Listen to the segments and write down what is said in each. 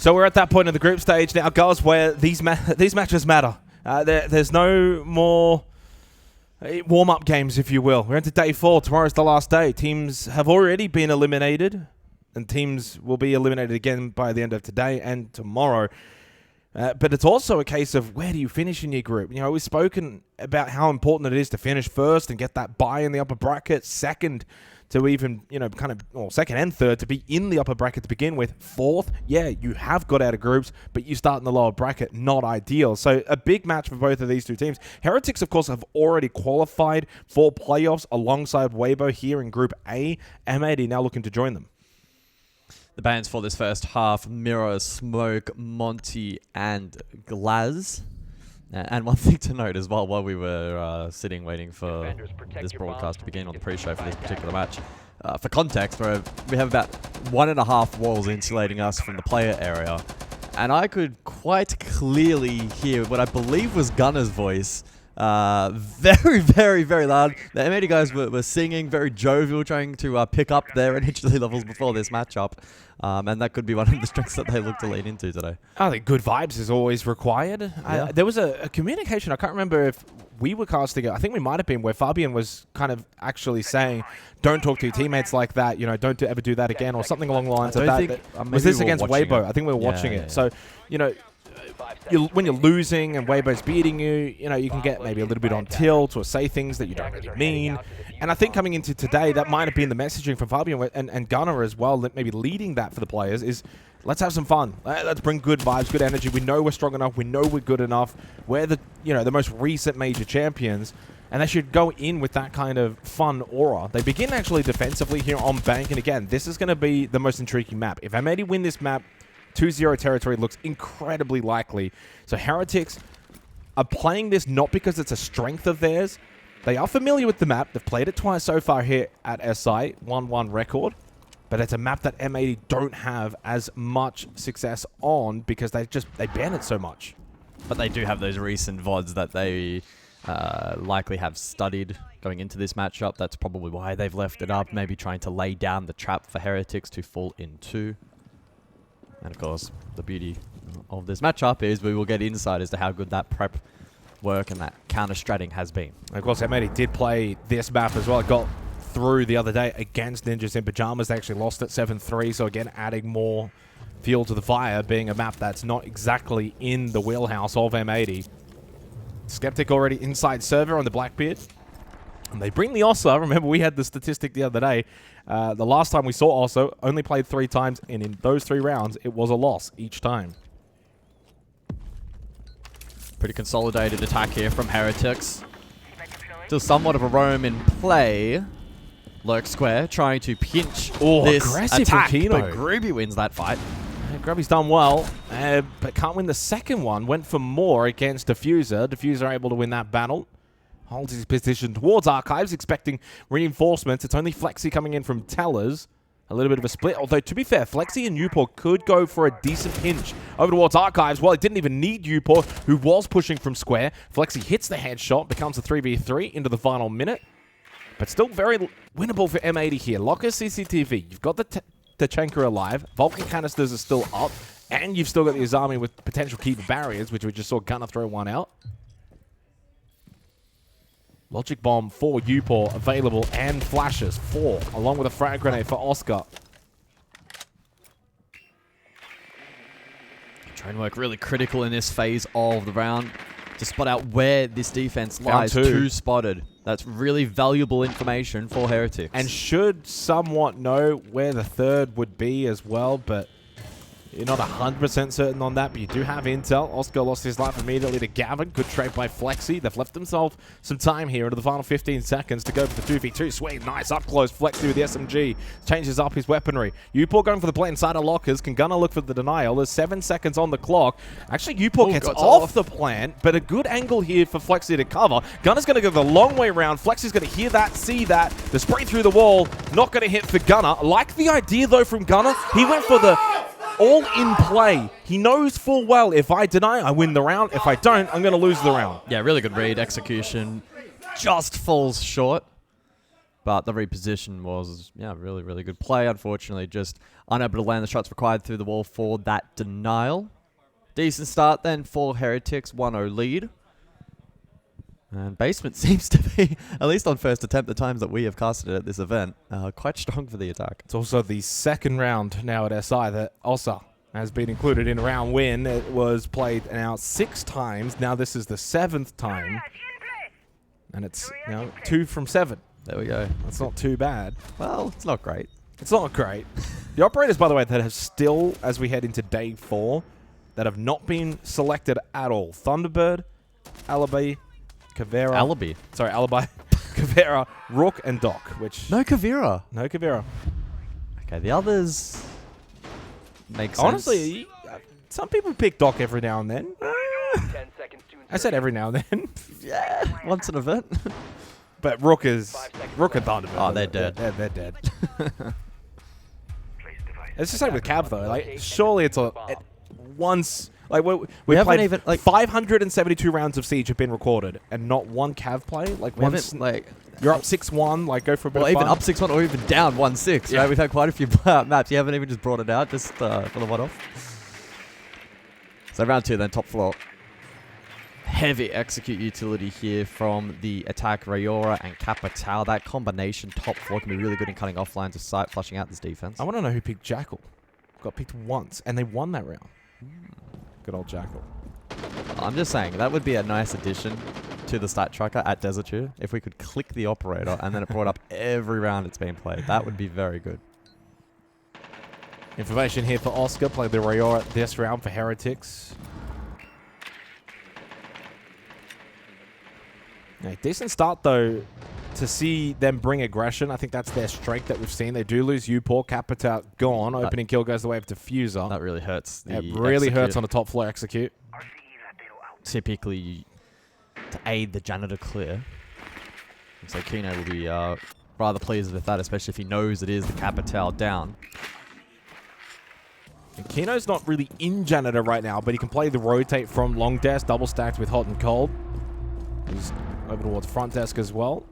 So we're at that point in the group stage now, guys, where these matches matter. There's no more warm-up games, if you will. We're into day 4. Tomorrow's the last day. Teams have already been eliminated, and teams will be eliminated again by the end of today and tomorrow. But it's also a case of where do you finish in your group? You know, we've spoken about how important it is to finish first and get that bye in the upper bracket. Second, to even, you know, second and third to be in the upper bracket to begin with. Fourth, yeah, you have got out of groups, but you start in the lower bracket. Not ideal. So a big match for both of these two teams. Heretics, of course, have already qualified for playoffs alongside Weibo here in Group A. M80 now looking to join them. The bans for this first half: Mirror, Smoke, Monty, and Glaz. And one thing to note as well, while we were sitting waiting for this broadcast to begin on the pre-show for this particular match, for context, we have about 1.5 walls insulating us from the player area, and I could quite clearly hear what I believe was Gunner's voice. Very, very, very loud. The M80 guys were singing, very jovial, trying to pick up their energy levels before this matchup. And that could be one of the strengths that they look to lean into today. I think good vibes is always required. Yeah. There was a communication, I can't remember if we were casting it, I think we might have been, where Fabian was kind of actually saying, don't talk to your teammates like that, you know, don't ever do that again, or something along the lines of that. Was this against Weibo? I think we were watching it. So, you know, when you're losing and Weibo's beating you, you know, you can get maybe a little bit on tilt or say things that you don't really mean. And I think coming into today, that might have been the messaging from Fabian and Gunner as well, maybe leading that for the players is, let's have some fun. Let's bring good vibes, good energy. We know we're strong enough. We know we're good enough. We're the, you know, the most recent major champions, and they should go in with that kind of fun aura. They begin actually defensively here on Bank, and again, this is going to be the most intriguing map. If M80 win this map, 2-0 territory looks incredibly likely. So Heretics are playing this not because it's a strength of theirs. They are familiar with the map. They've played it twice so far here at SI, 1-1 record. But it's a map that M80 don't have as much success on because they ban it so much. But they do have those recent VODs that they likely have studied going into this matchup. That's probably why they've left it up, maybe trying to lay down the trap for Heretics to fall into. And of course, the beauty of this matchup is we will get insight as to how good that prep work and that counter-stratting has been. And of course, M80 did play this map as well. It got through the other day against Ninjas in Pajamas. They actually lost at 7-3, so again, adding more fuel to the fire, being a map that's not exactly in the wheelhouse of M80. Skeptic already inside server on the Blackbeard. And they bring the Ossa. Remember, we had the statistic the other day. The last time we saw Ossa, only played 3 times, and in those 3 rounds, it was a loss each time. Pretty consolidated attack here from Heretics. Still somewhat of a roam in play. Lurk Square trying to pinch this attack, but Grooby wins that fight. Grubby's done well, but can't win the second one. Went for more against Diffuser. Diffuser able to win that battle. Holds his position towards Archives, expecting reinforcements. It's only Flexi coming in from Tellers. A little bit of a split. Although, to be fair, Flexi and Uport could go for a decent pinch over towards Archives. Well, it didn't even need Uport, who was pushing from Square. Flexi hits the headshot, becomes a 3v3 into the final minute. But still very winnable for M80 here. Locker CCTV. You've got the Tachanka alive. Vulcan canisters are still up. And you've still got the Azami with potential keeper barriers, which we just saw Gunner throw one out. Logic Bomb for Upor available, and flashes 4, along with a frag grenade for Oscar. Train work really critical in this phase of the round to spot out where this defense lies. 2 spotted. That's really valuable information for Heretics. And should somewhat know where the third would be as well, but you're not 100% certain on that, but you do have intel. Oscar lost his life immediately to Gavin. Good trade by Flexi. They've left themselves some time here into the final 15 seconds to go for the 2v2. Sweet, nice up close. Flexi with the SMG. Changes up his weaponry. Upor going for the play inside of Lockers. Can Gunner look for the denial? There's 7 seconds on the clock. Actually, Upor gets off the plant, but a good angle here for Flexi to cover. Gunner's going to go the long way around. Flexi's going to hear that, see that. The spray through the wall. Not going to hit for Gunner. Like the idea, though, from Gunner. He went for the all in play. He knows full well, if I deny, I win the round. If I don't, I'm going to lose the round. Yeah, really good read. Execution just falls short. But the reposition was, really, really good play. Unfortunately, just unable to land the shots required through the wall for that denial. Decent start then for Heretics, 1-0 lead. And Basement seems to be, at least on first attempt, the times that we have casted it at this event, quite strong for the attack. It's also the second round now at SI that Ossa has been included in round win. It was played now 6 times. Now this is the 7th time. And it's 2 from 7. There we go. That's not too bad. Well, it's not great. It's not great. The operators, by the way, that have still, as we head into day 4, that have not been selected at all. Thunderbird, Alibi, Kavera. Alibi. Sorry, Alibi, Kavera, Rook, and Doc, which... No Kavera. No Kavera. Okay, the others make sense. Honestly, some people pick Doc every now and then. I said every now and then. Yeah, once an event. But Rook and Thunderbird. Oh, they're dead. They're dead. It's just like with Cav though. Like, surely it's once. Like we haven't played even, like, 572 rounds of Siege have been recorded, and not one Cav play. Like once, like you're up 6-1. Like go for a bit. Or of even fun. up 6-1, or even down 1-6. Yeah. Right, we've had quite a few maps. You haven't even just brought it out, just for the one-off. So round 2, then top floor. Heavy execute utility here from the attack Rayora and Capital. That combination top floor can be really good in cutting off lines of sight, flushing out this defense. I want to know who picked Jackal. Got picked once, and they won that round. Good old Jackal. I'm just saying, that would be a nice addition to the stat tracker at Deserture. If we could click the operator and then it brought up every round it's been played. That would be very good. Information here for Oscar. Played the Rayora this round for Heretics. Yeah, decent start, though, to see them bring aggression. I think that's their strength that we've seen. They do lose Upor. Capital gone. Opening kill goes the way of Diffuser. That really hurts. It really hurts on the top floor execute. Typically, to aid the janitor clear. So Kino will be rather pleased with that, especially if he knows it is the Capital down. And Kino's not really in janitor right now, but he can play the rotate from long desk, double stacked with hot and cold. He's over towards front desk as well.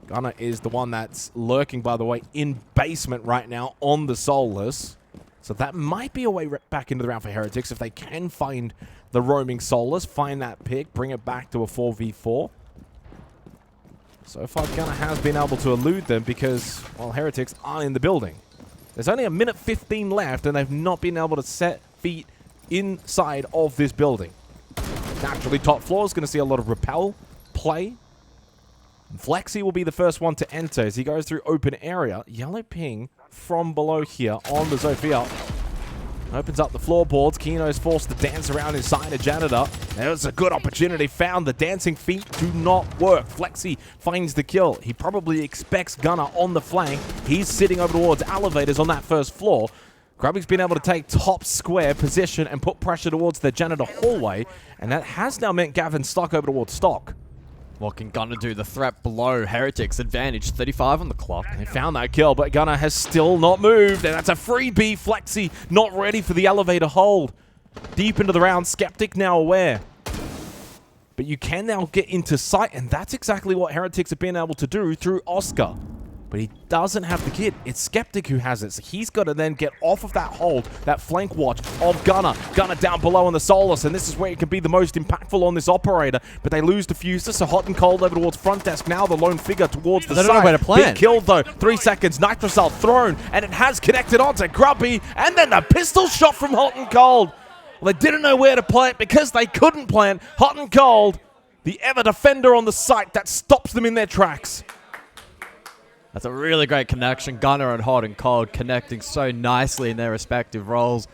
Gunner is the one that's lurking, by the way, in basement right now on the Soulless. So that might be a way back into the round for Heretics if they can find the roaming Soulless, find that pick, bring it back to a 4v4. So far, Gunner has been able to elude them because, well, Heretics are in the building. There's only 1:15 left, and they've not been able to set feet inside of this building. Naturally, top floor is going to see a lot of repel play. Flexi will be the first one to enter as he goes through open area. Yellow ping from below here on the Zofia. Opens up the floorboards. Kino's forced to dance around inside a janitor. There's a good opportunity found. The dancing feet do not work. Flexi finds the kill. He probably expects Gunner on the flank. He's sitting over towards elevators on that first floor. Grubby's been able to take top square position and put pressure towards the janitor hallway, and that has now meant Gavin stuck over towards stock. What can Gunner do? The threat below. Heretics advantage, 35 on the clock. They found that kill, but Gunner has still not moved, and that's a freebie. Flexi not ready for the elevator hold. Deep into the round, Skeptic now aware. But you can now get into sight, and that's exactly what Heretics have been able to do through Oscar. But he doesn't have the kit. It's Skeptic who has it. So he's got to then get off of that hold, that flank watch of Gunner. Gunner down below on the Solus, and this is where it can be the most impactful on this operator. But they lose Diffuser, so hot and cold over towards front desk. Now the lone figure towards the side. They don't know where to plan. Big killed though. 3 seconds. Nitrocell thrown, and it has connected onto Grubby. And then the pistol shot from hot and cold. Well, they didn't know where to plant because they couldn't plant. Hot and cold, the ever defender on the site that stops them in their tracks. That's a really great connection. Gunner and Hot and Cold connecting so nicely in their respective roles.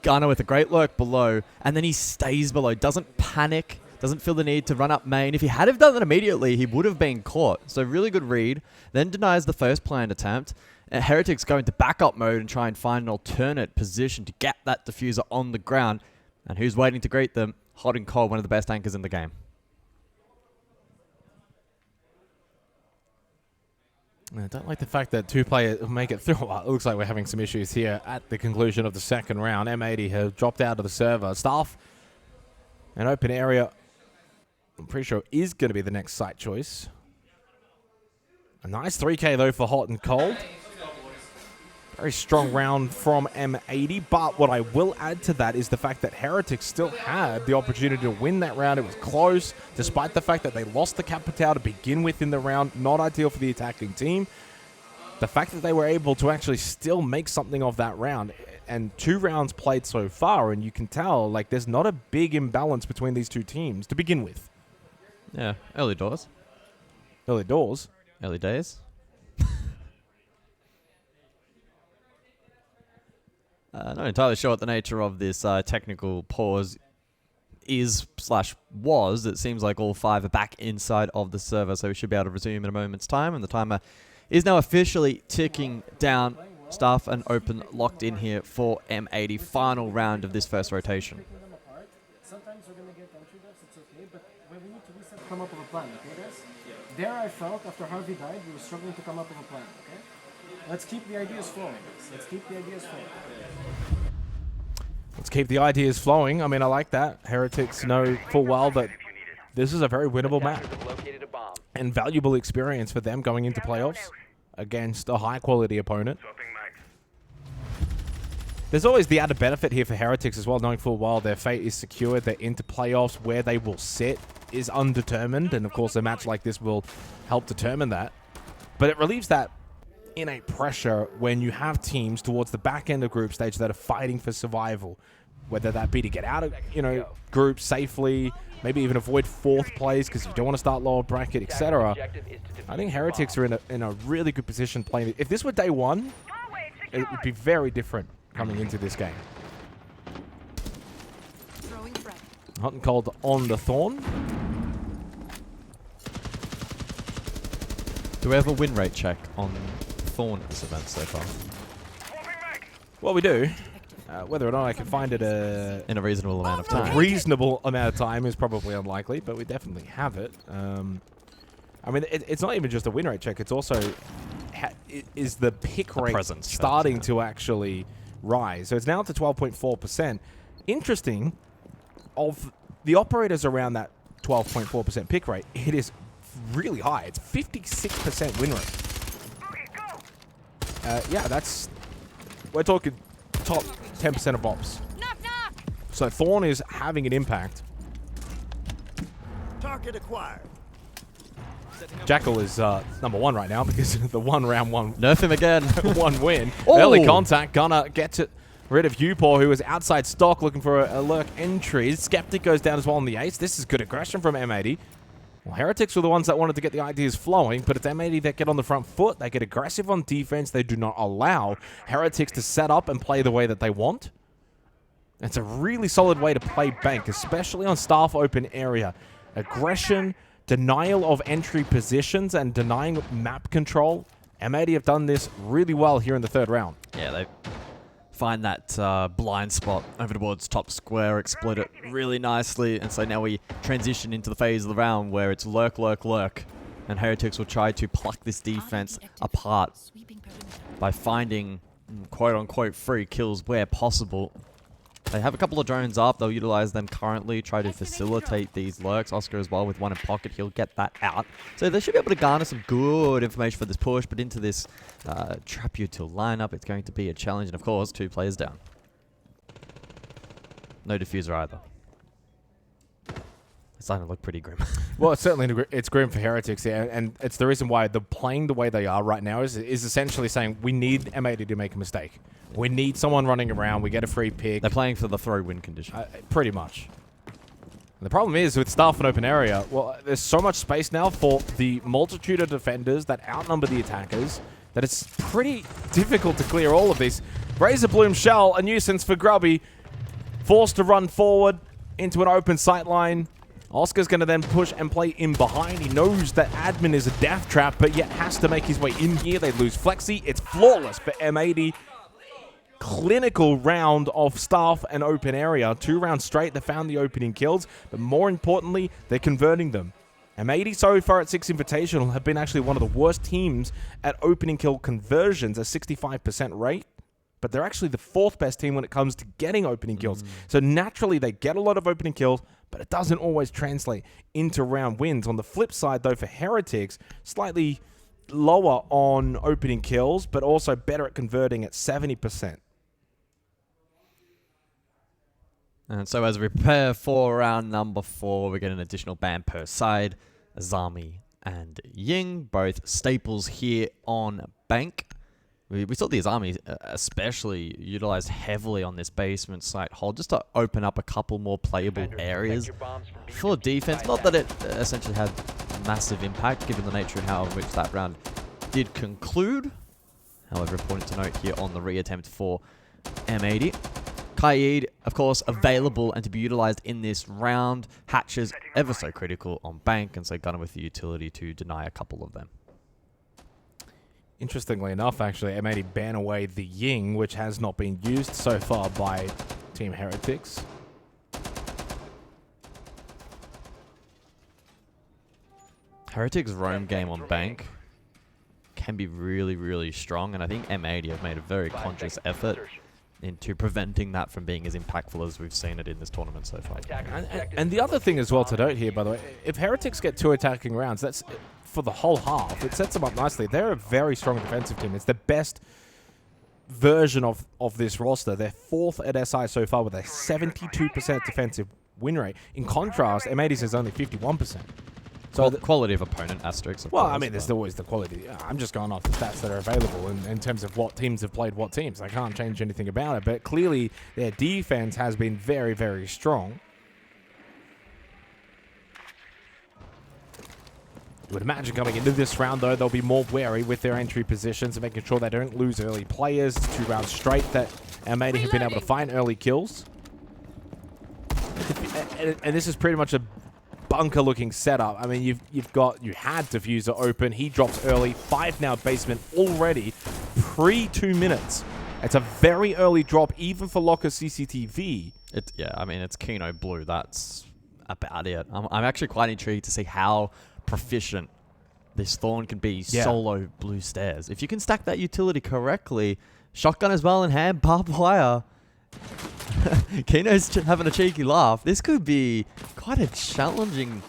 Gunner with a great lurk below, and then he stays below. Doesn't panic, doesn't feel the need to run up main. If he had have done that immediately, he would have been caught. So really good read. Then denies the first planned attempt. Heretics go into backup mode and try and find an alternate position to get that diffuser on the ground. And who's waiting to greet them? Hot and Cold, one of the best anchors in the game. I don't like the fact that 2 players make it through. Well, it looks like we're having some issues here at the conclusion of the second round. M80 have dropped out of the server. Staff, an open area, I'm pretty sure is going to be the next site choice. A nice 3K, though, for Hot and Cold. Very strong round from M80, but what I will add to that is the fact that Heretics still had the opportunity to win that round. It was close, despite the fact that they lost the Capital to begin with in the round. Not ideal for the attacking team. The fact that they were able to actually still make something of that round, and 2 rounds played so far, and you can tell, like, there's not a big imbalance between these two teams to begin with. Yeah, early doors. Early doors? Early days. Not entirely sure what the nature of this technical pause is/was. It seems like all 5 are back inside of the server, so we should be able to resume in a moment's time. And the timer is now officially ticking down. Staff and Open locked in here for M80. Final round of this first rotation. Sometimes we're going to get entry deaths, it's okay, but when we need to reset, come up with a plan, okay guys? There I felt, after Harvey died, we were struggling to come up with a plan, okay? Let's keep the ideas flowing. Let's keep the ideas flowing. Let's keep the ideas flowing. I mean, I like that. Heretics know full well that this is a very winnable map and valuable experience for them going into playoffs against a high-quality opponent. There's always the added benefit here for Heretics as well, knowing full well their fate is secured. They're into playoffs. Where they will sit is undetermined, and of course a match like this will help determine that. But it relieves that innate pressure when you have teams towards the back end of group stage that are fighting for survival, whether that be to get out of groups safely, maybe even avoid 4th place because you don't want to start lower bracket, etc. I think Heretics are in a really good position playing. If this were day 1, it would be very different coming into this game. Hot and Cold on the Thorn. Do we have a win rate check on Thorn at this event so far? Well, we do. Whether or not I can find it in a reasonable amount of time. A reasonable amount of time is probably unlikely, but we definitely have it. I mean, it's not even just a win rate check. It's also is the pick rate starting to actually rise. So it's now to 12.4%. Interesting, of the operators around that 12.4% pick rate, it is really high. It's 56% win rate. Yeah, we're talking top 10% of ops. So Thorn is having an impact. Target acquired. Jackal is number 1 right now because of the 1 round 1. Nerf him again. 1 win. Oh. Early contact. Gunner gets it rid of Upor, who was outside stock looking for a lurk entry. Skeptic goes down as well on the ace. This is good aggression from M80. Well, Heretics were the ones that wanted to get the ideas flowing, but it's M80 that get on the front foot. They get aggressive on defense. They do not allow Heretics to set up and play the way that they want. It's a really solid way to play Bank, especially on Staff Open area. Aggression, denial of entry positions, and denying map control. M80 have done this really well here in the 3rd round. Yeah, they find that blind spot over towards top square, exploit it really nicely, and so now we transition into the phase of the round where it's lurk, lurk, lurk, and Heretics will try to pluck this defense apart by finding quote-unquote free kills where possible. They have a couple of drones up. They'll utilize them currently, try to facilitate these lurks. Oscar as well with 1 in pocket. He'll get that out. So they should be able to garner some good information for this push, but into this trap util lineup, it's going to be a challenge. And of course, 2 players down. No diffuser either. It's starting to look pretty grim. Well, it's certainly it's grim for Heretics, yeah, and it's the reason why they're playing the way they are right now is essentially saying we need M80 to make a mistake. We need someone running around. We get a free pick. They're playing for the throw win condition. Pretty much. And the problem is with Staff and open area, well, there's so much space now for the multitude of defenders that outnumber the attackers that it's pretty difficult to clear all of these. Razor Bloom Shell, a nuisance for Grubby. Forced to run forward into an open sight line. Oscar's going to then push and play in behind. He knows that admin is a death trap, but yet has to make his way in here. They lose Flexi. It's flawless for M80. Clinical round of Staff and open area. 2 rounds straight. They found the opening kills, but more importantly, they're converting them. M80 so far at Six Invitational have been actually one of the worst teams at opening kill conversions, a 65% rate. But they're actually the 4th best team when it comes to getting opening kills. So naturally, they get a lot of opening kills, but it doesn't always translate into round wins. On the flip side, though, for Heretics, slightly lower on opening kills, but also better at converting at 70%. And so as we prepare for round number 4, we get an additional ban per side. Azami and Ying, both staples here on Bank. We saw the Azami especially utilized heavily on this basement site hold just to open up a couple more playable areas for defense. Not that it essentially had massive impact given the nature of how in which that round did conclude. However, important to note here on the reattempt for M80. Kaid, of course, available and to be utilized in this round. Hatches ever so critical on Bank, and so gunning with the utility to deny a couple of them. Interestingly enough, actually, M80 ban away the Ying, which has not been used so far by Team Heretics. Heretics' roam game on Bank can be really, really strong, and I think M80 have made a very conscious effort into preventing that from being as impactful as we've seen it in this tournament so far. And the other thing as well to note here, by the way, if Heretics get 2 attacking rounds, that's for the whole half. It sets them up nicely. They're a very strong defensive team. It's the best version of this roster. They're 4th at SI so far with a 72% defensive win rate. In contrast, M80's is only 51%. So the quality of opponent asterisks. Well, I mean, there's always the quality. I'm just going off the stats that are available in terms of what teams have played what teams. I can't change anything about it, but clearly their defense has been very, very strong. You would imagine coming into this round, though, they'll be more wary with their entry positions and making sure they don't lose early players. It's 2 rounds straight that M80 have been able to find early kills. And this is pretty much a bunker-looking setup. I mean, you had Diffuser open. He drops early. 5 now basement already. Pre-2 minutes. It's a very early drop, even for Locker CCTV. Yeah, I mean, it's Kino Blue. That's about it. I'm actually quite intrigued to see how proficient this Thorn can be solo blue stairs. If you can stack that utility correctly, shotgun as well in hand, barbed wire. Kino's having a cheeky laugh. This could be quite a challenging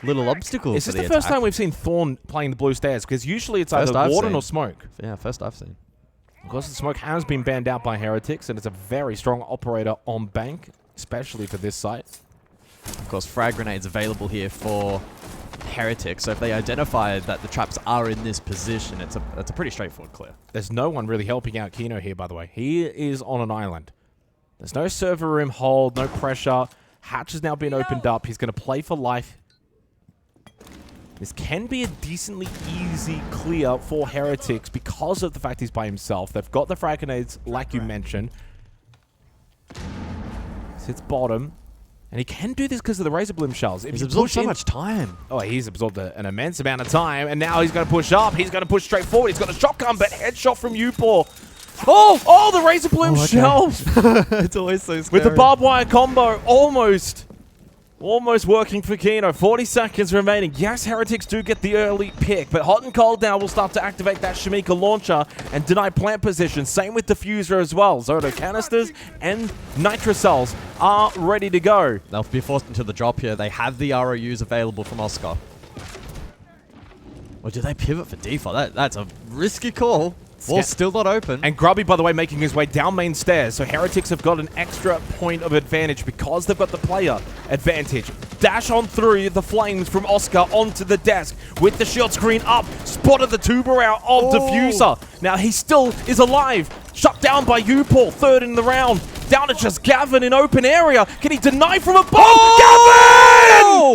little obstacle. Is this the first time we've seen Thorn playing the blue stairs? Because usually it's either Warden or Smoke. Yeah, first I've seen. Of course, the Smoke has been banned out by Heretics, and it's a very strong operator on Bank, especially for this site. Of course, frag grenades available here for Heretics. So if they identify that the traps are in this position, it's a pretty straightforward clear. There's no one really helping out Kino here, by the way. He is on an island. There's no server room hold, no pressure. Hatch has now been opened up. He's going to play for life. This can be a decently easy clear for Heretics because of the fact he's by himself. They've got the frag grenades, like you mentioned. Sits bottom. And he can do this because of the Razor Bloom shells. He's absorbed so much time. Oh, he's absorbed an immense amount of time. And now he's going to push up. He's going to push straight forward. He's got a shotgun, but headshot from Upor. Oh, the Razor Bloom shells. It's always so scary. With the barbed wire combo, almost working for Kino. 40 seconds remaining. Yes, Heretics do get the early pick, but Hot and Cold now will start to activate that Shamika launcher and deny plant position. Same with Diffuser as well. Zoto canisters and Nitrocells are ready to go. They'll be forced into the drop here. They have the ROUs available from Oscar. Or do they pivot for default? That's a risky call. Wall's still not open. And Grubby, by the way, making his way down main stairs. So Heretics have got an extra point of advantage because they've got the player advantage. Dash on through the flames from Oscar onto the desk with the shield screen up. Spotted the tuber out of Diffuser. Now he still is alive. Shut down by Upor, 3rd in the round. Down to just Gavin in open area. Can he deny from above? Gavin!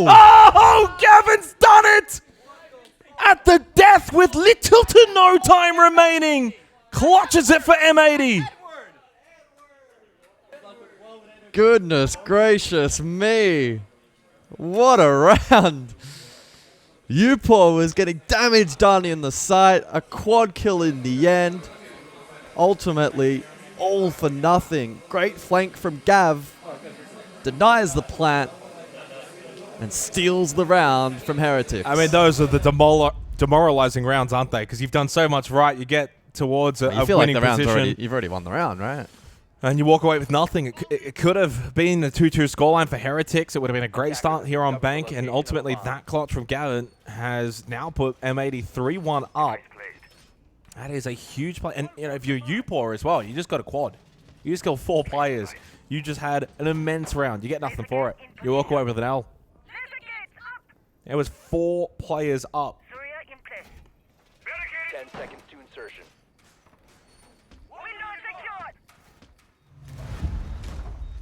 Oh, Gavin's done it! At the death with little to no time remaining. Clutches it for M80. Goodness gracious me. What a round. Upor was getting damage done in the site. A quad kill in the end. Ultimately, all for nothing. Great flank from Gav. Denies the plant. And steals the round from Heretics. I mean, those are the demoralizing rounds, aren't they? Because you've done so much right. You get towards a winning position. You've already won the round, right? And you walk away with nothing. It could have been a 2-2 scoreline for Heretics. It would have been a great start here on Bank. And ultimately, that clutch from Gavin has now put M80 3-1 up. That is a huge play. And you know, if you're UPOR as well, you just got a quad. You just killed 4 players. You just had an immense round. You get nothing for it. You walk away with an L. It was 4 players up. 10 seconds to insertion.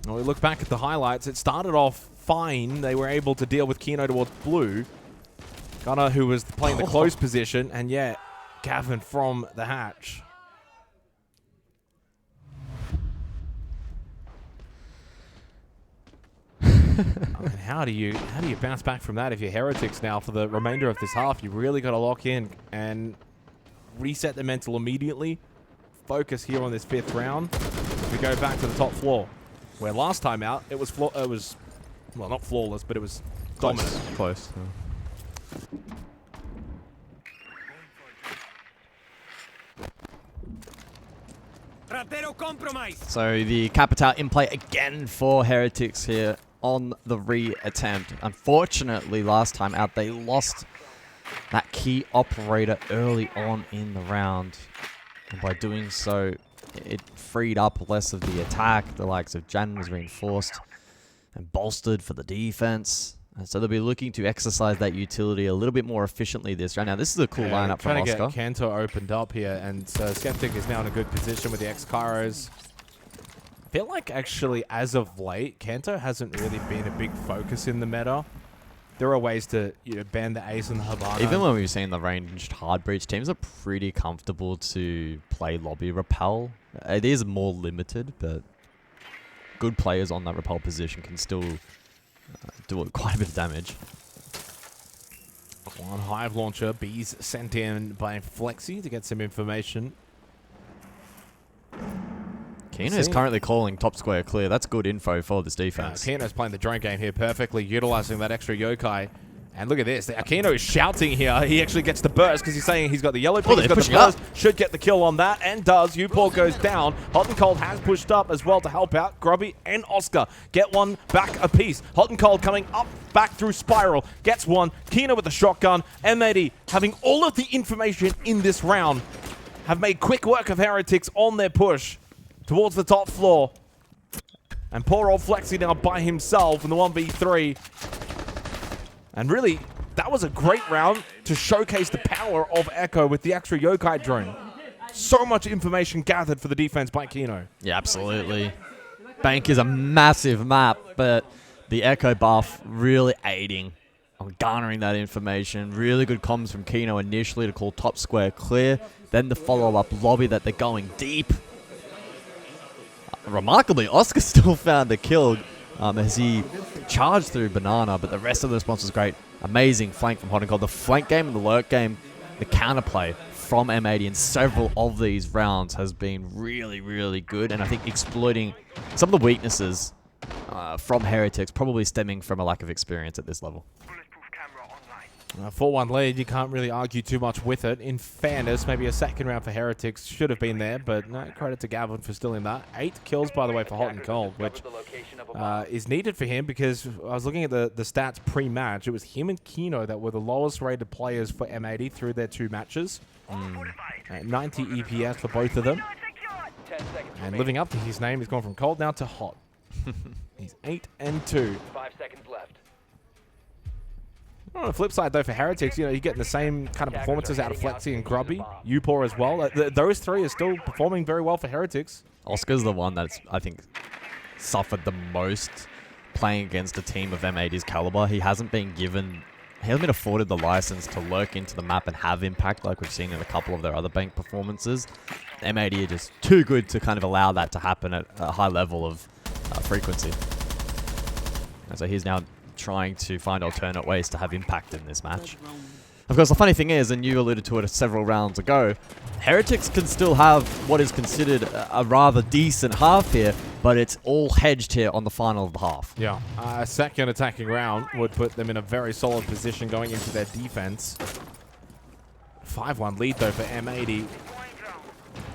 When we look back at the highlights, it started off fine. They were able to deal with Kino towards blue. Gunnar, who was playing the close position, and yeah, Gavin from the hatch. I mean, how do you bounce back from that if you're Heretics now for the remainder of this half? You really got to lock in and reset the mental immediately. Focus here on this 5th round. We go back to the top floor, where last time out it was well, not flawless, but it was dominant. Close. So the Capital in play again for Heretics here on the re-attempt. Unfortunately, last time out they lost that key operator early on in the round. And by doing so, it freed up less of the attack. The likes of Jan was reinforced and bolstered for the defense. And so they'll be looking to exercise that utility a little bit more efficiently this round. Now, this is a cool lineup from Oscar. Trying to get Kanto opened up here, and Skeptic is now in a good position with the X-Kairos. I feel like, actually, as of late, Kanto hasn't really been a big focus in the meta. There are ways to ban the Ace and the Habana. Even when we've seen the ranged hard breach, teams are pretty comfortable to play lobby repel. It is more limited, but good players on that repel position can still do quite a bit of damage. One Hive launcher, B's sent in by Flexi to get some information. Kino is currently calling top square clear. That's good info for this defense. Kino's playing the drone game here perfectly, utilizing that extra yokai. And look at this. Akino is shouting here. He actually gets the burst because he's saying he's got the yellow ping. He's got the burst. Should get the kill on that, and does. UPOR goes down. Hot and Cold has pushed up as well to help out. Grubby and Oscar get one back apiece. Hot and Cold coming up back through Spiral. Gets one. Kino with the shotgun. M80 having all of the information in this round. Have made quick work of Heretics on their push towards the top floor. And poor old Flexi now by himself in the 1v3. And really, that was a great round to showcase the power of Echo with the extra yokai drone. So much information gathered for the defense by Kino. Yeah, absolutely. Bank is a massive map, but the Echo buff really aiding on garnering that information. Really good comms from Kino initially to call top square clear. Then the follow-up lobby that they're going deep. Remarkably, Oscar still found a kill as he charged through Banana, but the rest of the response was great. Amazing flank from Hot and Cold. The flank game and the lurk game, the counterplay from M80 in several of these rounds has been really, really good. And I think exploiting some of the weaknesses from Heretics, probably stemming from a lack of experience at this level. 4-1 lead, you can't really argue too much with it. In fairness, maybe a second round for Heretics should have been there, but no credit to Gavin for stealing that. 8 kills, by the way, for Hot and Cold, which is needed for him because I was looking at the stats pre-match. It was him and Kino that were the lowest rated players for M80 through their 2 matches. 90 EPS for both of them. And living up to his name, he's gone from Cold now to Hot. He's 8-2. 5 seconds left. On the flip side, though, for Heretics, you're getting the same kind of performances out of Flexi and Grubby, UPOR as well. Those 3 are still performing very well for Heretics. Oscar's the one that's, I think, suffered the most playing against a team of M80's caliber. He hasn't been afforded the license to lurk into the map and have impact like we've seen in a couple of their other bank performances. M80 are just too good to kind of allow that to happen at a high level of frequency. And so he's now trying to find alternate ways to have impact in this match. Of course, the funny thing is, and you alluded to it several rounds ago, Heretics can still have what is considered a rather decent half here, but it's all hedged here on the final of the half. Yeah, a second attacking round would put them in a very solid position going into their defense. 5-1 lead, though, for M80.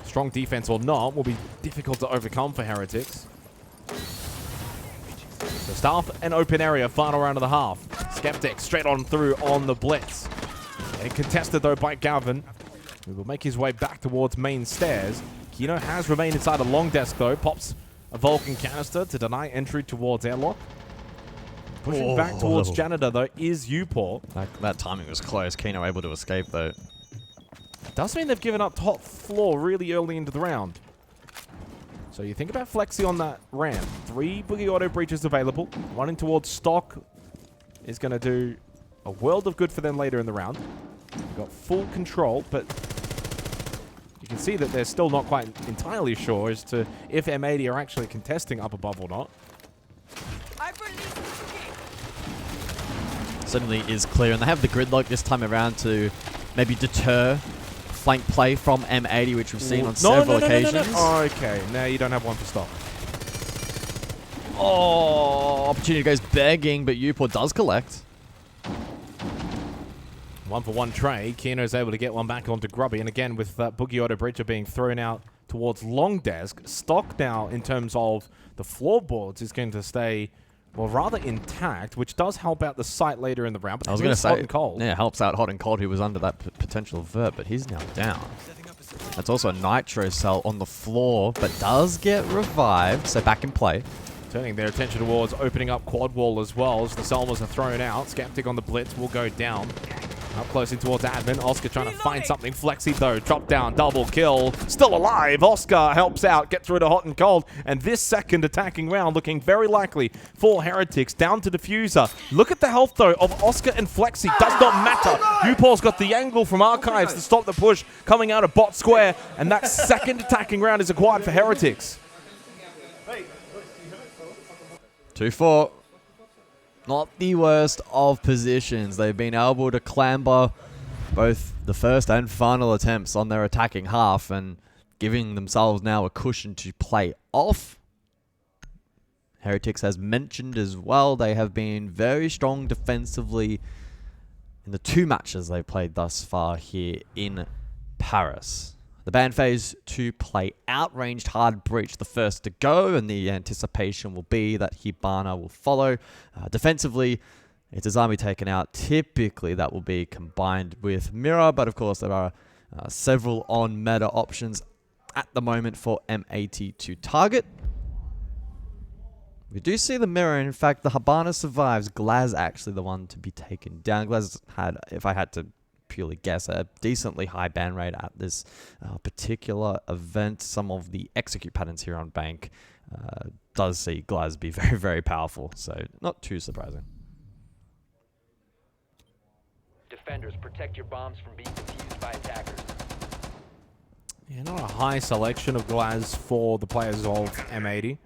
Strong defense or not will be difficult to overcome for Heretics. So Staff and open area, final round of the half. Skeptic straight on through on the blitz. And contested though by Gavin, who will make his way back towards main stairs. Kino has remained inside a long desk though. Pops a Vulcan canister to deny entry towards airlock. Pushing back towards janitor though is Upor. That timing was close. Kino able to escape though. Does mean they've given up top floor really early into the round. So you think about Flexi on that ramp. 3 Boogie Auto breaches available. Running towards stock is going to do a world of good for them later in the round. Got full control, but you can see that they're still not quite entirely sure as to if M80 are actually contesting up above or not. Certainly is clear, and they have the gridlock this time around to maybe deter flank play from M80, which we've seen on several occasions. Okay, now you don't have one for stock. Oh, opportunity goes begging, but Upor does collect. 1-for-1 trade. Kino's able to get one back onto Grubby, and again with that Boogie Auto Breacher being thrown out towards long desk, stock now in terms of the floorboards is going to stay, well, rather intact, which does help out the site later in the round. But I was going to say, hot and cold. Yeah, helps out Hot and Cold, who was under that potential vert, but he's now down. That's also a Nitro cell on the floor, but does get revived, so back in play. Turning their attention towards opening up quad wall as well as the Selmas are thrown out. Skeptic on the blitz will go down. Up close in towards admin. Oscar trying to find something. Flexi though, drop down, double kill. Still alive. Oscar helps out, gets rid of Hot and Cold. And this second attacking round looking very likely for Heretics. Down to Diffuser. Look at the health though of Oscar and Flexi. Does not matter. Upor's got the angle from Archives to stop the push coming out of bot square. And that second attacking round is acquired for Heretics. 2-4. Not the worst of positions. They've been able to clamber both the first and final attempts on their attacking half and giving themselves now a cushion to play off. Heretics has mentioned as well, they have been very strong defensively in the 2 matches they've played thus far here in Paris. The ban phase to play outranged hard breach, the first to go, and the anticipation will be that Hibana will follow. Defensively, it's Azami taken out. Typically, that will be combined with Mirror, but of course, there are several on-meta options at the moment for M80 to target. We do see the Mirror. In fact, the Hibana survives. Glaz actually the one to be taken down. Glaz had, if I had to purely guess, a decently high ban rate at this particular event. Some of the execute patterns here on Bank does see Glaz be very, very powerful, so not too surprising. Defenders, protect your bombs from being defused by attackers. Yeah, not a high selection of Glaz for the players of M80.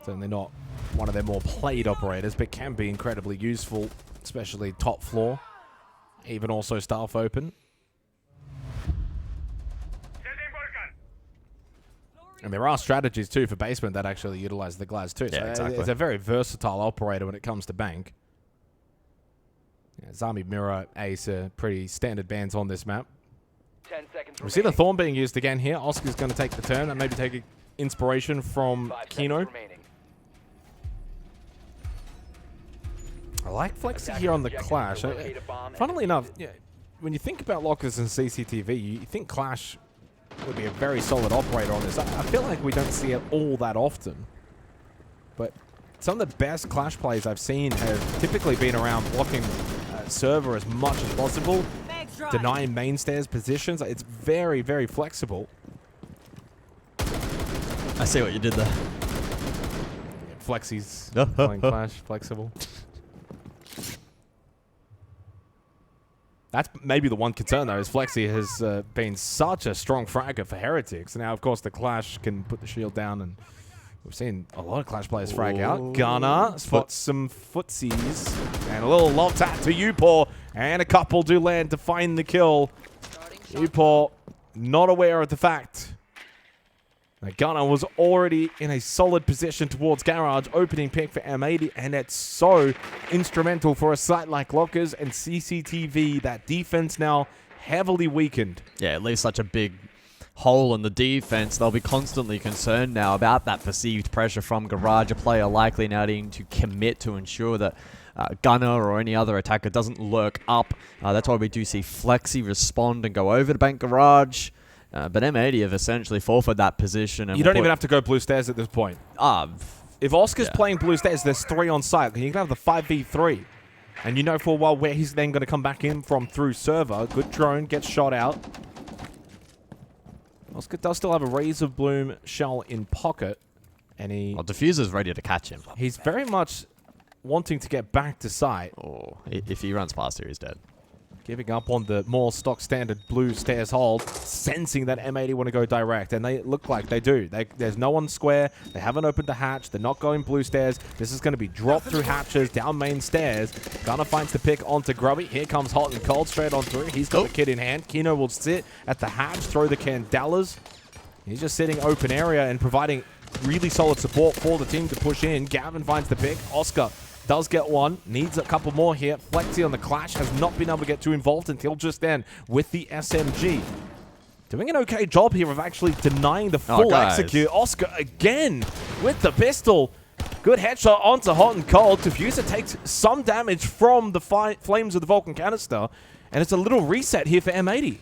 Certainly not one of their more played operators, but can be incredibly useful, especially top floor, even also staff open. And there are strategies too for basement that actually utilize the Glaz too. Yeah, so exactly. It's a very versatile operator when it comes to Bank. Yeah, Zami, Mirror, Ace are pretty standard bans on this map. 10 seconds We see the Thorn being used again here. Oscar's going to take the turn and maybe take inspiration from Kino. I like Flexi here on the Clash. Funnily enough, yeah, when you think about lockers and CCTV, you think Clash would be a very solid operator on this. I feel like we don't see it all that often. But some of the best Clash plays I've seen have typically been around blocking server as much as possible, denying mainstairs positions. It's very, very flexible. I see what you did there. Yeah, Flexi's playing Clash, flexible. That's maybe the one concern, though, is Flexi has been such a strong fragger for Heretics. Now, of course, the Clash can put the shield down, and we've seen a lot of Clash players frag out. Gunner spots some footsies, and a little lob tap to Upor, and a couple do land to find the kill. Upor not aware of the fact that Gunner was already in a solid position towards Garage, opening pick for M80, and it's so instrumental for a site like Lockers and CCTV. That defense now heavily weakened. Yeah, it leaves such a big hole in the defense. They'll be constantly concerned now about that perceived pressure from Garage, a player likely now needing to commit to ensure that Gunner or any other attacker doesn't lurk up. That's why we do see Flexi respond and go over to Bank Garage. But M80 have essentially forfeited that position. And you don't even have to go blue stairs at this point. If Oscar's playing blue stairs, there's 3 on site. You can have the 5v3. And you know for a while where he's then going to come back in from through server. Good drone, gets shot out. Oscar does still have a Razor Bloom shell in pocket. And Diffuser's ready to catch him. He's very much wanting to get back to site. Oh, if he runs past here, he's dead. Giving up on the more stock standard blue stairs hold, sensing that M80 want to go direct, and they look like they do. There's no one square. They haven't opened the hatch. They're not going blue stairs. This is going to be dropped through hatches, down main stairs. Gunner finds the pick onto Grubby. Here comes Hot and Cold straight on through. He's got the kid in hand. Kino will sit at the hatch, throw the candelas. He's just sitting open area and providing really solid support for the team to push in. Gavin finds the pick. Oscar does get one. Needs a couple more here. Flexi on the clash has not been able to get too involved until just then with the SMG. Doing an okay job here of actually denying the full execute. Oscar again with the pistol. Good headshot onto Hot and Cold. Diffuser takes some damage from the flames of the Vulcan canister. And it's a little reset here for M80.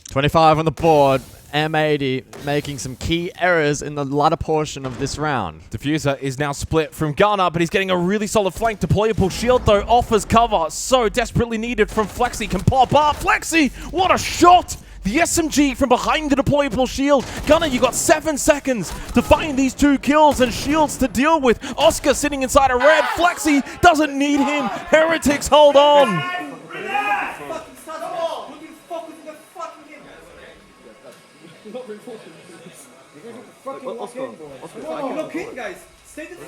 25 on the board. M80 making some key errors in the latter portion of this round. Diffuser is now split from Gunner, but he's getting a really solid flank. Deployable shield, though, offers cover. So desperately needed from Flexi. Can pop up. Flexi, what a shot! The SMG from behind the deployable shield. Gunner, you got 7 seconds to find these 2 kills and shields to deal with. Oscar sitting inside a red. Flexi doesn't need him. Heretics hold on.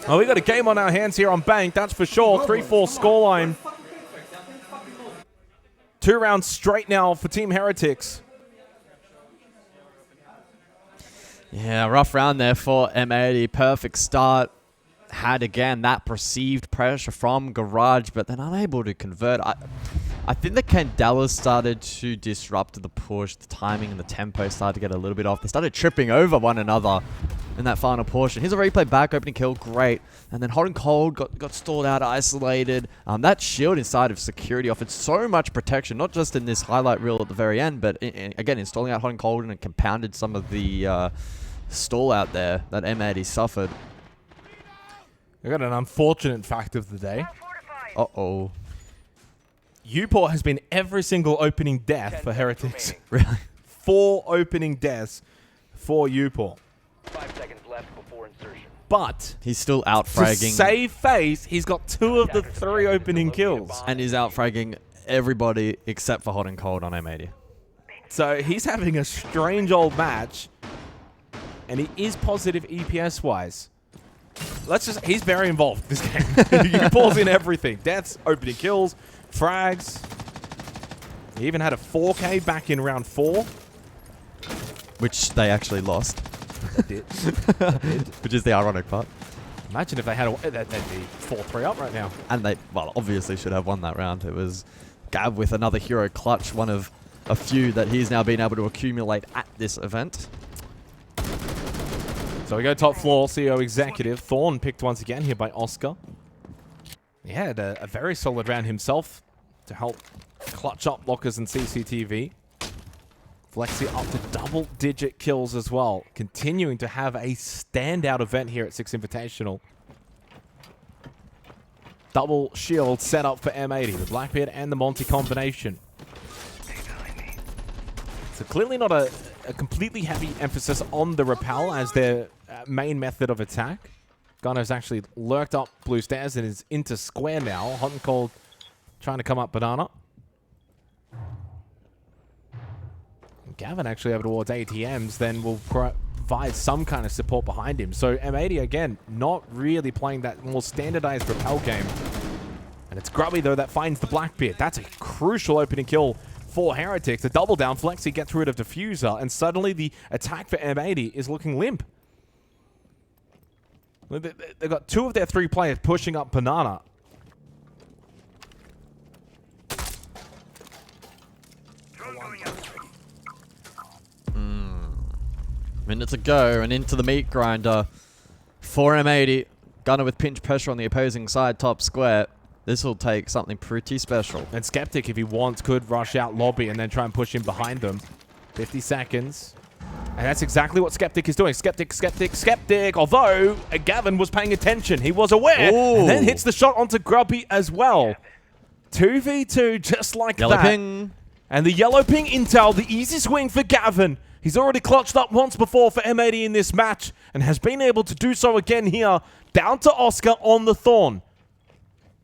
Oh, we got a game on our hands here on Bank, that's for sure. 3-4 scoreline. 2 rounds straight now for Team Heretics. Yeah, rough round there for M80. Perfect start. Had, again, that perceived pressure from Garage, but then unable to convert. I think the Candelas started to disrupt the push. The timing and the tempo started to get a little bit off. They started tripping over one another in that final portion. Here's a replay back, opening kill, great. And then Hot and Cold got stalled out, isolated. That shield inside of security offered so much protection, not just in this highlight reel at the very end, but again, installing out Hot and Cold and it compounded some of the stall out there that M80 suffered. We got an unfortunate fact of the day. Uh-oh. Uport has been every single opening death for Heretics. Really? 4 opening deaths for Uport. 5 seconds left before insertion. But he's still out-fragging. To save face, he's got 2 of the 3 opening kills. And he's out-fragging everybody except for Hot and Cold on M80. So he's having a strange old match. And he is positive EPS-wise. He's very involved this game. He pulls in everything. Deaths, opening kills, frags. He even had a 4K back in round 4. Which they actually lost. They did. They did. Which is the ironic part. Imagine if they had they'd be 4-3 up right now. And they, well, obviously should have won that round. It was Gab with another hero clutch, one of a few that he's now been able to accumulate at this event. So we go top floor, CEO executive. Thorn picked once again here by Oscar. He had a very solid round himself to help clutch up lockers and CCTV. Flexi up to double-digit kills as well. Continuing to have a standout event here at Six Invitational. Double shield set up for M80. The Blackbeard and the Monty combination. So clearly not a completely heavy emphasis on the rappel as their main method of attack. Gunner's actually lurked up blue stairs and is into square now. Hot and Cold trying to come up banana. Gavin actually over towards ATMs, then will provide some kind of support behind him. So M80, again, not really playing that more standardized rappel game. And it's Grubby, though, that finds the Blackbeard. That's a crucial opening kill for Heretics. A double down. Flexi gets rid of Diffuser, and suddenly the attack for M80 is looking limp. They've got 2 of their 3 players pushing up banana. Minute to go, and into the meat grinder for M80. Gunner with pinch pressure on the opposing side, top square. This will take something pretty special. And Skeptic, if he wants, could rush out lobby and then try and push him behind them. 50 seconds. And that's exactly what Skeptic is doing. Skeptic, Skeptic, Skeptic. Although Gavin was paying attention. He was aware. Ooh. And then hits the shot onto Grubby as well. 2v2 just like Yellow that. ping. And the yellow ping intel, the easiest win for Gavin. He's already clutched up once before for M80 in this match and has been able to do so again here. Down to Oscar on the Thorn.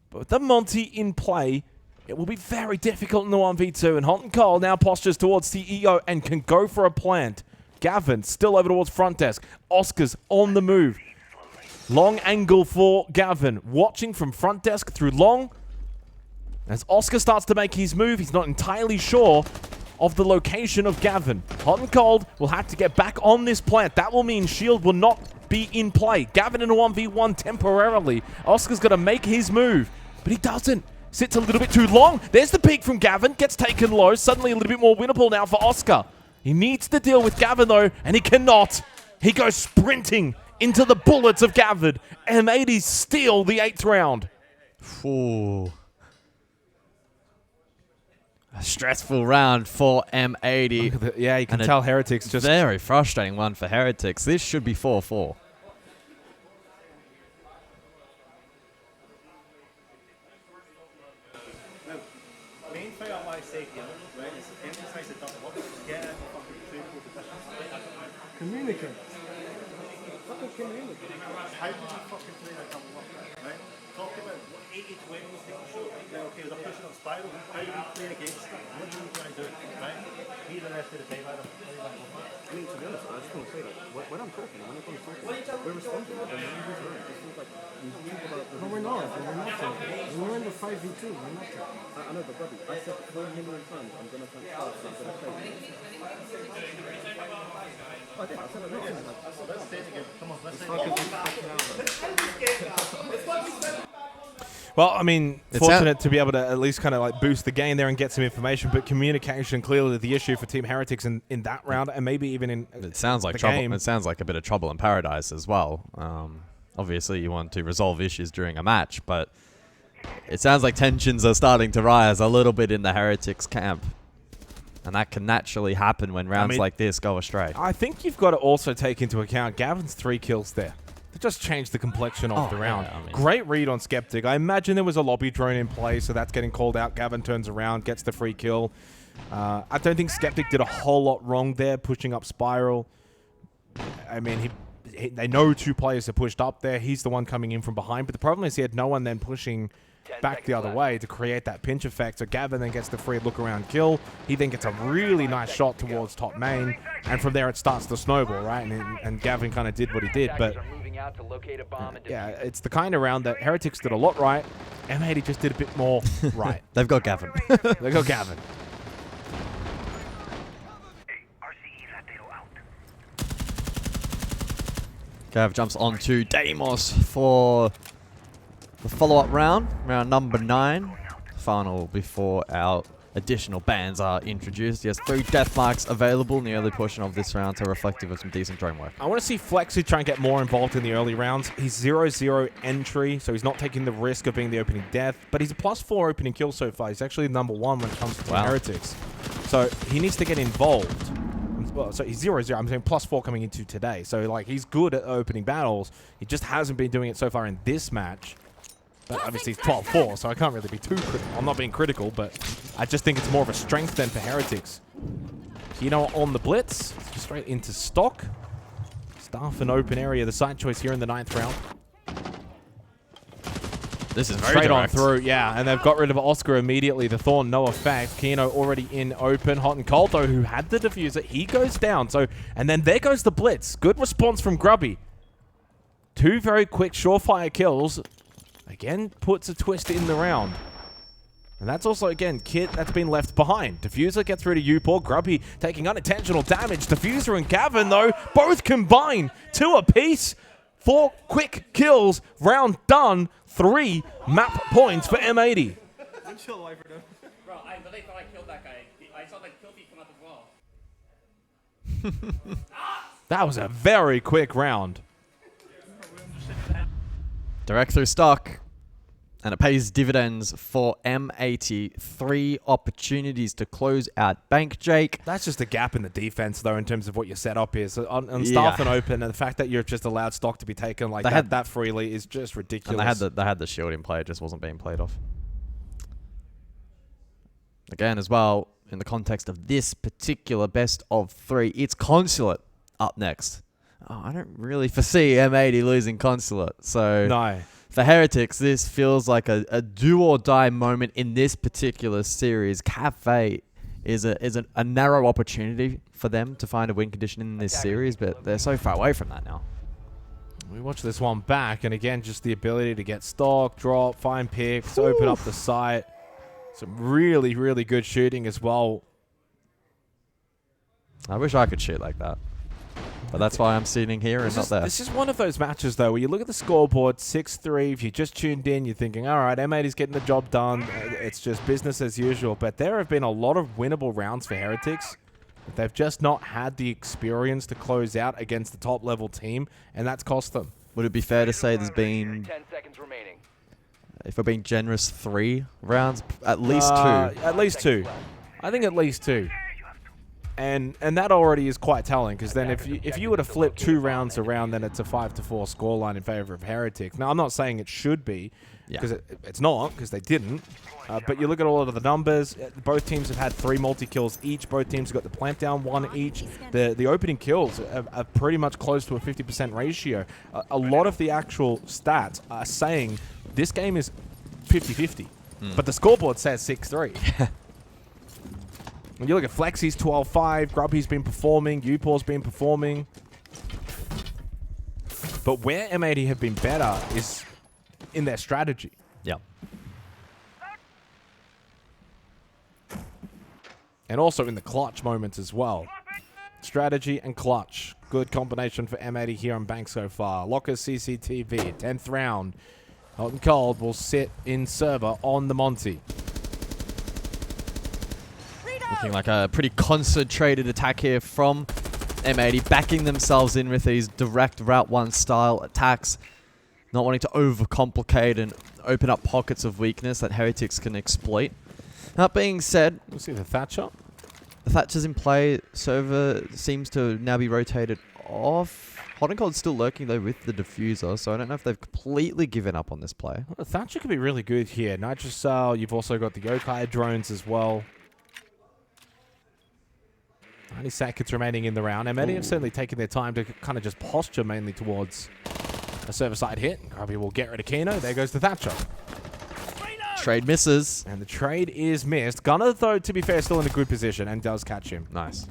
But with the Monty in play, it will be very difficult in the 1v2. And Hot and Cold now postures towards CEO and can go for a plant. Gavin still over towards front desk. Oscar's on the move. Long angle for Gavin. Watching from front desk through long. As Oscar starts to make his move, he's not entirely sure of the location of Gavin. Hot and Cold will have to get back on this plant. That will mean Shield will not be in play. Gavin in a 1v1 temporarily. Oscar's going to make his move, but he doesn't. Sits a little bit too long. There's the peek from Gavin. Gets taken low. Suddenly a little bit more winnable now for Oscar. He needs to deal with Gavin though, and he cannot. He goes sprinting into the bullets of Gavin. M80 steal the 8th round. Ooh. A stressful round for M80. Yeah, you can tell Heretics just... Very frustrating one for Heretics. This should be 4-4. Main thing I want to say here, right, is emphasize the double. Get a fucking critical position. Communicate. Fucking communicate. How do you fucking play that double up, right? Talk about what 80-20 was taking short. Then, okay, they're pushing on spiral. How do we play against that? What do we try to do, right? Be the rest of the day, either. I mean, to be honest, I just want to say that when I'm talking, we're responding. But then when you lose around, it feels like we think about the... No, we're not. We're not talking. We're in the 5v2. We're not talking. I know, but Bobby, I said 4 million times I'm going to thank God, so I'm going to play. Oh, I did. I said it next time. Let's say it again. Come on, let's say it again. Well, I mean, fortunate to be able to at least kind of like boost the game there and get some information, but communication clearly the issue for Team Heretics in that round, and maybe even in It sounds like the trouble. game. It sounds like a bit of trouble in paradise as well. Obviously, you want to resolve issues during a match, but it sounds like tensions are starting to rise a little bit in the Heretics camp. And that can naturally happen when rounds like this go astray. I think you've got to also take into account Gavin's 3 kills there. It just changed the complexion of the round. Yeah, I mean, Great read on Skeptic. I imagine there was a lobby drone in play, so that's getting called out. Gavin turns around, gets the free kill. I don't think Skeptic did a whole lot wrong there, pushing up Spiral. I mean, they know 2 players have pushed up there. He's the one coming in from behind, but the problem is he had no one then pushing back the other way to create that pinch effect. So Gavin then gets the free look around kill. He then gets a really nice shot towards top main, and from there it starts to snowball, right? And Gavin kind of did what he did, but yeah, it's the kind of round that Heretics did a lot right. M80 just did a bit more right. They've got Gavin. They got Gavin. Gav jumps onto Deimos for the follow-up round, round number 9. Final before our additional bans are introduced. He has 3 death marks available in the early portion of this round, so reflective of some decent drone work. I want to see Flexi try and get more involved in the early rounds. He's 0-0 entry, so he's not taking the risk of being the opening death, but he's a +4 opening kill so far. He's actually number 1 when it comes to Heretics. So he needs to get involved. Well, so he's 0-0. I'm saying +4 coming into today. So like he's good at opening battles. He just hasn't been doing it so far in this match. But obviously he's 12-4, so I can't really be too critical. I'm not being critical, but I just think it's more of a strength then for Heretics. Kino on the blitz, straight into stock. Staff an open area, the side choice here in the 9th round. This is very straight direct. on through, yeah, and they've got rid of Oscar immediately. The Thorn, no effect. Kino already in open. Hot and Cold, though, who had the diffuser, he goes down. So, and then there goes the blitz. Good response from Grubby. 2 very quick, surefire kills. Again, puts a twist in the round. And that's also, again, Kit that's been left behind. Diffuser gets rid of Upor. Grubby taking unintentional damage. Diffuser and Gavin, though, both combine 2 apiece. 4 quick kills. Round done. 3 map points for M80. Bro, I really thought I killed that guy. I saw the kill feed come up as well. That was a very quick round. Direct through stock. And it pays dividends for M80. 3 opportunities to close out Bank Jake. That's just a gap in the defense, though, in terms of what your setup is. So on Staff and Open, and the fact that you're just allowed stock to be taken like that freely is just ridiculous. And they had the shield in play. It just wasn't being played off. Again, as well, in the context of this particular best of 3, it's Consulate up next. Oh, I don't really foresee M80 losing Consulate. So no. For Heretics, this feels like a do-or-die moment in this particular series. Cafe is a narrow opportunity for them to find a win condition in this series, but they're so far away from that now. We watch this one back, and again, just the ability to get stock, drop, find picks, open up the site. Some really, really good shooting as well. I wish I could shoot like that. But that's why I'm sitting here and not there. This is one of those matches, though, where you look at the scoreboard, 6-3. If you just tuned in, you're thinking, all right, M80's getting the job done. It's just business as usual. But there have been a lot of winnable rounds for Heretics. But they've just not had the experience to close out against the top-level team, and that's cost them. Would it be fair to say there's been, 10 seconds remaining. if we're being generous, 3 rounds? At least 2. At least 2. I think at least 2. And that already is quite telling, because then if you were to flip 2 rounds around, then it's a 5-4 scoreline in favor of Heretics. Now, I'm not saying it should be, because it's not, because they didn't. But you look at all of the numbers. Both teams have had 3 multi-kills each. Both teams have got the plant down 1 each. The opening kills are pretty much close to a 50% ratio. A lot of the actual stats are saying this game is 50-50. But the scoreboard says 6-3. When you look at Flexi's 12-5, Grubby's been performing, Upor's been performing. But where M80 have been better is in their strategy. Yep. And also in the clutch moments as well. Strategy and clutch. Good combination for M80 here on Bank so far. Lockers CCTV, 10th round. Hot and Cold will sit in server on the Monty. Looking like a pretty concentrated attack here from M80, backing themselves in with these direct Route 1 style attacks, not wanting to overcomplicate and open up pockets of weakness that Heretics can exploit. That being said, We'll see the Thatcher. The Thatcher's in play. Server seems to now be rotated off. Hot and Cold's still lurking though with the diffuser, so I don't know if they've completely given up on this play. Well, the Thatcher could be really good here. Nitrocell, you've also got the Yokai drones as well. 90 seconds remaining in the round. M80 have certainly taken their time to kind of just posture mainly towards a server side hit. Grubby will get rid of Kino. There goes the Thatcher. Trade misses. And the trade is missed. Gunner, though, to be fair, still in a good position and does catch him. Nice.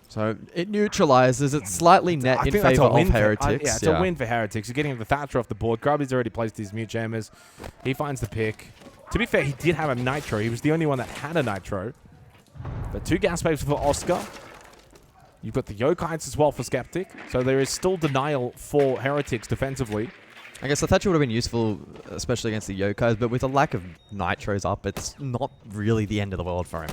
So it neutralizes. It's slightly net in favor of Heretics. Yeah, it's a win for Heretics. You're getting the Thatcher off the board. Grubby's already placed his mute jammers. He finds the pick. To be fair, he did have a Nitro. He was the only one that had a Nitro. But 2 gas babes for Oscar. You've got the Yokaites as well for Skeptic. So there is still denial for Heretics defensively. I guess the Thatcher would have been useful, especially against the Yokais, but with a lack of Nitros up, it's not really the end of the world for him.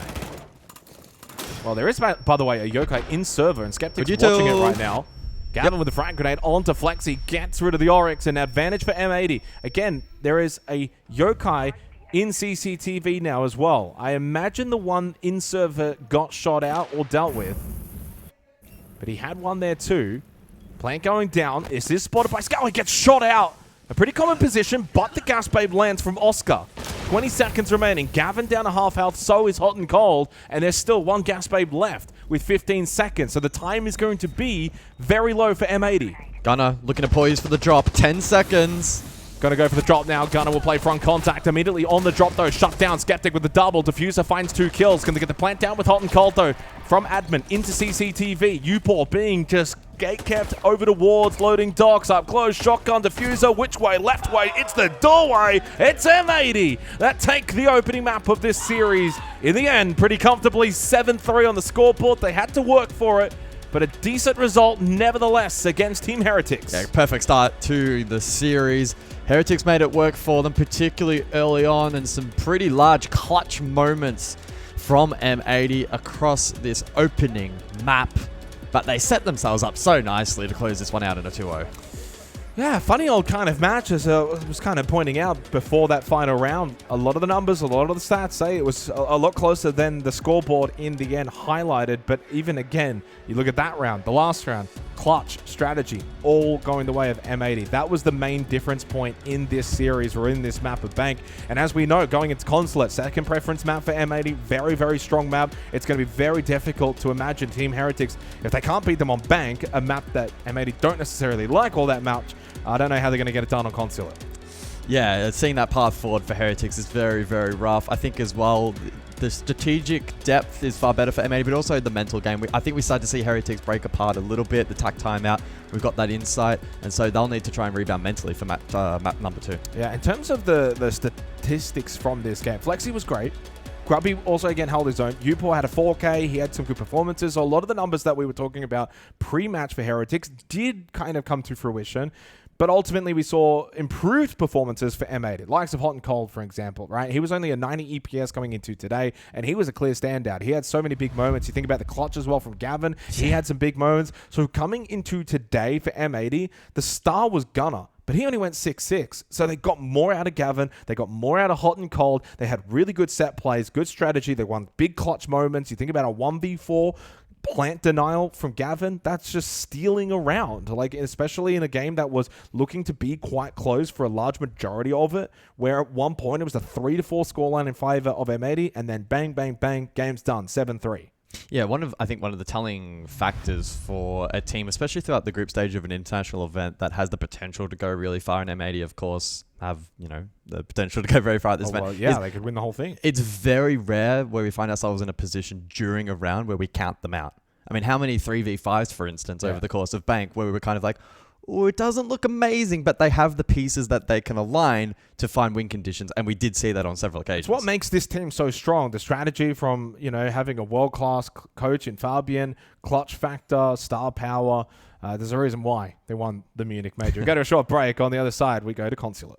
Well, there is, by the way, a Yokai in server, and Skeptic's watching it right now. Gavin with the frag grenade onto Flexi, gets rid of the Oryx, and advantage for M80. Again, there is a Yokai in CCTV now as well. I imagine the one in server got shot out or dealt with. But he had one there too. Plant going down. Is this spotted by Scout? He gets shot out. A pretty common position, but the gas babe lands from Oscar. 20 seconds remaining. Gavin down to half health. So is Hot and Cold. And there's still 1 gas babe left with 15 seconds. So the time is going to be very low for M80. Gunner looking to poise for the drop. 10 seconds. Going to go for the drop now. Gunner will play front contact immediately on the drop, though. Shut down Skeptic with the double. Diffuser finds 2 kills. Going to get the plant down with Hot and Cold, though. From admin into CCTV. Upor being just gate kept over towards loading docks up close. Shotgun Diffuser. Which way? Left way. It's the doorway. It's M80 that take the opening map of this series. In the end, pretty comfortably 7-3 on the scoreboard. They had to work for it. But a decent result, nevertheless, against Team Heretics. Yeah, perfect start to the series. Heretics made it work for them, particularly early on, and some pretty large clutch moments from M80 across this opening map. But they set themselves up so nicely to close this one out in a 2-0. Yeah, funny old kind of match, as I was kind of pointing out before that final round. A lot of the numbers, a lot of the stats say it was a lot closer than the scoreboard in the end highlighted. But even again, you look at that round, the last round, clutch, strategy, all going the way of M80. That was the main difference point in this series or in this map of Bank. And as we know, going into Consulate, second preference map for M80, very, very strong map. It's going to be very difficult to imagine Team Heretics, if they can't beat them on Bank, a map that M80 don't necessarily like all that much. I don't know how they're going to get it done on Consulate. Yeah, seeing that path forward for Heretics is very, very rough. I think as well, the strategic depth is far better for M80, but also the mental game. I think we started to see Heretics break apart a little bit, the tack timeout. We've got that insight, and so they'll need to try and rebound mentally for map number 2. Yeah, in terms of the statistics from this game, Flexi was great. Grubby also, again, held his own. Upor had a 4K. He had some good performances. So a lot of the numbers that we were talking about pre-match for Heretics did kind of come to fruition. But ultimately, we saw improved performances for M80. Likes of Hot and Cold, for example, right? He was only a 90 EPS coming into today, and he was a clear standout. He had so many big moments. You think about the clutch as well from Gavin. He had some big moments. So coming into today for M80, the star was Gunner. But he only went 6-6. So they got more out of Gavin. They got more out of Hot and Cold. They had really good set plays, good strategy. They won big clutch moments. You think about a 1v4 plant denial from Gavin, that's just stealing around, like especially in a game that was looking to be quite close for a large majority of it, where at one point it was a 3-4 scoreline in favor of M80, and then bang, bang, bang, game's done, 7-3. Yeah, I think one of the telling factors for a team, especially throughout the group stage of an international event that has the potential to go really far, and M80, of course, have, the potential to go very far at this event. Well, yeah, they could win the whole thing. It's very rare where we find ourselves in a position during a round where we count them out. I mean, how many 3v5s, for instance, over the course of Bank, where we were kind of like, oh, it doesn't look amazing, but they have the pieces that they can align to find win conditions, and we did see that on several occasions. It's what makes this team so strong. The strategy from, having a world-class coach in Fabian, clutch factor, star power. There's a reason why they won the Munich Major. We go to a short break. On the other side, we go to Consulate.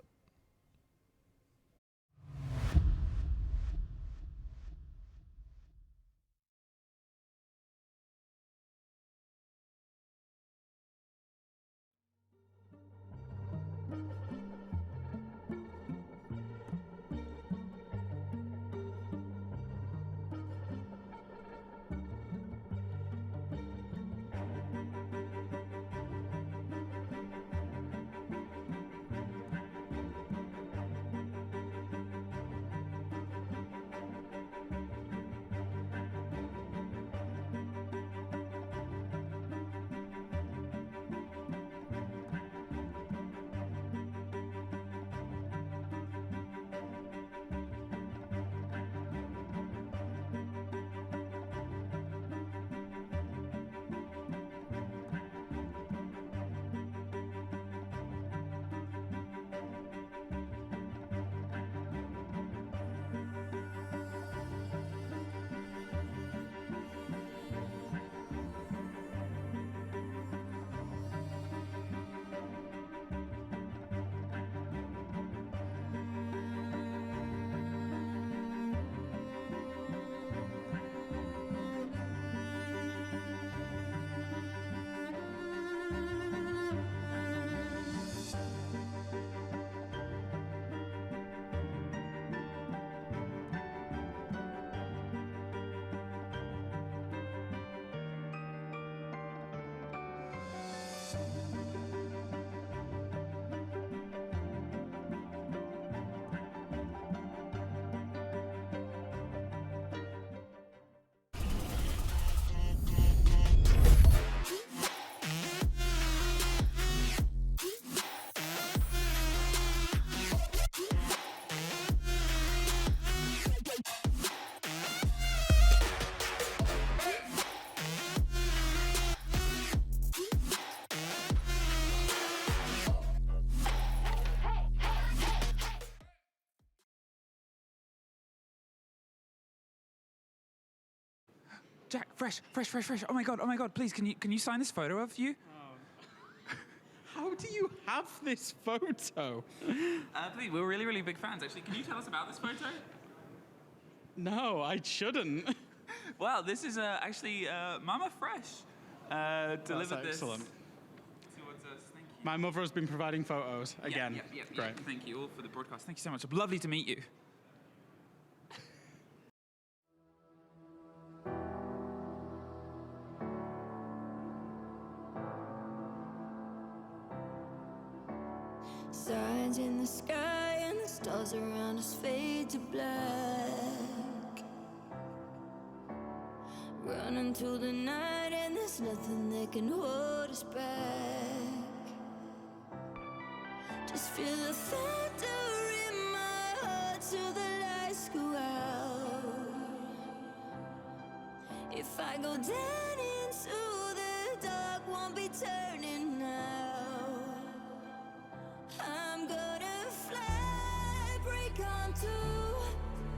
Jack, fresh. Oh my god, please, can you sign this photo of you? How do you have this photo? Please, we're really, really big fans, actually. Can you tell us about this photo? No, I shouldn't. Well, this is actually Mama Fresh delivered this. Excellent. Towards us. Thank you. My mother has been providing photos again. Yeah. Great. Thank you all for the broadcast. Thank you so much. Lovely to meet you. Signs in the sky and the stars around us fade to black. Running through the night and there's nothing that can hold us back. Just feel the thunder in my heart till the lights go out. If I go down into the dark, won't be turning now. I'm gonna fly, break on through,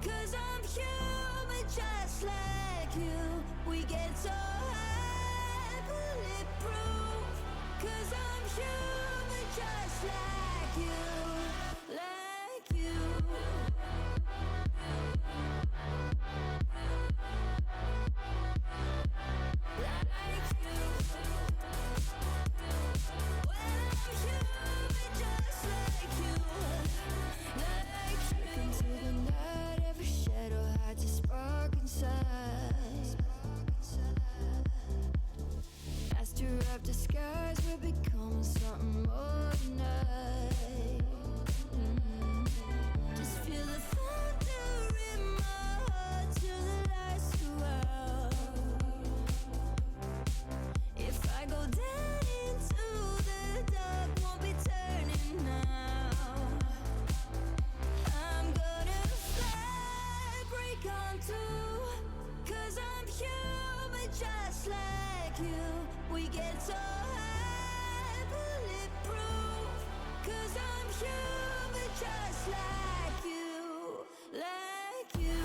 'cause I'm human just like you. We get so high, bulletproof, 'cause I'm human just like you, like you. Like you. Well, I'm human just like you, like you. Look into the night, every shadow hides a spark inside. Master of disguise, we're becoming something more tonight. Just feel the thunder in my heart till the lights go out. If I go down into the dark, won't be turning now. I'm gonna fly, break on through, 'cause I'm human just like you. We get so high, bulletproof, 'cause I'm human just like you, like you.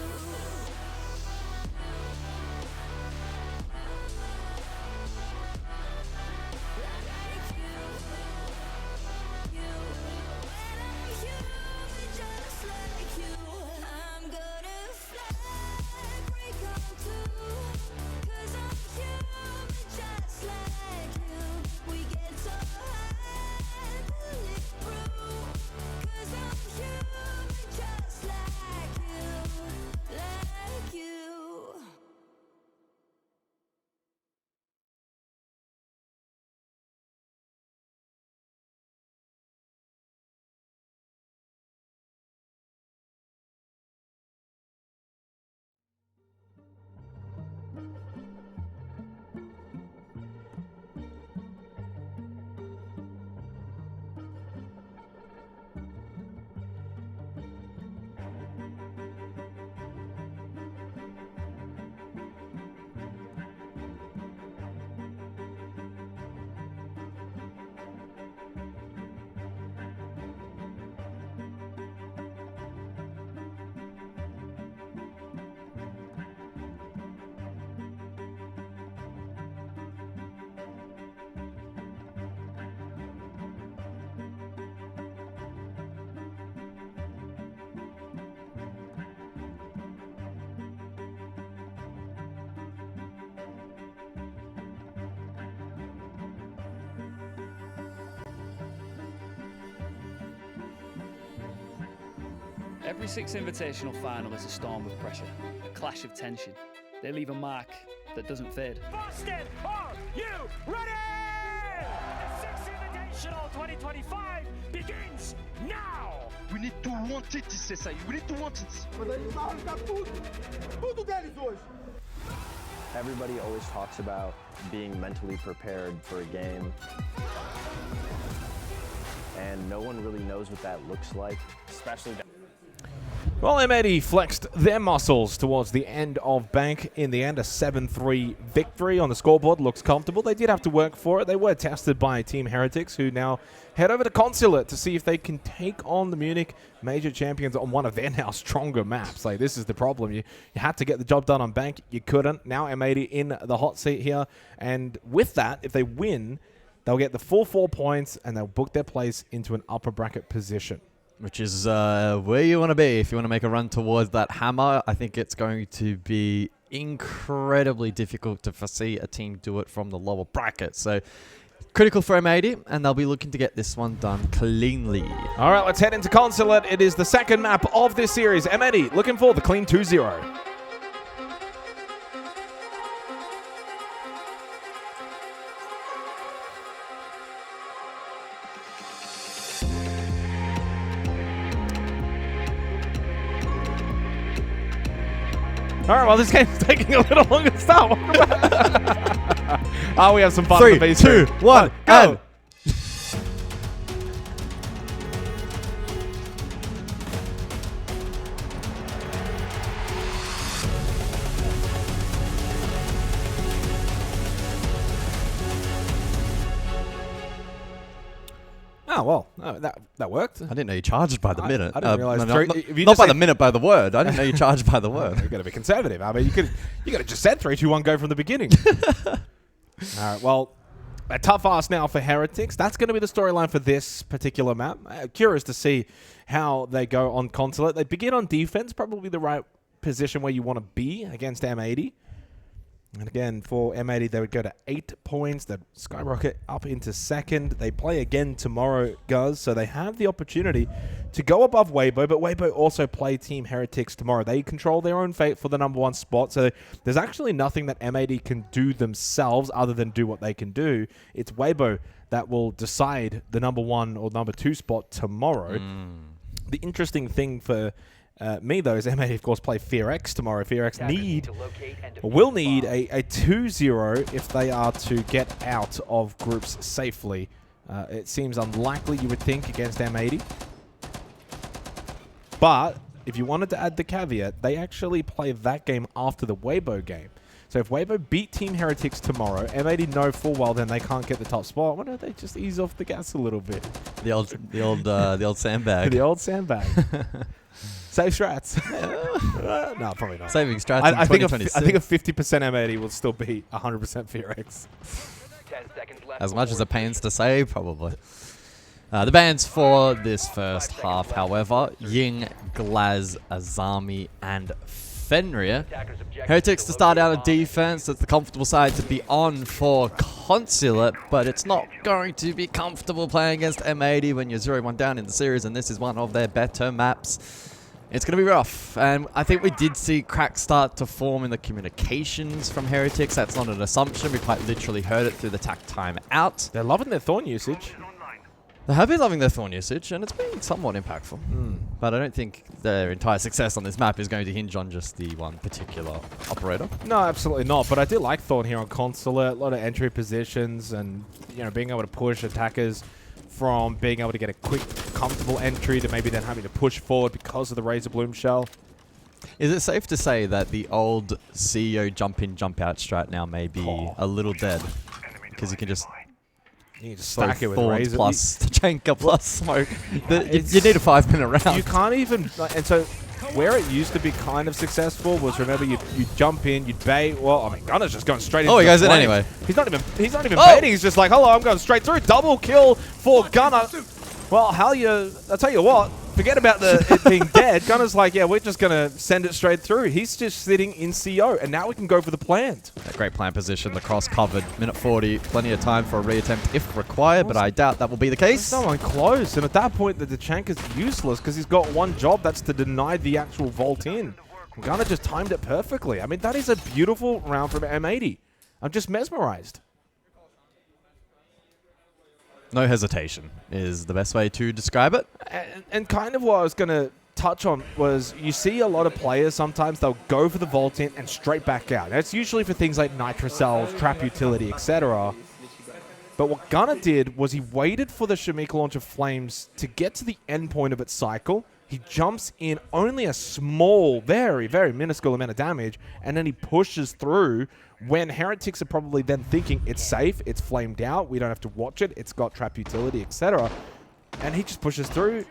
Every Six Invitational final is a storm of pressure, a clash of tension. They leave a mark that doesn't fade. Boston, are you ready? The Six Invitational 2025 begins now! We need to want it, CSI. We need to want it. Everybody always talks about being mentally prepared for a game. And no one really knows what that looks like, especially... Well, M80 flexed their muscles towards the end of Bank. In the end, a 7-3 victory on the scoreboard. Looks comfortable. They did have to work for it. They were tested by Team Heretics, who now head over to Consulate to see if they can take on the Munich major champions on one of their now stronger maps. Like, this is the problem. You had to get the job done on Bank. You couldn't. Now M80 in the hot seat here. And with that, if they win, they'll get the full 4 points and they'll book their place into an upper bracket position. Which is where you want to be if you want to make a run towards that hammer. I think it's going to be incredibly difficult to foresee a team do it from the lower bracket. So critical for M80, and they'll be looking to get this one done cleanly. All right, let's head into Consulate. It is the second map of this series. M80 looking for the clean 2-0. All right, well, this game's taking a little longer to start. We have some fun. 3, 2, 1, go! Oh, well, that worked. I didn't know you charged by the minute. I didn't realize. Not by the minute, by the word. I didn't know you charged by the word. You've got to be conservative. I mean, you could have just said 3, 2, 1, go from the beginning. All right, well, a tough ask now for Heretics. That's going to be the storyline for this particular map. Curious to see how they go on Consulate. They begin on defense, probably the right position where you want to be against M80. And again, for M80, they would go to 8 points. They'd skyrocket up into second. They play again tomorrow, guys, so they have the opportunity to go above Weibo, but Weibo also play Team Heretics tomorrow. They control their own fate for the #1 spot, so there's actually nothing that M80 can do themselves other than do what they can do. It's Weibo that will decide the #1 or #2 spot tomorrow. The interesting thing for me, though, is M80, of course, play FearX tomorrow. FearX will need a 2-0 if they are to get out of groups safely. It seems unlikely, you would think, against M80. But if you wanted to add the caveat, they actually play that game after the Weibo game. So if Weibo beat Team Heretics tomorrow, M80 know full well then they can't get the top spot. Why don't they just ease off the gas a little bit? The old sandbag. The old sandbag. Save strats. No, probably not. Saving strats in I think a 2026. 50% M80 will still beat 100% FearX. 10 seconds left. As much as it pains to say, probably. The bans for this first half, however, Ying, Glaz, Azami, and Fenrir. Heretics to start out a defense. It's the comfortable side to be on for Consulate, but it's not going to be comfortable playing against M80 when you're 0-1 down in the series, and this is one of their better maps. It's going to be rough, and I think we did see cracks start to form in the communications from Heretics. That's not an assumption. We quite literally heard it through the tack time out. They're loving their Thorn usage. They have been loving their Thorn usage, and it's been somewhat impactful. But I don't think their entire success on this map is going to hinge on just the one particular operator. No, absolutely not. But I do like Thorn here on Consulate. A lot of entry positions and, you know, being able to push attackers from being able to get a quick, comfortable entry to maybe then having to push forward because of the Razor Bloom shell. Is it safe to say that the old CEO jump-in, jump-out strat now may be a little dead? Because you can just... You can just stack it with Razor. Plus Tachanka plus Smoke. You need a 5-minute round. You can't even... And so where it used to be kind of successful was, remember, you'd jump in, you'd bait. Well, I mean, Gunner's just going straight into he goes in flame. anyway. He's not even baiting. He's just like, hello, I'm going straight through. Double kill for Gunner. Well, I'll tell you what. Forget about it being dead. Gunner's like, yeah, we're just going to send it straight through. He's just sitting in CO, and now we can go for the plant. A great plant position. The cross covered. Minute 40. Plenty of time for a reattempt if required, but I doubt that will be the case. Someone close, and at that point, the Tachanka's useless because he's got one job. That's to deny the actual vault in. Gunner just timed it perfectly. I mean, that is a beautiful round from M80. I'm just mesmerized. No hesitation is the best way to describe it. And kind of what I was going to touch on was you see a lot of players sometimes they'll go for the vault in and straight back out. That's usually for things like nitro cells, trap utility, etc. But what Gunner did was he waited for the Shamika launcher flames to get to the end point of its cycle. He jumps in only a small, very, very minuscule amount of damage, and then he pushes through when Heretics are probably then thinking it's safe, it's flamed out, we don't have to watch it, it's got trap utility, etc. And he just pushes through,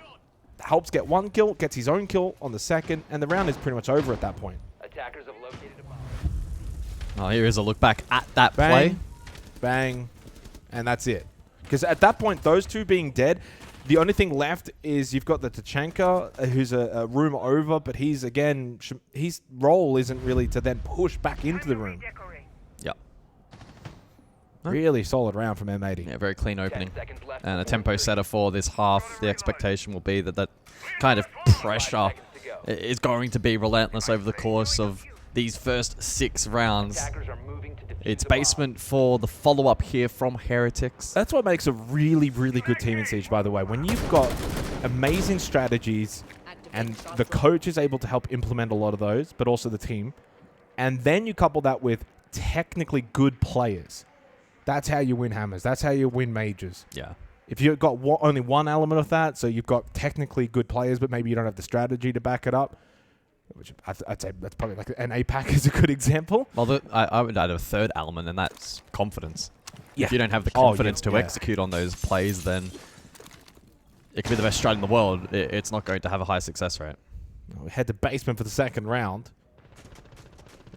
helps get one kill, gets his own kill on the second, and the round is pretty much over at that point. Attackers have located a bomb. Oh, here is a look back at that Bang, play. bang, and that's it. Because at that point, those two being dead, The only thing left is you've got the Tachanka, who's a room over, but he's, again, his role isn't really to then push back into the room. Yep. Really solid round from M80. Yeah, very clean opening. And a tempo setter for this half. The expectation will be that that kind of pressure is going to be relentless over the course of these first 6 rounds. It's basement for the follow-up here from Heretics. That's what makes a really, really good team in Siege, by the way. When you've got amazing strategies and the coach is able to help implement a lot of those, but also the team, and then you couple that with technically good players, that's how you win hammers. That's how you win majors. Yeah. If you've got only one element of that, so you've got technically good players, but maybe you don't have the strategy to back it up, which I'd say that's probably like an APAC is a good example. Well, I would add a third element, and that's confidence. Yeah. If you don't have the confidence to execute on those plays, then it could be the best strat in the world. It's not going to have a high success rate. We head to basement for the second round.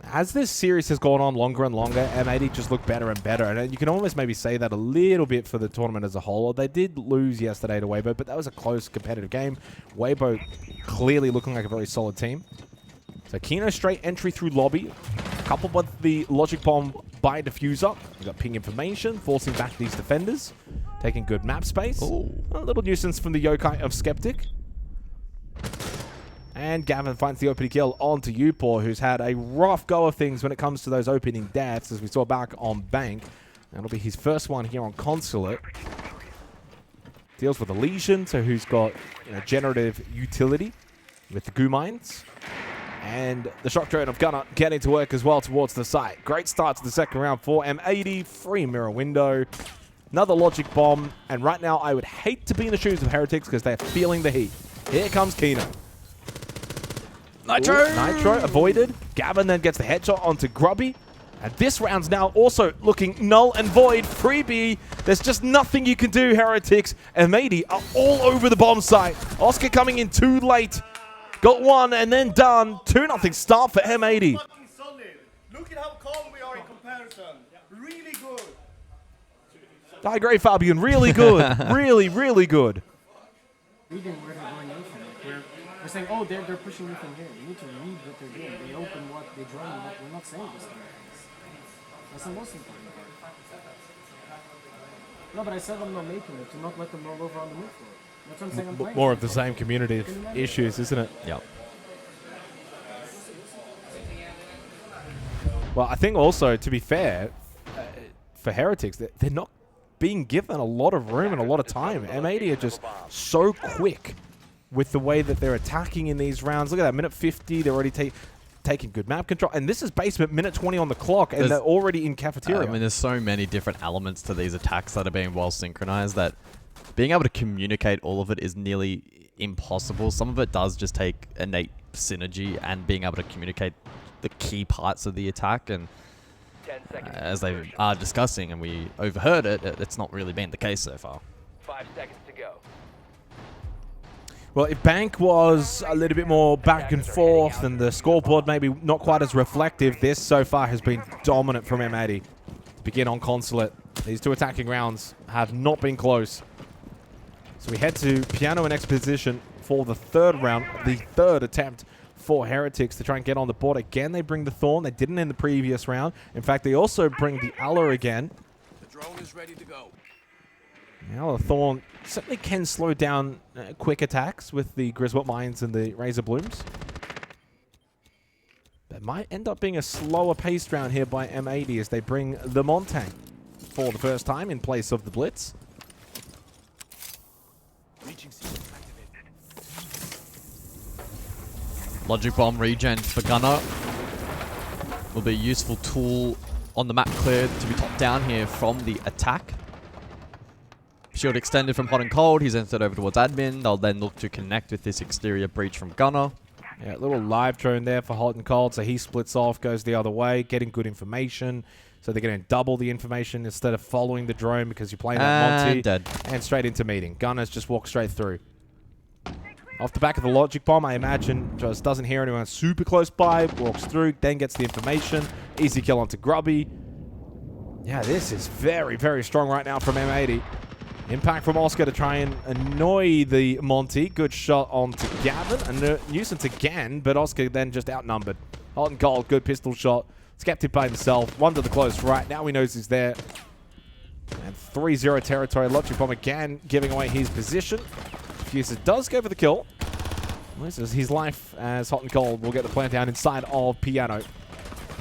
As this series has gone on longer and longer, M80 just look better and better. And you can almost maybe say that a little bit for the tournament as a whole. They did lose yesterday to Weibo, but that was a close competitive game. Weibo clearly looking like a very solid team. So Kino straight entry through lobby, coupled with the logic bomb by diffuser. We've got ping information, forcing back these defenders, taking good map space. Ooh. A little nuisance from the yokai of Skeptic. And Gavin finds the opening kill onto Upor, who's had a rough go of things when it comes to those opening deaths, as we saw back on Bank. That'll be his first one here on Consulate. Deals with a lesion, so who's got generative utility with the goo mines. And the shock drone of Gunner getting to work as well towards the site. Great start to the second round for M80. Free mirror window. Another logic bomb. And right now, I would hate to be in the shoes of Heretics because they're feeling the heat. Here comes Kino. Nitro! Ooh, Nitro avoided. Gavin then gets the headshot onto Grubby. And this round's now also looking null and void. Freebie. There's just nothing you can do, Heretics. M80 are all over the bomb site. Oscar coming in too late. Got one and then done. 2-0 start for M80. Look at how calm we are in comparison. Really good. I agree, Fabian. Really good. Really, really good. Reading where they're going in from. We're saying, oh, they're pushing you from here. You need to read what they're doing. They open what, they join what. We're not saying this to guys. That's the most important part. No, but I said I'm not making it, to not let them roll over on the mid floor. That's what I'm saying. I'm playing. More of the same community issues, isn't it? Yep. Well, I think also, to be fair, for Heretics, they're not being given a lot of room and a lot of time. M80 are just so quick with the way that they're attacking in these rounds. Look at that, minute 50, they're already taking good map control. And this is basement, minute 20 on the clock, and they're already in cafeteria. I mean, there's so many different elements to these attacks that are being well synchronized that being able to communicate all of it is nearly impossible. Some of it does just take innate synergy and being able to communicate the key parts of the attack. And as they are discussing and we overheard it, it's not really been the case so far. 5 seconds to go. Well, if Bank was a little bit more back and forth and the scoreboard maybe not quite as reflective, this so far has been dominant from M80. To begin on Consulate, these two attacking rounds have not been close. So we head to Piano and Exposition for the third round, the third attempt for Heretics to try and get on the board. Again, they bring the Thorn. They didn't in the previous round. In fact, they also bring the Allah again. The drone is ready to go. Now the Thorn certainly can slow down quick attacks with the Griswold Mines and the Razor Blooms. That might end up being a slower paced round here by M80 as they bring the Montang for the first time in place of the Blitz. Logic Bomb regen for Gunner will be a useful tool on the map clear to be top down here from the attack. Shield extended from Hot and Cold. He's entered over towards admin. They'll then look to connect with this exterior breach from Gunner. Yeah, a little live drone there for Hot and Cold. So he splits off, goes the other way, getting good information. So they're going to double the information instead of following the drone because you're playing that Monty. Dead. And straight into meeting. Gunner's just walked straight through. Off the back of the logic bomb, I imagine, just doesn't hear anyone super close by, walks through, then gets the information. Easy kill onto Grubby. Yeah, this is very, very strong right now from M80. Impact from Oscar to try and annoy the Monty. Good shot onto Gavin. A nuisance again, but Oscar then just outnumbered. Hot and cold, good pistol shot. Skeptic by himself. One to the close right. Now he knows he's there. And 3-0 territory. Logic Bomb again giving away his position. Fuser does go for the kill. Loses his life as Hot and Cold will get the plant down inside of Piano.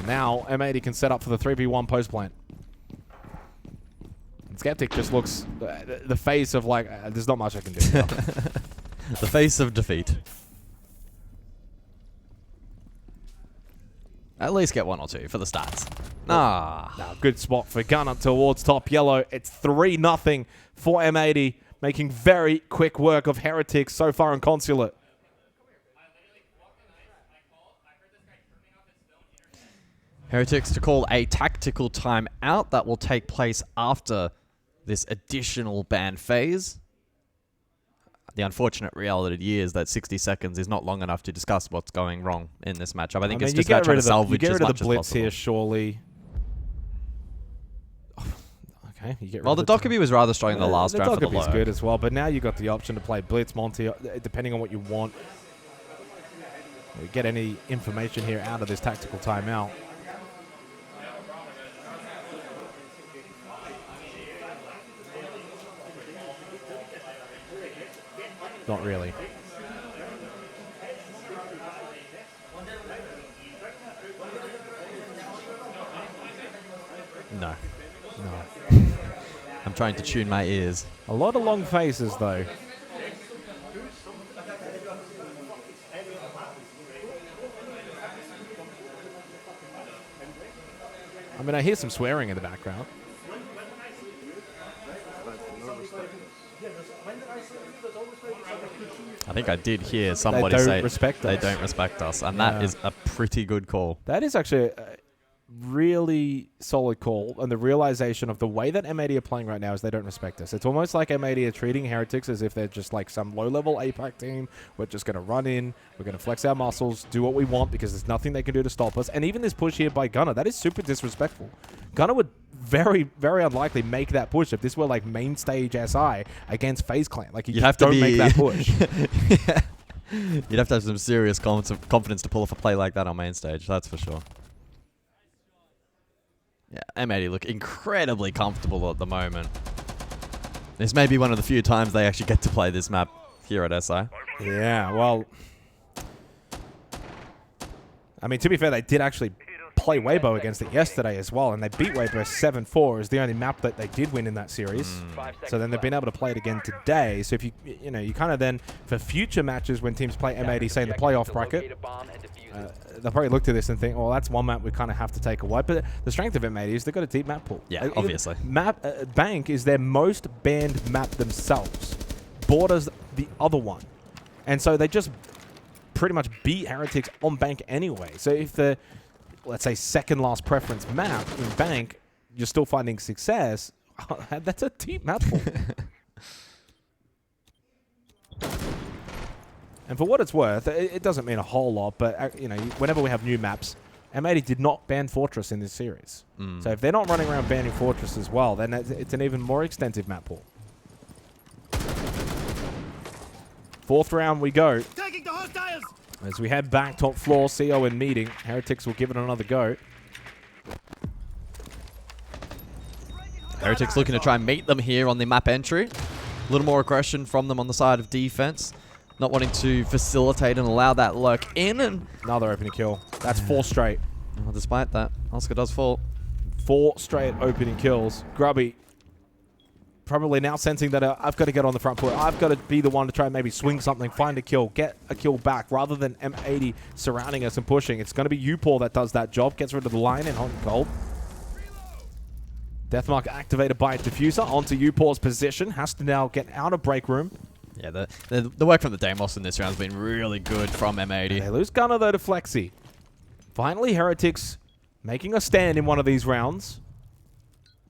Now M80 can set up for the 3v1 post plant. And Skeptic just looks the face of like, there's not much I can do. The face of defeat. At least get 1 or 2 for the stats. Good spot for Gunner towards top yellow. It's 3-0 for M80, making very quick work of Heretics so far in Consulate. Heretics to call a tactical timeout that will take place after this additional ban phase. The unfortunate reality is that 60 seconds is not long enough to discuss what's going wrong in this matchup. I think it's just about trying to salvage as much as possible. You get rid of the blitz here, surely. Okay, you get rid well, of the Dockerby was rather strong in the last round for the Dockerby's good as well, but now you got the option to play blitz, Monty, depending on what you want. We get any information here out of this tactical timeout. Not really. No. I'm trying to tune my ears. A lot of long faces, though. I mean, I hear some swearing in the background. I think I did hear somebody say they don't respect us, and that is a pretty good call. That is actually a really solid call, and the realization of the way that M80 are playing right now is they don't respect us. It's almost like M80 are treating Heretics as if they're just like some low-level APAC team. We're just going to run in, we're going to flex our muscles, do what we want because there's nothing they can do to stop us. And even this push here by Gunner, that is super disrespectful. Gunner would very, very unlikely make that push if this were like main stage SI against FaZe Clan. Like, you just don't make that push. Yeah. You'd have to have some serious confidence to pull off a play like that on main stage, that's for sure. Yeah, M80 look incredibly comfortable at the moment. This may be one of the few times they actually get to play this map here at SI. Yeah, well, I mean, to be fair, they did actually play Weibo against it yesterday as well, and they beat Weibo 7-4 is the only map that they did win in that series. So then they've been able to play it again today. So if you kind of then, for future matches when teams play M80, say in the playoff bracket, they'll probably look to this and think, well, that's one map we kind of have to take away. But the strength of M80 is they've got a deep map pool. Yeah, obviously. Bank is their most banned map themselves. Borders the other one. And so they just pretty much beat Heretics on Bank anyway. So if the, let's say, second last preference map in Bank, you're still finding success, that's a deep map pool. And for what it's worth, it doesn't mean a whole lot, but whenever we have new maps, M80 did not ban Fortress in this series. So if they're not running around banning Fortress as well, then it's an even more extensive map pool. Fourth round we go. Taking the hostiles! As we head back top floor, CO in meeting. Heretics will give it another go. Heretics looking to try and meet them here on the map entry. A little more aggression from them on the side of defense. Not wanting to facilitate and allow that lurk in. And another opening kill. That's 4 straight. Well, despite that, Oscar does fall. 4 straight opening kills. Grubby probably now sensing that I've got to get on the front foot. I've got to be the one to try and maybe swing something, find a kill, get a kill back, rather than M80 surrounding us and pushing. It's going to be Upor that does that job. Gets rid of the line in hot and cold. Deathmark activated by Diffuser onto Upor's position. Has to now get out of break room. Yeah, the work from the Deimos in this round has been really good from M80. They lose Gunner, though, to Flexi. Finally, Heretics making a stand in one of these rounds.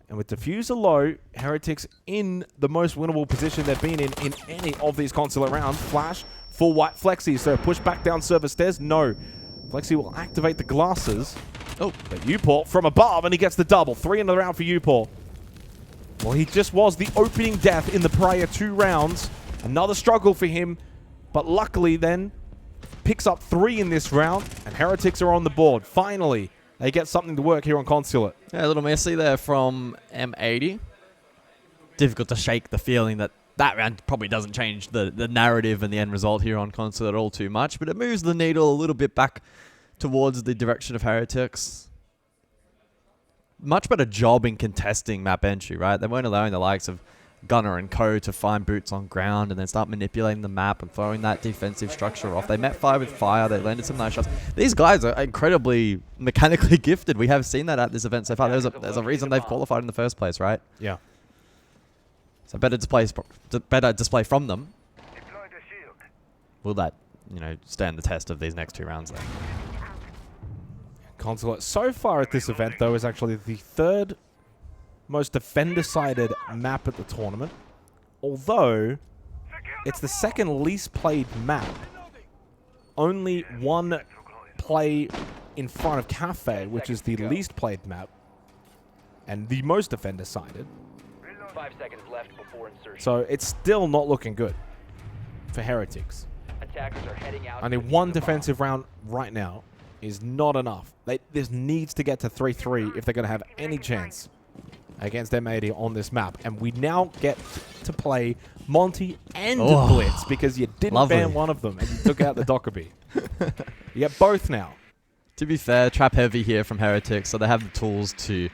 And with Diffuser low, Heretics in the most winnable position they've been in any of these Consulate rounds. Flash, full white Flexi. So push back down server stairs. No. Flexi will activate the glasses. Oh, but Upor from above, and he gets the double. 3 in the round for Upor. Well, he just was the opening death in the prior 2 rounds. Another struggle for him, but luckily then picks up 3 in this round, and Heretics are on the board. Finally, they get something to work here on Consulate. Yeah, a little messy there from M80. Difficult to shake the feeling that round probably doesn't change the narrative and the end result here on Consulate all too much, but it moves the needle a little bit back towards the direction of Heretics. Much better job in contesting map entry, right? They weren't allowing the likes of Gunner and co to find boots on ground and then start manipulating the map and throwing that defensive structure off. They met fire with fire. They landed some nice shots. These guys are incredibly mechanically gifted. We have seen that at this event so far. There's a reason they've qualified in the first place, right? Yeah. So better display from them. Will that, stand the test of these next 2 rounds though? Consulate so far at this event, though, is actually the 3rd most defender-sided map at the tournament. Although, it's the 2nd least played map. Only 1 play in front of Cafe, which is the least played map. And the most defender-sided. 5 seconds left before insertion. So, it's still not looking good for Heretics. Attackers are heading out. Only 1 defensive round right now is not enough. This needs to get to 3-3 if they're going to have any chance against M80 on this map. And we now get to play Monty and Blitz because you didn't ban one of them and you took out the Dockerby. You get both now. To be fair, trap heavy here from Heretics, so they have the tools to,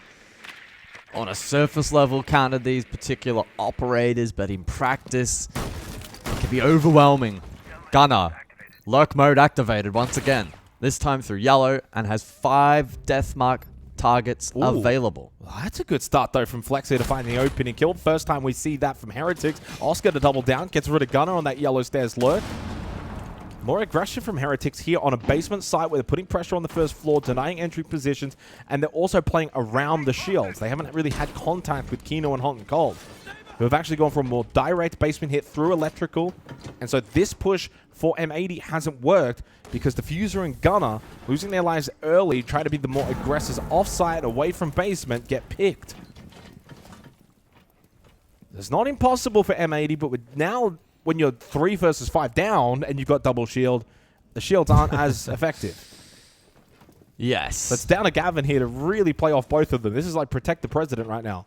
on a surface level, counter these particular operators, but in practice, it can be overwhelming. Gunner, lurk mode activated once again. This time through yellow, and has 5 deathmark targets available. Well, that's a good start, though, from Flex here to find the opening kill. First time we see that from Heretics. Oscar to double down, gets rid of Gunner on that yellow stairs lurk. More aggression from Heretics here on a basement site where they're putting pressure on the first floor, denying entry positions, and they're also playing around the shields. They haven't really had contact with Kino and Hot and Cold, who have actually gone for a more direct basement hit through electrical. And so this push for M80 hasn't worked because Diffuser and Gunner, losing their lives early, try to be the more aggressors offsite, away from basement, get picked. It's not impossible for M80, but now when you're 3 versus 5 down and you've got double shield, the shields aren't as effective. Yes. So it's down to Gavin here to really play off both of them. This is like protect the president right now.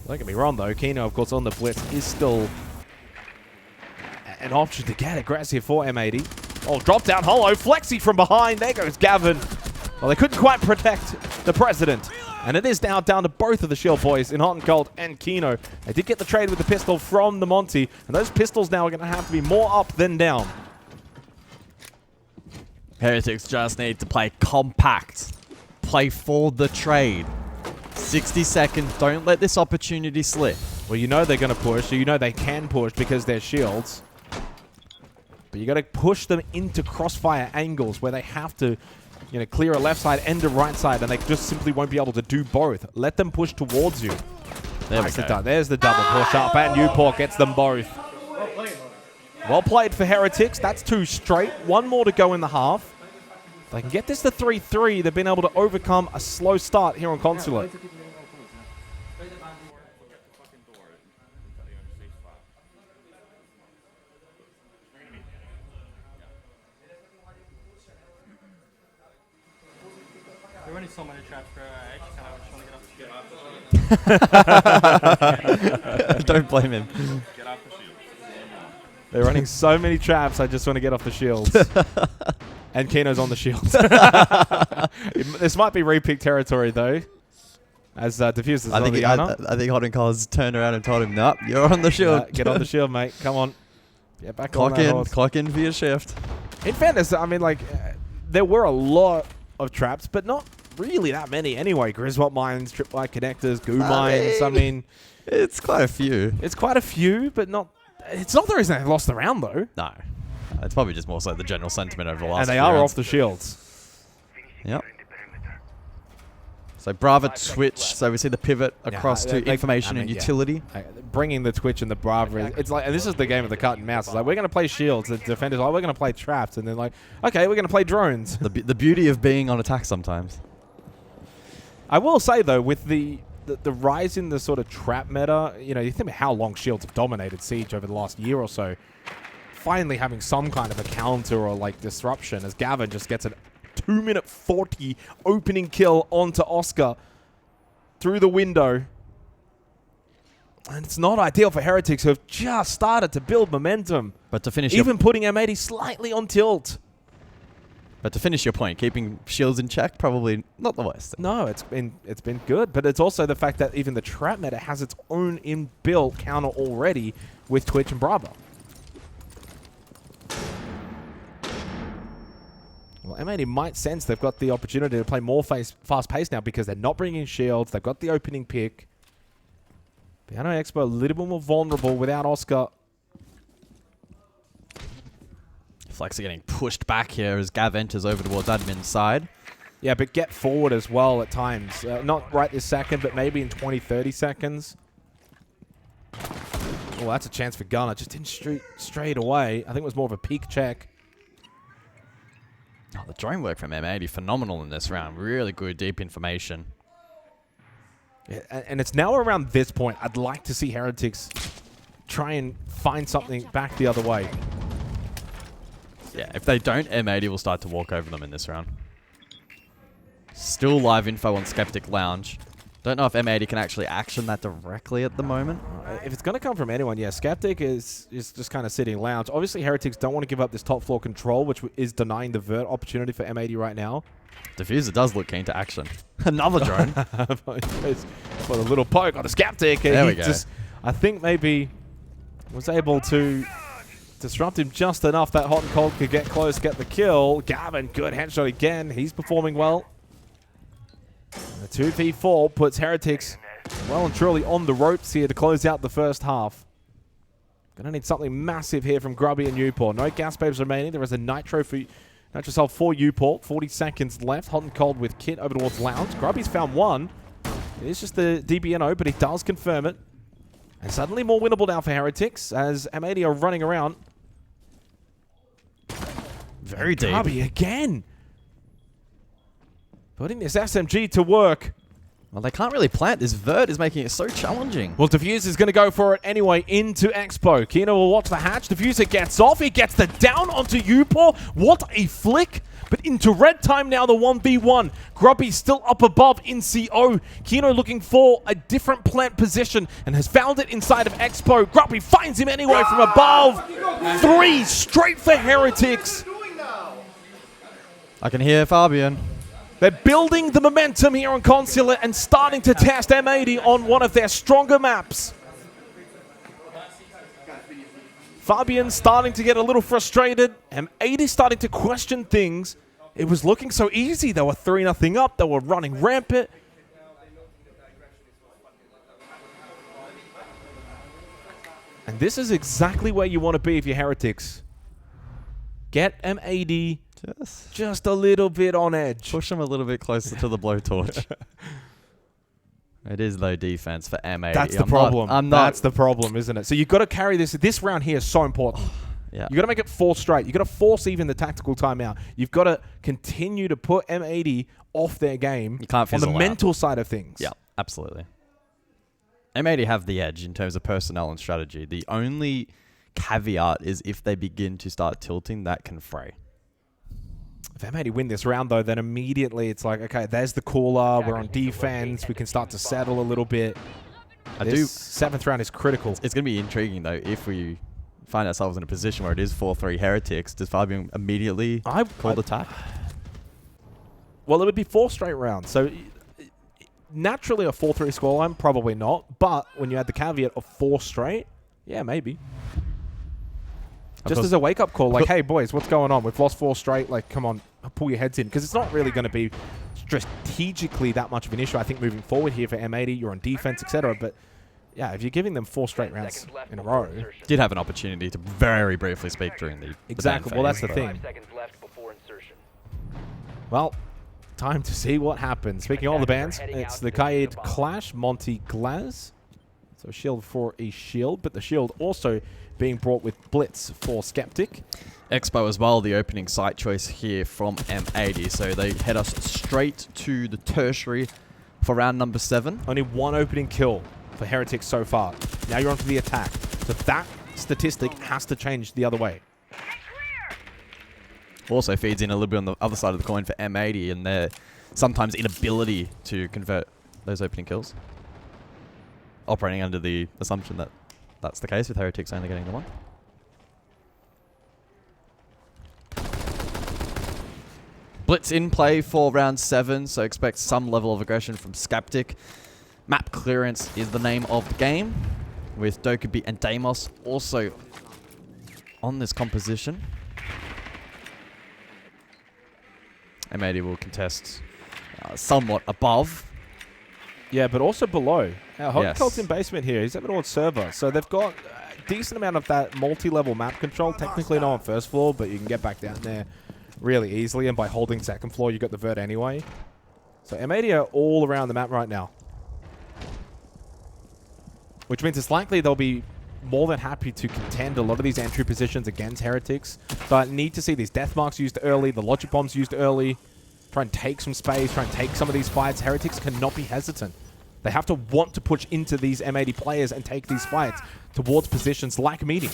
Don't get me wrong, though. Kino, of course, on the blitz is still an option to get aggressive for M80. Oh, drop down hollow. Flexi from behind. There goes Gavin. Well, they couldn't quite protect the president. And it is now down to both of the shield boys in Hot and Cold and Kino. They did get the trade with the pistol from the Monty. And those pistols now are going to have to be more up than down. Heretics just need to play compact. Play for the trade. 60 seconds. Don't let this opportunity slip. Well, you know they're going to push. So you know they can push because they're shields. But you got to push them into crossfire angles where they have to, clear a left side and a right side, and they just simply won't be able to do both. Let them push towards you. Nicely done. There's the double push up, and Newport gets them both. Well played for Heretics. That's 2 straight. 1 more to go in the half. If they can get this to 3-3, they've been able to overcome a slow start here on Consulate. They're running so many traps, bro. I just kind of want to get off the shield. Don't blame him. Get off the shield. They're running so many traps, I just want to get off the shields. And Kino's on the shields. This might be repick territory, though. As Diffuser's on the honor. I think Hot and Cold's turned around and told him, nope, you're on the shield. Get on the shield, mate. Come on. Get back on that horse. Clock in for your shift. In fairness, I mean, there were a lot of traps, but not really that many anyway. Griswold mines, tripwire connectors, goo mines. I mean, it's quite a few. It's quite a few, but not. It's not the reason they lost the round, though. No. It's probably just more so the general sentiment over the last And they few are rounds. off the shields. Yep. So Brava Twitch. So we see the pivot across to information and utility. Bringing the Twitch and the Brava. It's like, and this is the game of the cut and mouse. It's like, we're going to play shields. The defenders, we're going to play traps. And then like, okay, we're going to play drones. The beauty of being on attack sometimes. I will say, though, with the rise in the sort of trap meta, you know, you think about how long shields have dominated Siege over the last year or so. Finally having some kind of a counter or like disruption as Gavin just gets a 2-minute 40 opening kill onto Oscar through the window. And it's not ideal for Heretics, who have just started to build momentum. But to finish, even putting M80 slightly on tilt. But to finish your point, keeping shields in check, probably not the worst. No, it's been good, but it's also the fact that even the trap meta has its own inbuilt counter already with Twitch and Bravo. Well, M80 might sense they've got the opportunity to play more fast-paced now because they're not bringing shields. They've got the opening pick. Piano Expo a little bit more vulnerable without Oscar. Flex are getting pushed back here as Gav enters over towards admin's side. Yeah, but get forward as well at times. Not right this second, but maybe in 20, 30 seconds. Oh, that's a chance for Gunner. Just didn't shoot straight away. I think it was more of a peek check. Oh, the drone work from M80, phenomenal in this round. Really good, deep information. Yeah, and it's now around this point. I'd like to see Heretics try and find something back the other way. Yeah, if they don't, M80 will start to walk over them in this round. Still live info on Skeptic Lounge. Don't know if M80 can actually action that directly at the moment. If it's going to come from anyone, yeah, Skeptic is just kind of sitting lounge. Obviously, Heretics don't want to give up this top floor control, which is denying the vert opportunity for M80 right now. Diffuser does look keen to action. Another drone. For a little poke on the Skeptic. There we go. I think maybe was able to disrupt him just enough that Hot and Cold could get close, get the kill. Gavin, good headshot again. He's performing well. And the 2v4 puts Heretics well and truly on the ropes here to close out the first half. Gonna need something massive here from Grubby and Uport. No gas babes remaining. There is a Nitro Cell for Uport. 40 seconds left. Hot and Cold with Kit over towards Lounge. Grubby's found one. It is just the DBNO, but he does confirm it. And suddenly more winnable now for Heretics as M80 are running around. Very deep. Grubby again. Putting this SMG to work. Well, they can't really plant. This vert is making it so challenging. Well, Diffuser is going to go for it anyway into Expo. Kino will watch the hatch. Diffuser gets off. He gets the down onto Upor. What a flick. But into red time now, the 1v1. Grubby still up above in CO. Kino looking for a different plant position and has found it inside of Expo. Grubby finds him anyway from above. 3 straight for Heretics. I can hear Fabian. They're building the momentum here on Consulate and starting to test M80 on one of their stronger maps. Fabian starting to get a little frustrated. M80 starting to question things. It was looking so easy. They were 3-0 up. They were running rampant. And this is exactly where you want to be if you're Heretics. Get M80 just a little bit on edge. Push them a little bit closer to the blowtorch. It is low defense for M80. That's the problem. That's the problem, isn't it? So you've got to carry this. This round here is so important. Yeah. You've got to make it 4 straight. You've got to force even the tactical timeout. You've got to continue to put M80 off their game you can't on the out. mental side of things. Yeah, absolutely. M80 have the edge in terms of personnel and strategy. The only caveat is if they begin to start tilting, that can fray. If M80 win this round, though, then immediately it's like, okay, there's the cooler. We're on defense. We can start to settle a little bit. This 7th round is critical. It's going to be intriguing, though, if we find ourselves in a position where it is 4-3 Heretics. Does Fabian immediately call the attack? Well, it would be 4 straight rounds. So naturally a 4-3 scoreline, probably not. But when you add the caveat of 4 straight, yeah, maybe. Just as a wake-up call, like, hey, boys, what's going on? We've lost 4 straight. Like, come on, pull your heads in. Because it's not really going to be strategically that much of an issue, I think, moving forward here for M80. You're on defense, etc. But, yeah, if you're giving them 4 straight rounds in a row. Did have an opportunity to very briefly speak during the Exactly. Well, that's the thing. Well, time to see what happens. Speaking of all the bands, it's the Kaid Clash, Monty Glaz. So shield for a shield, but the shield also being brought with Blitz for Skeptic. Expo as well, the opening site choice here from M80. So they head us straight to the tertiary for round number 7. Only one opening kill for Heretics so far. Now you're on for the attack. So that statistic has to change the other way. Also feeds in a little bit on the other side of the coin for M80 and their sometimes inability to convert those opening kills. Operating under the assumption that that's the case with Heretics only getting the one. Blitz in play for round 7, so expect some level of aggression from Skeptic. Map clearance is the name of the game, with Dokubi and Deimos also on this composition. M80 will contest somewhat above. Yeah, but also below. Yes. Hotel's in basement here. He's at an odd server. So they've got a decent amount of that multi-level map control. Technically not on first floor, but you can get back down there really easily. And by holding second floor, you got the vert anyway. So M80 are all around the map right now. Which means it's likely they'll be more than happy to contend a lot of these entry positions against Heretics. But need to see these death marks used early, the logic bombs used early. Try and take some space, try and take some of these fights. Heretics cannot be hesitant. They have to want to push into these M80 players and take these fights towards positions like meeting.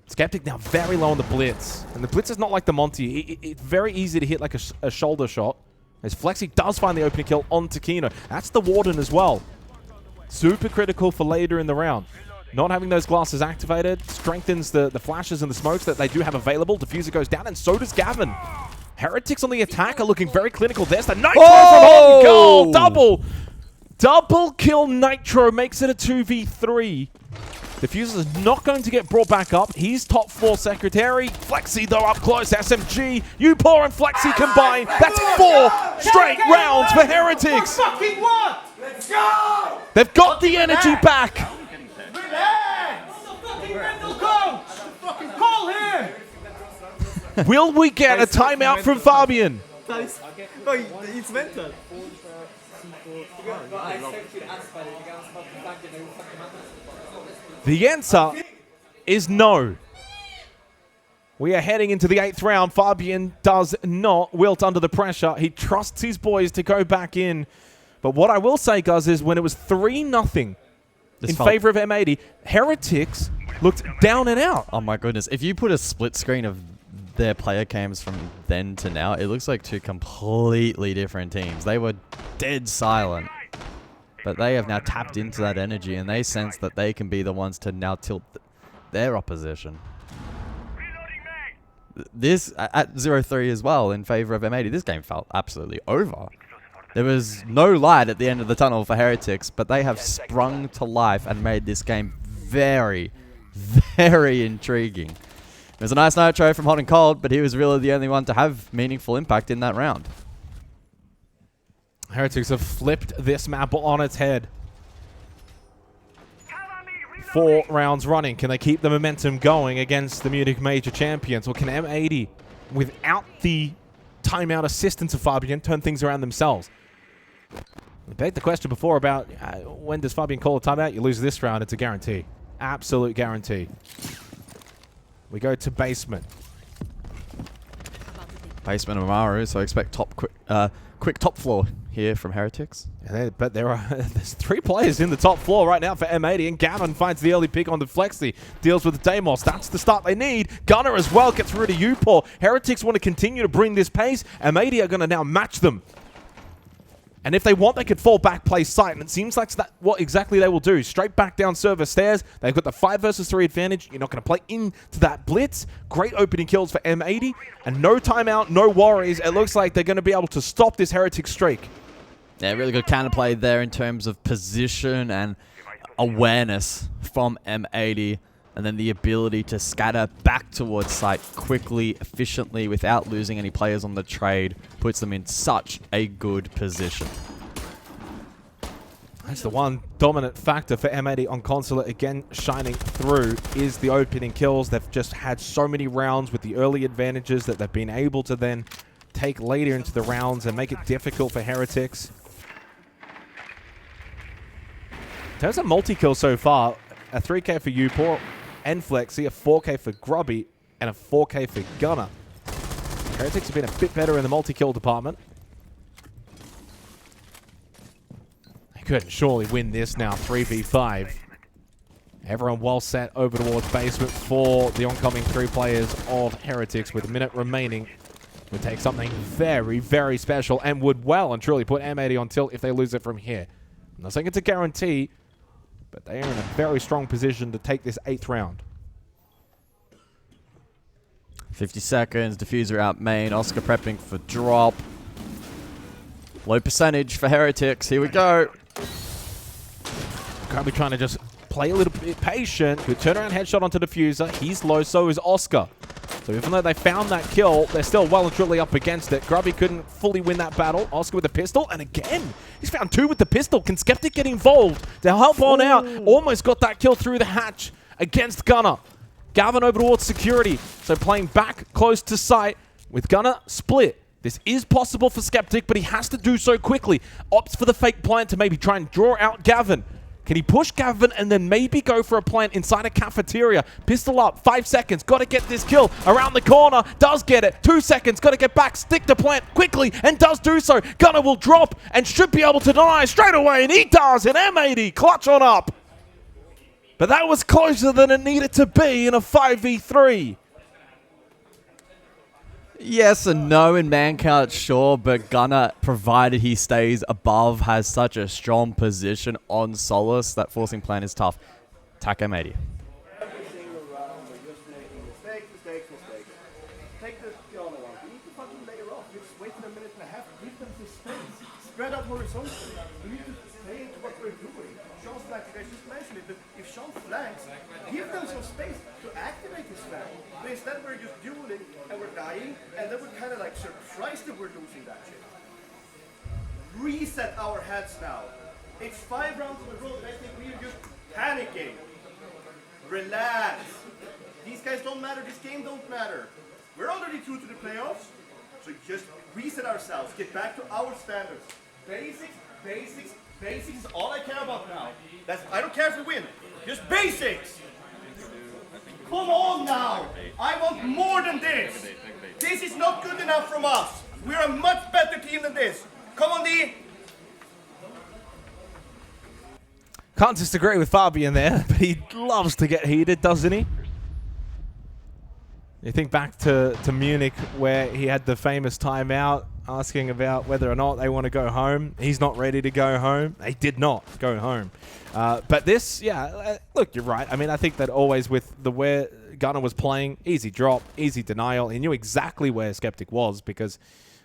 Skeptic now very low on the blitz. And the blitz is not like the Monty. It's very easy to hit like a shoulder shot. As Flexi does find the opening kill on Takino. That's the Warden as well. Super critical for later in the round. Not having those glasses activated strengthens the flashes and the smokes that they do have available. Diffuser goes down, and so does Gavin. Heretics on the attack are looking very clinical. There's the Nitro from Hot Gold. Double kill Nitro makes it a 2v3. Diffuser's not going to get brought back up. He's top floor secretary. Flexi, though, up close. SMG. Upor and Flexi combined. That's 4 straight rounds for Heretics. Let's go! They've got the energy back. Call him! Will we get a timeout from Fabian? It's mental. The answer is no. We are heading into the 8th round. Fabian does not wilt under the pressure. He trusts his boys to go back in. But what I will say, Guz, is when it was 3-0 in favor of M80, Heretics looked down and out. Oh my goodness. If you put a split screen of their player cams from then to now, it looks like 2 completely different teams. They were dead silent. But they have now tapped into that energy, and they sense that they can be the ones to now tilt their opposition. This, at 0-3 as well, in favor of M80, this game felt absolutely over. There was no light at the end of the tunnel for Heretics, but they have sprung to life and made this game very, very intriguing. It was a nice Nitro from Hot and Cold, but he was really the only one to have meaningful impact in that round. Heretics have flipped this map on its head. 4 rounds running. Can they keep the momentum going against the Munich Major champions? Or can M80, without the timeout assistance of Fabian, turn things around themselves? We begged the question before about when does Fabian call a timeout? You lose this round, it's a guarantee. Absolute guarantee. We go to basement. Basement of Amaru, so I expect quick top floor here from Heretics. But there's 3 players in the top floor right now for M80, and Gavin finds the early pick on the Flexi. Deals with the Deimos. That's the start they need. Gunner as well gets rid of Upor. Heretics want to continue to bring this pace. M80 are going to now match them. And if they want, they could fall back, play sight. And it seems like that's what exactly they will do. Straight back down server stairs. They've got the 5 versus 3 advantage. You're not going to play into that blitz. Great opening kills for M80. And no timeout, no worries. It looks like they're going to be able to stop this Heretic streak. Yeah, really good counterplay there in terms of position and awareness from M80. And then the ability to scatter back towards site quickly, efficiently, without losing any players on the trade, puts them in such a good position. That's the one dominant factor for M80 on Consulate, again shining through, is the opening kills. They've just had so many rounds with the early advantages that they've been able to then take later into the rounds and make it difficult for Heretics. In terms of multi-kill so far, a 3K for Upor and Flexi, a 4K for Grubby, and a 4K for Gunner. Heretics have been a bit better in the multi-kill department. They couldn't surely win this now, 3v5. Everyone well set over towards basement for the oncoming 3 players of Heretics with a minute remaining. Would take something very, very special and would well and truly put M80 on tilt if they lose it from here. I'm not saying it's a guarantee, but they are in a very strong position to take this 8th round. 50 seconds, diffuser out main, Oscar prepping for drop. Low percentage for Heretics, here we go. Currently trying to just play a little bit patient. Good turnaround headshot onto diffuser. He's low, so is Oscar. So even though they found that kill, they're still well and truly up against it. Grubby couldn't fully win that battle. Oscar with a pistol, and again, he's found 2 with the pistol. Can Skeptic get involved to help on out? Almost got that kill through the hatch against Gunner. Gavin over towards security, so playing back close to sight with Gunner split. This is possible for Skeptic, but he has to do so quickly. Opts for the fake plant to maybe try and draw out Gavin. Can he push Gavin and then maybe go for a plant inside a cafeteria? Pistol up, 5 seconds, got to get this kill. Around the corner, does get it. 2 seconds, got to get back, stick the plant quickly, and does do so. Gunner will drop and should be able to deny straight away, and he does in M80. Clutch on up. But that was closer than it needed to be in a 5v3. Yes and no in man count, sure, but Gunner, provided he stays above, has such a strong position on Solace that forcing plan is tough. Attack M80. Every single round, we're just making mistakes. Take the other one. You need to fucking layer off. You just wait for a minute and a half. Give them this space. Spread out horizontally. You need to stay into what we're doing. Sean's flank, I just mentioned it, but if Sean flanks, give them some space to activate his flank. But instead we're just dueling and we're dying, and then we're kind of like surprised that we're losing that shit. Reset our heads now. It's 5 rounds in a row, and I think we're just panicking. Relax. These guys don't matter, this game don't matter. We're already through to the playoffs, so just reset ourselves, get back to our standards. Basics is all I care about now. I don't care if we win, just basics. Come on now, I want more than this. This is not good enough from us. We're a much better team than this. Come on, D. Can't disagree with Fabian there, but he loves to get heated, doesn't he? You think back to Munich, where he had the famous timeout asking about whether or not they want to go home. He's not ready to go home. They did not go home. But this, yeah, look, you're right. I mean, I think that always with the where Gunner was playing, easy drop, easy denial. He knew exactly where Skeptic was because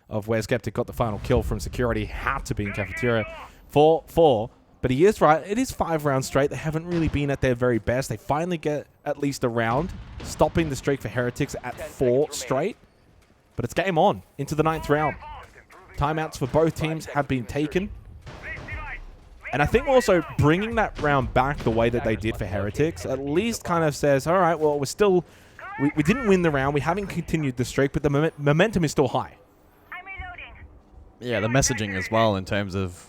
of where Skeptic got the final kill from security. Had to be in cafeteria. 4-4. But he is right. It is 5 rounds straight. They haven't really been at their very best. They finally get at least a round, stopping the streak for Heretics at 4 straight. But it's game on into the 9th round. Timeouts for both teams have been taken. And I think also bringing that round back the way that they did for Heretics at least kind of says, all right, well, we're still... We didn't win the round. We haven't continued the streak, but the momentum is still high. Yeah, the messaging as well in terms of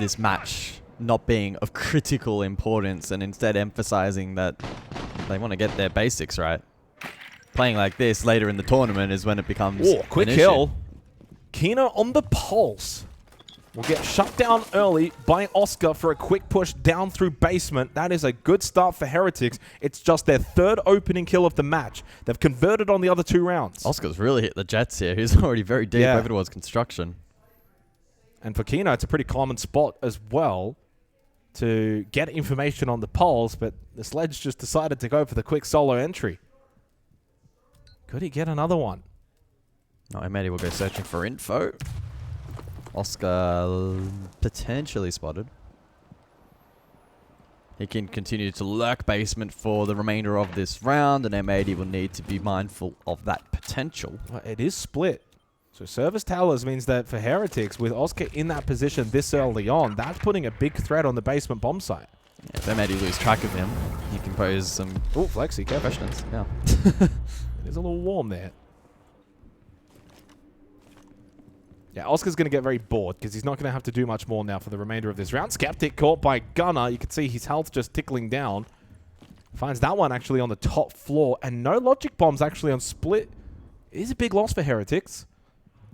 this match not being of critical importance and instead emphasizing that they want to get their basics right. Playing like this later in the tournament is when it becomes quick kill. Kino on the pulse. Will get shut down early by Oscar for a quick push down through basement. That is a good start for Heretics. It's just their 3rd opening kill of the match. They've converted on the other 2 rounds. Oscar's really hit the jets here. He's already very deep over towards construction. And for Kino, it's a pretty common spot as well to get information on the pulse, but the Sledge just decided to go for the quick solo entry. Could he get another one? No, M80 will go searching for info. Oscar potentially spotted. He can continue to lurk basement for the remainder of this round, and M80 will need to be mindful of that potential. Well, it is split. So service towers means that for Heretics, with Oscar in that position this early on, that's putting a big threat on the basement bomb site. Yeah, if M80 lose track of him, he can pose some Flexi, questions. Yeah. It is a little warm there. Yeah, Oscar's going to get very bored because he's not going to have to do much more now for the remainder of this round. Skeptic caught by Gunner. You can see his health just tickling down. Finds that one actually on the top floor. And no logic bombs actually on split. It is a big loss for Heretics.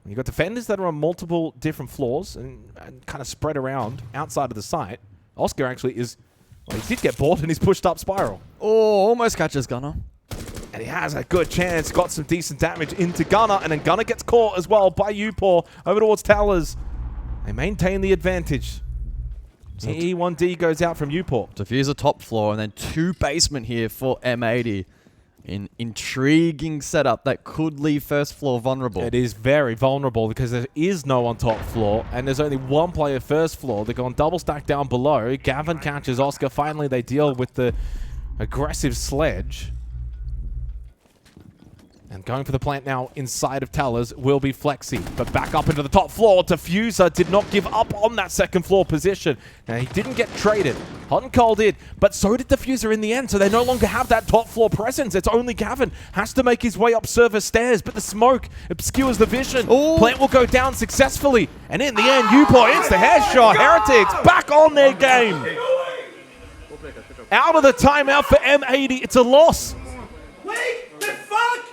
You've got defenders that are on multiple different floors and kind of spread around outside of the site. Oscar actually is... Well, he did get bored and he's pushed up Spiral. Oh, almost catches Gunner. And he has a good chance. Got some decent damage into Gunner. And then Gunner gets caught as well by Upor over towards Towers. They maintain the advantage. So E1D goes out from Upor. Diffuser top floor and then 2 basement here for M80. An intriguing setup that could leave first floor vulnerable. It is very vulnerable because there is no on top floor and there's only one player first floor. They're going double stack down below. Gavin catches Oscar. Finally, they deal with the aggressive sledge. And going for the plant now inside of Tellers will be Flexi. But back up into the top floor. Diffuser did not give up on that second floor position. Now, he didn't get traded. Hot and Cold did. But so did Diffuser in the end. So they no longer have that top floor presence. It's only Gavin. Has to make his way up server stairs. But the smoke obscures the vision. Ooh. Plant will go down successfully. And in the end, Upor hits the headshot. Heretics back on their game. Out of the timeout for M80. It's a loss. Wake the fuck!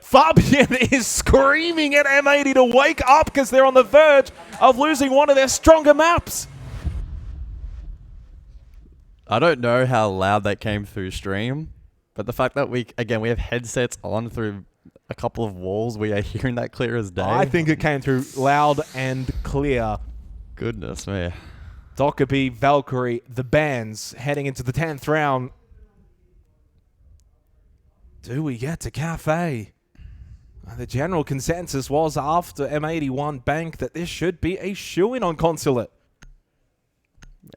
Fabian is screaming at M80 to wake up because they're on the verge of losing one of their stronger maps. I don't know how loud that came through stream, but the fact that we have headsets on through a couple of walls, we are hearing that clear as day. I think it came through loud and clear. Goodness me. Dockerby, Valkyrie, the bands heading into the 10th round. Do we get to Cafe? The general consensus was after M81 Bank that this should be a shoo-in on Consulate.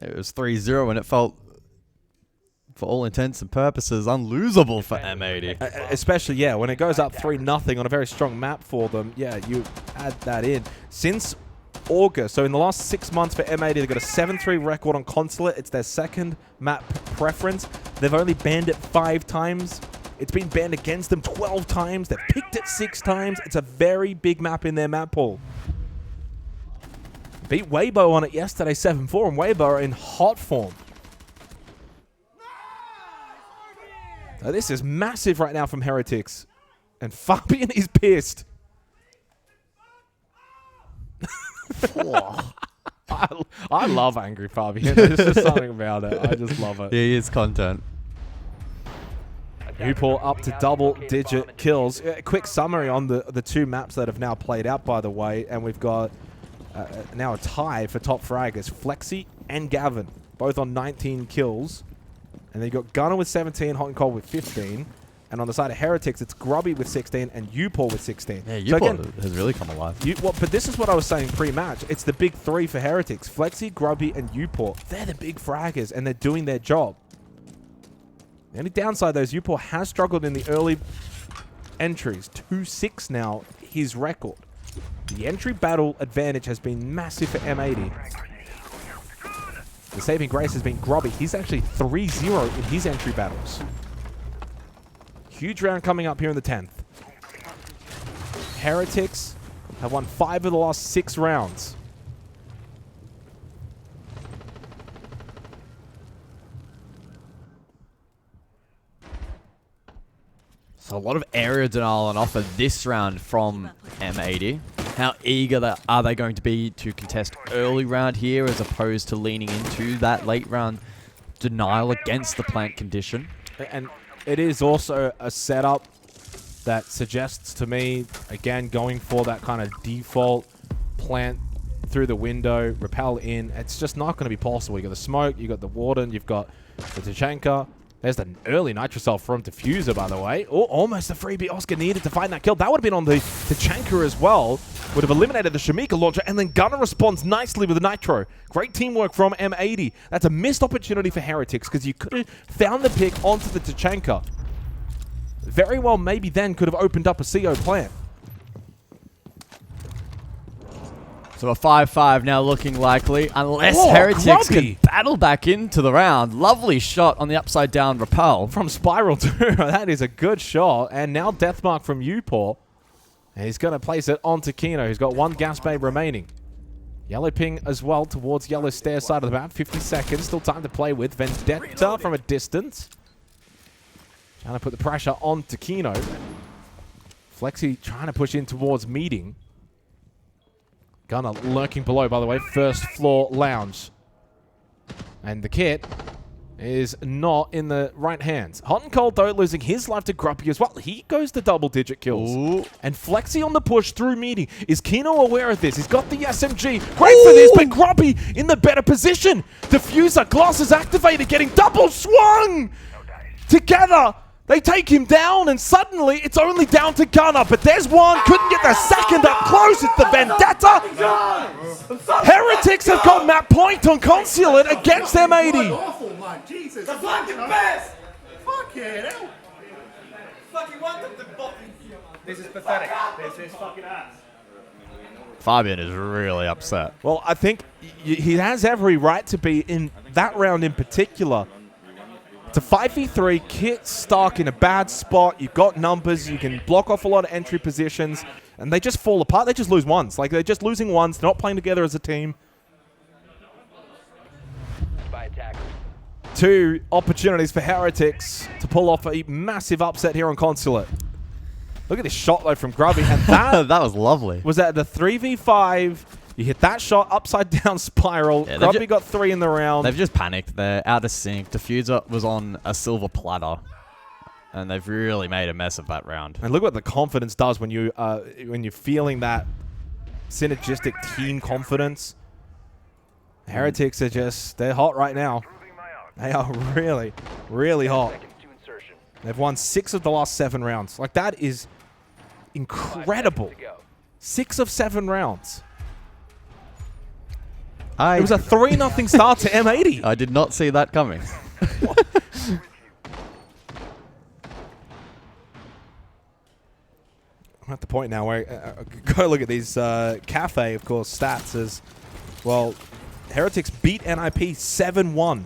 It was 3-0 and it felt, for all intents and purposes, unlosable for M80. Especially, yeah, when it goes up 3-0 on a very strong map for them, yeah, you add that in. Since August, so in the last 6 months for M80, they've got a 7-3 record on Consulate. It's their second map preference. They've only banned it 5 times. It's been banned against them 12 times. They've picked it 6 times. It's a very big map in their map pool. Beat Weibo on it yesterday 7-4, and Weibo are in hot form. Now, this is massive right now from Heretics. And Fabian is pissed. I love angry Fabian. There's just something about it. I just love it. He is content. Upor up to double-digit kills. Quick summary on the 2 maps that have now played out, by the way. And we've got now a tie for top fraggers. Flexi and Gavin, both on 19 kills. And then you've got Gunner with 17, Hot and Cold with 15. And on the side of Heretics, it's Grubby with 16 and Upor with 16. Yeah, Upor has really come alive. But this is what I was saying pre-match. It's the big 3 for Heretics. Flexi, Grubby, and Upor. They're the big fraggers, and they're doing their job. The only downside, though, is Upor has struggled in the early entries. 2-6 now, his record. The entry battle advantage has been massive for M80. The saving grace has been Grubby. He's actually 3-0 in his entry battles. Huge round coming up here in the 10th. Heretics have won 5 of the last 6 rounds. So a lot of area denial on offer this round from M80. How eager are they going to be to contest early round here as opposed to leaning into that late round denial against the plant condition? And it is also a setup that suggests to me, again, going for that kind of default plant through the window, rappel in. It's just not going to be possible. You got the smoke, you got the warden, you've got the Tachanka. There's the early Nitrocell from Diffuser, by the way. Oh, almost the freebie Oscar needed to find that kill. That would have been on the Tachanka as well. Would have eliminated the Shamika launcher, and then Gunner responds nicely with the Nitro. Great teamwork from M80. That's a missed opportunity for Heretics, because you could have found the pick onto the Tachanka. Very well, maybe then could have opened up a CO plant. So a 5-5 now looking likely, unless Heretics Grubby can battle back into the round. Lovely shot on the upside down rappel. From Spiral too. That is a good shot. And now Deathmark from Upor. And he's going to place it onto Kino, who's got one gas bay remaining. Yellow ping as well towards yellow stair side of the map. 50 seconds, still time to play with. Vendetta from a distance. Trying to put the pressure onto Kino. Flexi trying to push in towards meeting. Gunner lurking below, by the way. First floor lounge. And the kit is not in the right hands. Hot and Cold, though, losing his life to Grumpy as well. He goes to double-digit kills. Ooh. And Flexi on the push through meeting. Is Kino aware of this? He's got the SMG. Great for this, but Grumpy in the better position. Diffuser, glass is activated, getting double swung! Together, they take him down, and suddenly it's only down to Gunner. But there's one, couldn't get the second up close. It's the Vendetta. Heretics have got map point on Consulate against M80. Awful, man. Jesus. The fucking best. Fucking hell. Fucking want them to fucking. This is pathetic. This is fucking ass. Fabian is really upset. Well, I think he has every right to be in that round in particular. It's a 5v3, Kit stuck in a bad spot. You've got numbers, you can block off a lot of entry positions, and they just fall apart. They just lose ones. Like, they're just losing ones. They're not playing together as a team. Two opportunities for Heretics to pull off a massive upset here on Consulate. Look at this shot, though, from Grubby. And that, that was lovely. Was that the 3v5? You hit that shot, upside down spiral. Yeah, Grubby got 3 in the round. They've just panicked. They're out of sync. Diffuser was on a silver platter. And they've really made a mess of that round. And look what the confidence does when you're feeling that synergistic team confidence. Heretics are just, they're hot right now. They are really, really hot. They've won 6 of the last 7 rounds. Like, that is incredible. 6 of 7 rounds. It was a 3-0 start to M80. I did not see that coming. I'm at the point now where go look at these Cafe, of course, stats as well. Heretics beat NIP 7-1.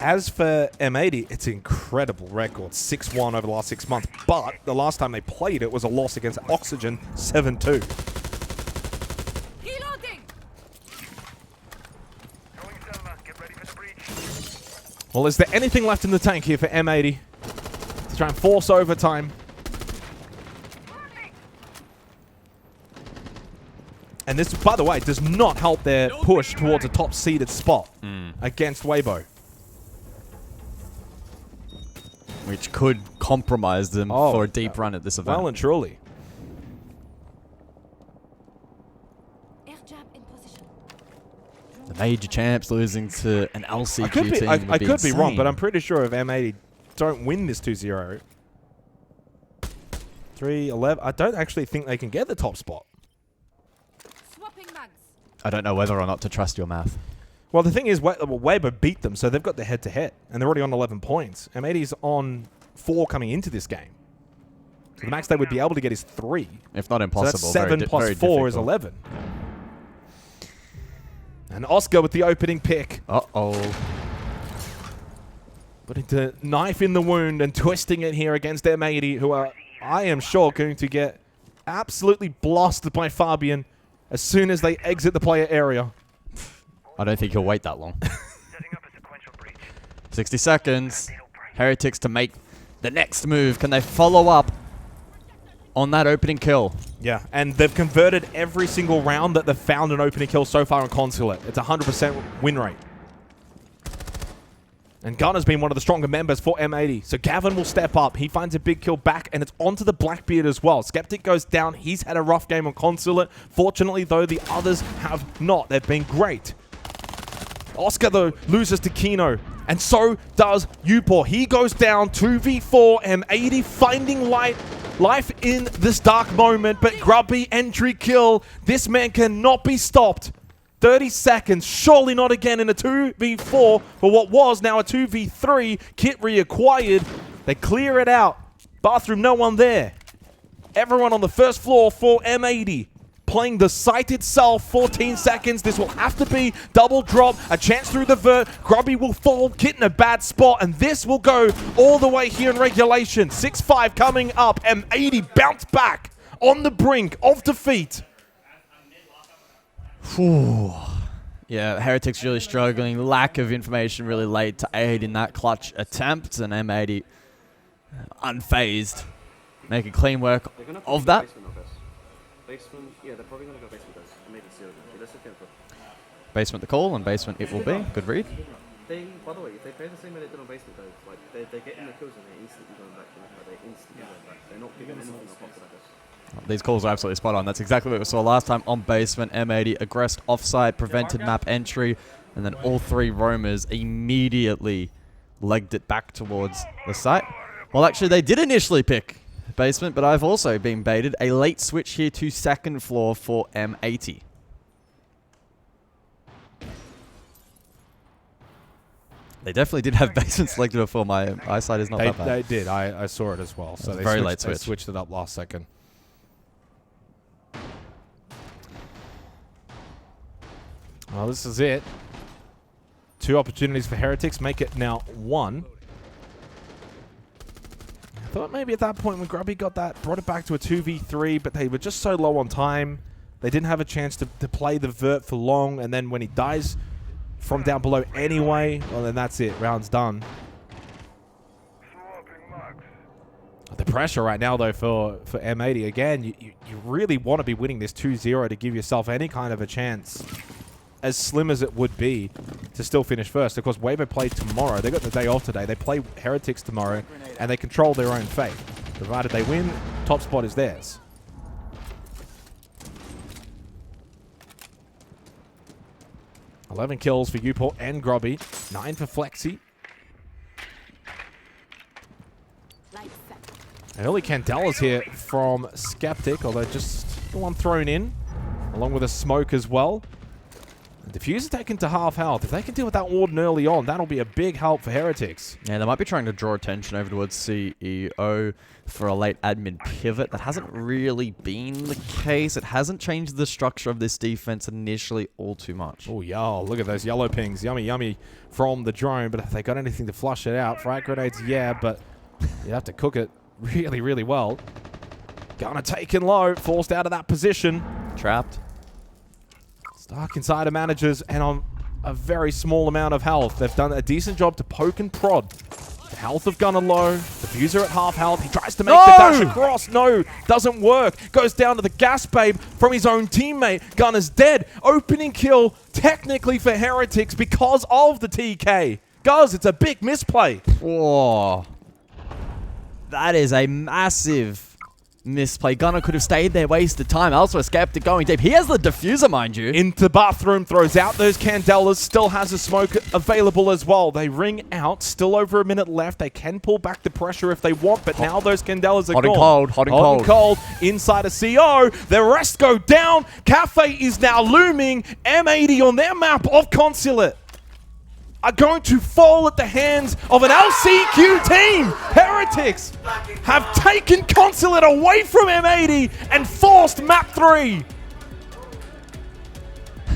As for M80, it's an incredible record, 6-1 over the last 6 months. But the last time they played it was a loss against Oxygen, 7-2. Well, is there anything left in the tank here for M80 to try and force overtime? And this, by the way, does not help their push towards a top-seeded spot against Weibo. Which could compromise them for a deep run at this event. Well and truly. The major champs losing to an LCQ team. I could be wrong, but I'm pretty sure if M80 don't win this 2-0, 3-11, I don't actually think they can get the top spot. I don't know whether or not to trust your math. Well, the thing is, Weibo beat them, so they've got the head-to-head, and they're already on 11 points. M80's on 4 coming into this game. So the max they would be able to get is 3. If not impossible. So that's 7 plus 4 is 11. And Oscar with the opening pick. Uh-oh. Putting the knife in the wound and twisting it here against M80, who are, I am sure, going to get absolutely blasted by Fabian as soon as they exit the player area. I don't think he'll wait that long. 60 seconds. Heretics to make the next move. Can they follow up on that opening kill? Yeah, and they've converted every single round that they've found an opening kill so far on Consulate. It's 100% win rate. And Gunner's been one of the stronger members for M80. So Gavin will step up. He finds a big kill back, and it's onto the Blackbeard as well. Skeptic goes down. He's had a rough game on Consulate. Fortunately, though, the others have not. They've been great. Oscar, though, loses to Kino. And so does Upor. He goes down 2v4. M80 finding life in this dark moment. But Grubby entry kill. This man cannot be stopped. 30 seconds. Surely not again in a 2v4 for what was now a 2v3. Kit reacquired. They clear it out. Bathroom, no one there. Everyone on the first floor for M80. playing the site itself. 14 seconds. This will have to be double drop. A chance through the vert. Grubby will fall, get in a bad spot, and this will go all the way here in regulation. 6-5 coming up. M80 bounce back on the brink of defeat. Yeah, Heretics really struggling. Lack of information really late to aid in that clutch attempt, and M80 unfazed. Making clean work of that. Basement, yeah, they're probably going to go basement guys. Maybe zero. Okay, that's okay. Basement the call, and basement it will be. Good read. They, by the way, if they play the same way they did on basement guys, like they get in the kills and they're instantly going back. Like, they instantly going back. They're not giving anything up after that. These calls are absolutely spot on. That's exactly what we saw last time on basement. M80 aggressed offside, prevented map entry, and then all three roamers immediately legged it back towards the site. Well, actually, they did initially pick basement, but I've also been baited. A late switch here to second floor for M80. They definitely did have basement selected before. My eyesight is not that bad. They did. I saw it as well. So they very late switch. They switched it up last second. Well, this is it. 2 opportunities for Heretics. Make it now 1. I thought maybe at that point when Grubby got that, brought it back to a 2v3, but they were just so low on time. They didn't have a chance to play the vert for long, and then when he dies from down below anyway, well, then that's it. Round's done. The pressure right now, though, for M80, again, you really want to be winning this 2-0 to give yourself any kind of a chance, as slim as it would be, to still finish first. Of course, Wavo play tomorrow. They got the day off today. They play Heretics tomorrow, and they control their own fate. Provided they win, top spot is theirs. $11 kills for Uport and Grubby. 9 for Flexi. Early Candelas here from Skeptic, although just the one thrown in, along with a smoke as well. The Diffuser taken to half health. If they can deal with that Warden early on, that'll be a big help for Heretics. Yeah, they might be trying to draw attention over towards CEO for a late admin pivot. That hasn't really been the case. It hasn't changed the structure of this defense initially all too much. Oh, yeah. Look at those yellow pings. Yummy, yummy from the drone. But if they got anything to flush it out, frag grenades, yeah, but you have to cook it really, really well. Gunner taken low, forced out of that position. Trapped. Stuck inside of managers and on a very small amount of health. They've done a decent job to poke and prod. The health of Gunner low. Diffuser at half health. He tries to make the dash across. No, doesn't work. Goes down to the gas babe from his own teammate. Gunner's dead. Opening kill technically for Heretics because of the TK. Guys, it's a big misplay. Whoa. That is a massive misplay. Gunner could have stayed there, wasted time. Also, Skeptic going deep. He has the diffuser, mind you. Into bathroom, throws out those Candelas. Still has a smoke available as well. They ring out. Still over a minute left. They can pull back the pressure if they want, but now those Candelas are gone. Hot and cold. Inside a CO. The rest go down. Cafe is now looming. M80 on their map of Consulate are going to fall at the hands of an LCQ team. Heretics have taken Consulate away from M80 and forced map 3.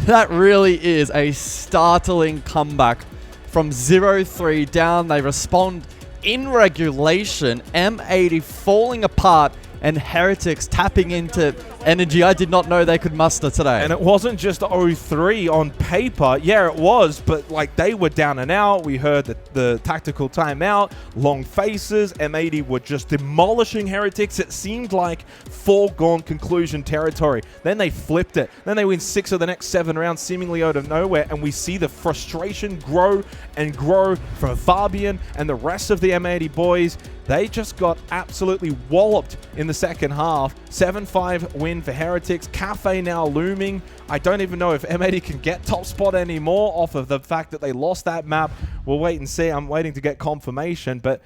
That really is a startling comeback from 0-3 down. They respond in regulation. M80 falling apart and Heretics tapping into energy I did not know they could muster today. And it wasn't just 0-3 on paper. Yeah, it was, but like they were down and out. We heard the tactical timeout, long faces. M80 were just demolishing Heretics. It seemed like foregone conclusion territory. Then they flipped it. Then they win 6 of the next 7 rounds seemingly out of nowhere, and we see the frustration grow and grow from Fabian and the rest of the M80 boys. They just got absolutely walloped in the second half. 7-5 win for Heretics. Cafe now looming. I don't even know if M80 can get top spot anymore off of the fact that they lost that map. We'll wait and see. I'm waiting to get confirmation. But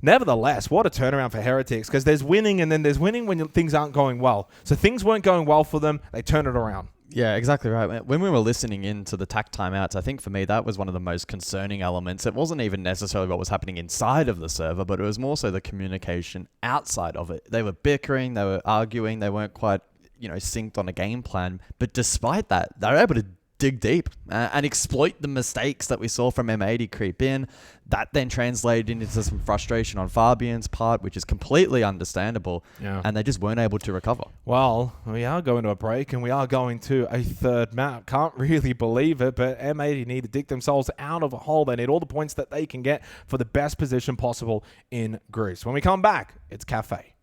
nevertheless, what a turnaround for Heretics, because there's winning and then there's winning when things aren't going well. So things weren't going well for them. They turn it around. Yeah, exactly right. When we were listening into the TAC timeouts, I think for me that was one of the most concerning elements. It wasn't even necessarily what was happening inside of the server, but it was more so the communication outside of it. They were bickering, they were arguing, they weren't quite synced on a game plan. But despite that, they're able to dig deep and exploit the mistakes that we saw from M80 creep in. That then translated into some frustration on Fabian's part, which is completely understandable. Yeah. And they just weren't able to recover. Well, we are going to a break and we are going to a third map. Can't really believe it, but M80 need to dig themselves out of a hole. They need all the points that they can get for the best position possible in Greece. When we come back, it's Cafe.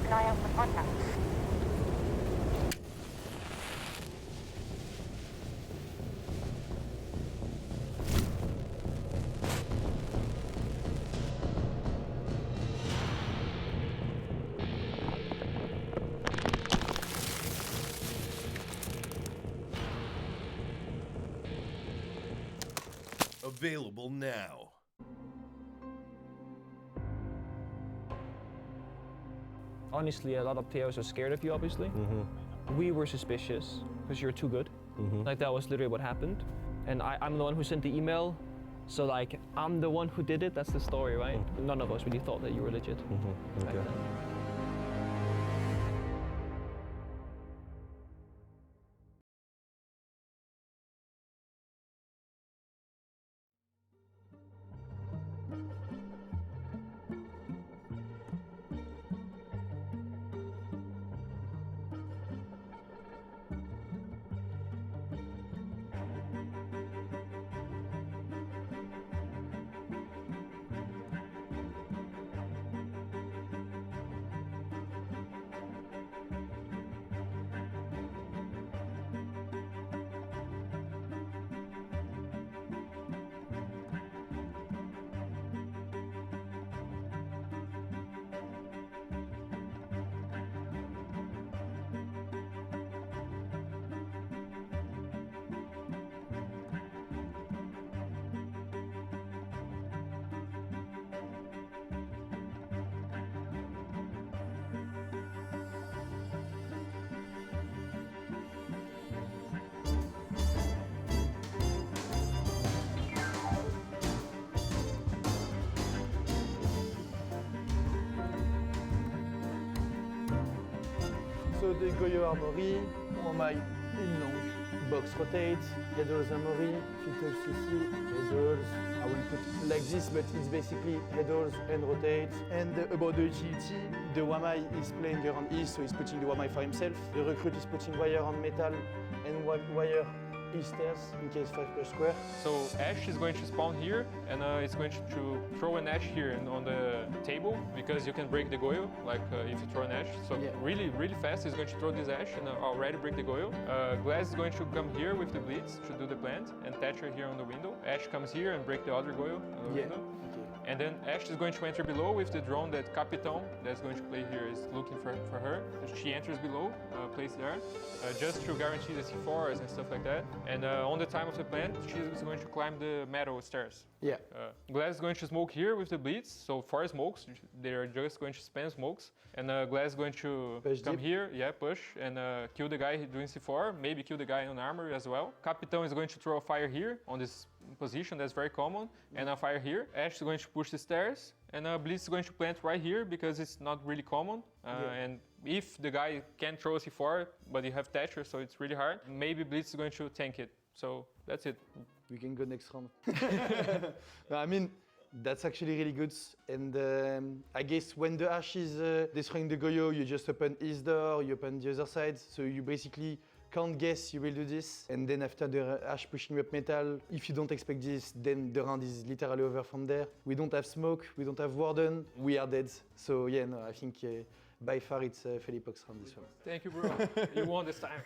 Keep an eye out for contact. Available now. Honestly, a lot of players are scared of you, obviously. We were suspicious because you're too good. Like, that was literally what happened. And I'm the one who sent the email. So, like, I'm the one who did it. That's the story, right? None of us really thought that you were legit back then. So the Goyo Armory, Wamai in long, box rotate, headers Armory, filter CC, headers. I will put it like this, but it's basically headers and rotate. And about the agility, the Wamai is playing around east, so he's putting the Wamai for himself. The recruit is putting wire on metal and wire stairs in case 5 per square. So Ash is going to spawn here, and it's going to throw an Ash here on the table, because you can break the Goyo, like if you throw an Ash. So really fast, he's going to throw this Ash and already break the Goyo. Glass is going to come here with the Blitz to do the plant, and Thatcher here on the window. Ash comes here and break the other Goyo on the window. And then Ash is going to enter below with the drone that Capitan, that's going to play here, is looking for her. She enters below, placed there, just to guarantee the C4s and stuff like that. And on the time of the plant, she's going to climb the metal stairs. Yeah. Glass is going to smoke here with the Blitz, so 4 smokes, they're just going to spam smokes. And Glass is going to come here, push, and kill the guy doing C4, maybe kill the guy on armor as well. Capitan is going to throw a fire here on this position, that's very common, and a fire here. Ash is going to push the stairs, and Blitz is going to plant right here because it's not really common. And if the guy can throw a C4, but you have Thatcher, so it's really hard, maybe Blitz is going to tank it. So that's it. We can go next round. No, I mean, that's actually really good. And I guess when the Ash is destroying the Goyo, you just open his door, you open the other side, so you basically can't guess you will do this. And then after the Ash pushing up metal, if you don't expect this, then the round is literally over from there. We don't have smoke, we don't have warden, we are dead. So yeah, no, I think by far it's Felipox round this one. Thank you, bro. You won this time.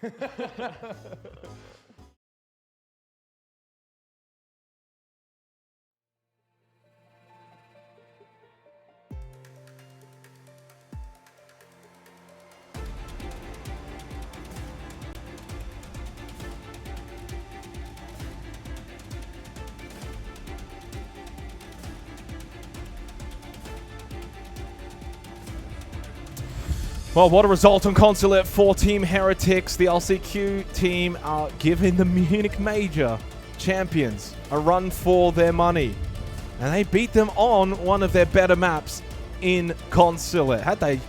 Well, what a result on Consulate for Team Heretics. The LCQ team are giving the Munich Major champions a run for their money. And they beat them on one of their better maps in Consulate. Had they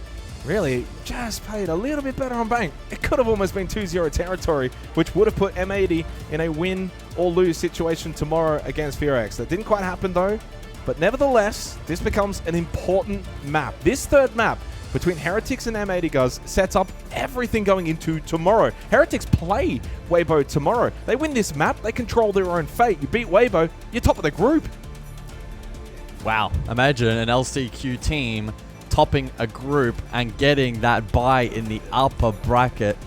really just played a little bit better on Bank, it could have almost been 2-0 territory, which would have put M80 in a win or lose situation tomorrow against Fearex. That didn't quite happen though. But nevertheless, this becomes an important map. This third map between Heretics and M80 guys sets up everything going into tomorrow. Heretics play Weibo tomorrow. They win this map, they control their own fate. You beat Weibo, you're top of the group. Wow. Imagine an LCQ team topping a group and getting that bye in the upper bracket.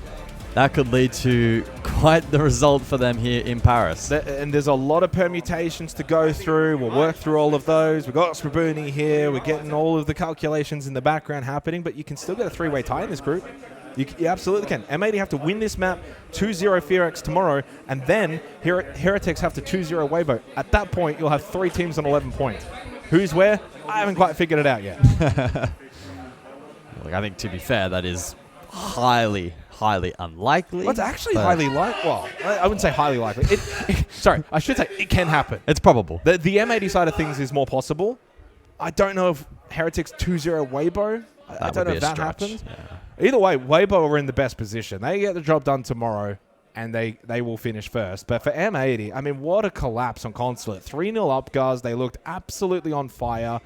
That could lead to quite the result for them here in Paris. And there's a lot of permutations to go through. We'll work through all of those. We've got Sprabuni here. We're getting all of the calculations in the background happening, but you can still get a 3-way tie in this group. You absolutely can. M80 have to win this map 2-0 Fearex tomorrow, and then Heretics have to 2-0 Weibo. At that point, you'll have 3 teams on 11 points. Who's where? I haven't quite figured it out yet. Look, I think to be fair, that is highly unlikely. Well, it's actually highly likely. Well, I wouldn't say highly likely. Sorry, I should say it can happen. It's probable. The M80 side of things is more possible. I don't know if Heretics 2-0 Weibo. I don't know if that happens. Yeah. Either way, Weibo are in the best position. They get the job done tomorrow, and they will finish first. But for M80, I mean, what a collapse on Consulate. 3-0 up, guys. They looked absolutely on fire.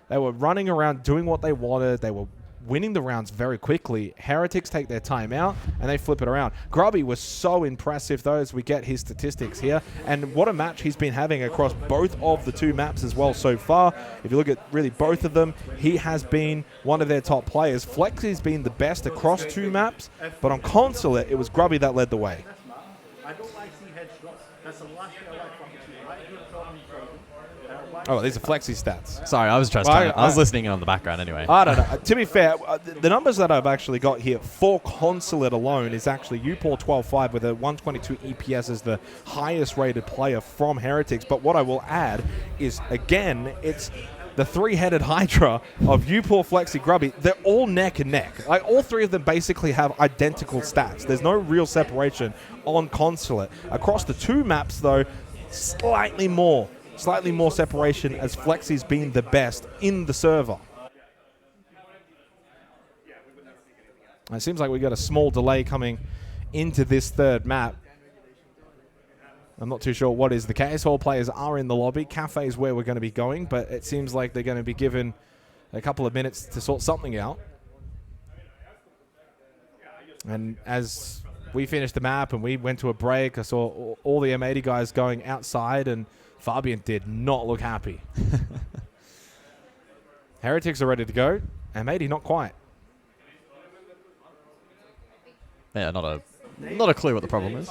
They were running around doing what they wanted. They were winning the rounds very quickly. Heretics take their time out and they flip it around. Grubby was so impressive though, as we get his statistics here, and what a match he's been having across both of the 2 maps as well so far. If you look at really both of them, he has been one of their top players. Flexy's been the best across 2 maps, but on Consulate it was Grubby that led the way. I don't like seeing headshots. That's the last thing I like from the team, right? Good problem solving. Oh, these are Flexi stats. Sorry, I was just I was listening in on the background anyway. I don't know. To be fair, the numbers that I've actually got here for Consulate alone is actually UPOR 12.5 with a 122 EPS as the highest rated player from Heretics. But what I will add is, again, it's the 3-headed Hydra of UPOR, Flexi, Grubby. They're all neck and neck. Like, all 3 of them basically have identical stats. There's no real separation on Consulate. Across the 2 maps, though, slightly more separation, as Flexi's been the best in the server. It seems like we got a small delay coming into this third map. I'm not too sure what is the case. All players are in the lobby. Cafe is where we're going to be going, but it seems like they're going to be given a couple of minutes to sort something out. And as we finished the map and we went to a break, I saw all the M80 guys going outside, and Fabian did not look happy. Heretics are ready to go. M80 not quite. Yeah, not a clue what the problem is.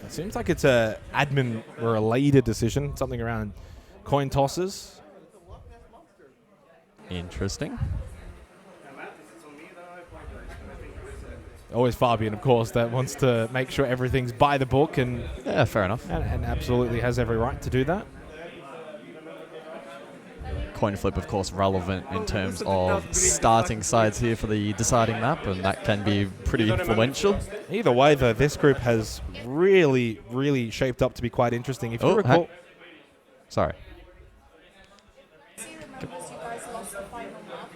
It seems like it's a admin-related decision, something around coin tosses. Interesting. Always Fabian, of course, that wants to make sure everything's by the book, and yeah, fair enough. And absolutely has every right to do that. Coin flip, of course, relevant in terms of starting sides here for the deciding map, and that can be pretty influential. Either way, though, this group has really, really shaped up to be quite interesting. If you recall, sorry. You guys lost the final map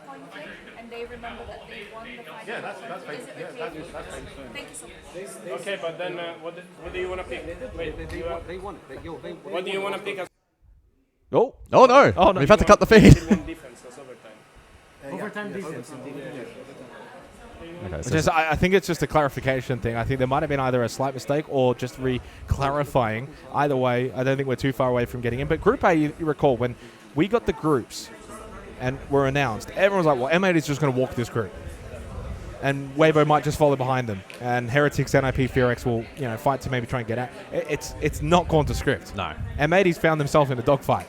coin flip, and they remember that they won the final. Yeah, that's fine. Is it Yeah, okay? that's fine. Thank you so much. Okay, but then what do you want to pick? Wait, They won. what do you want to pick as? Oh no! Oh, no. We've had to cut the feed. Defense as overtime. Overtime defense. Okay, I think it's just a clarification thing. I think there might have been either a slight mistake or just re-clarifying. Either way, I don't think we're too far away from getting in. But Group A, you recall, when we got the groups and were announced, everyone was like, well, M80 is just going to walk this group. And Weibo might just follow behind them. And Heretics, NIP, Fearex will fight to maybe try and get out. It's not gone to script. No. M80's found themselves in a dogfight.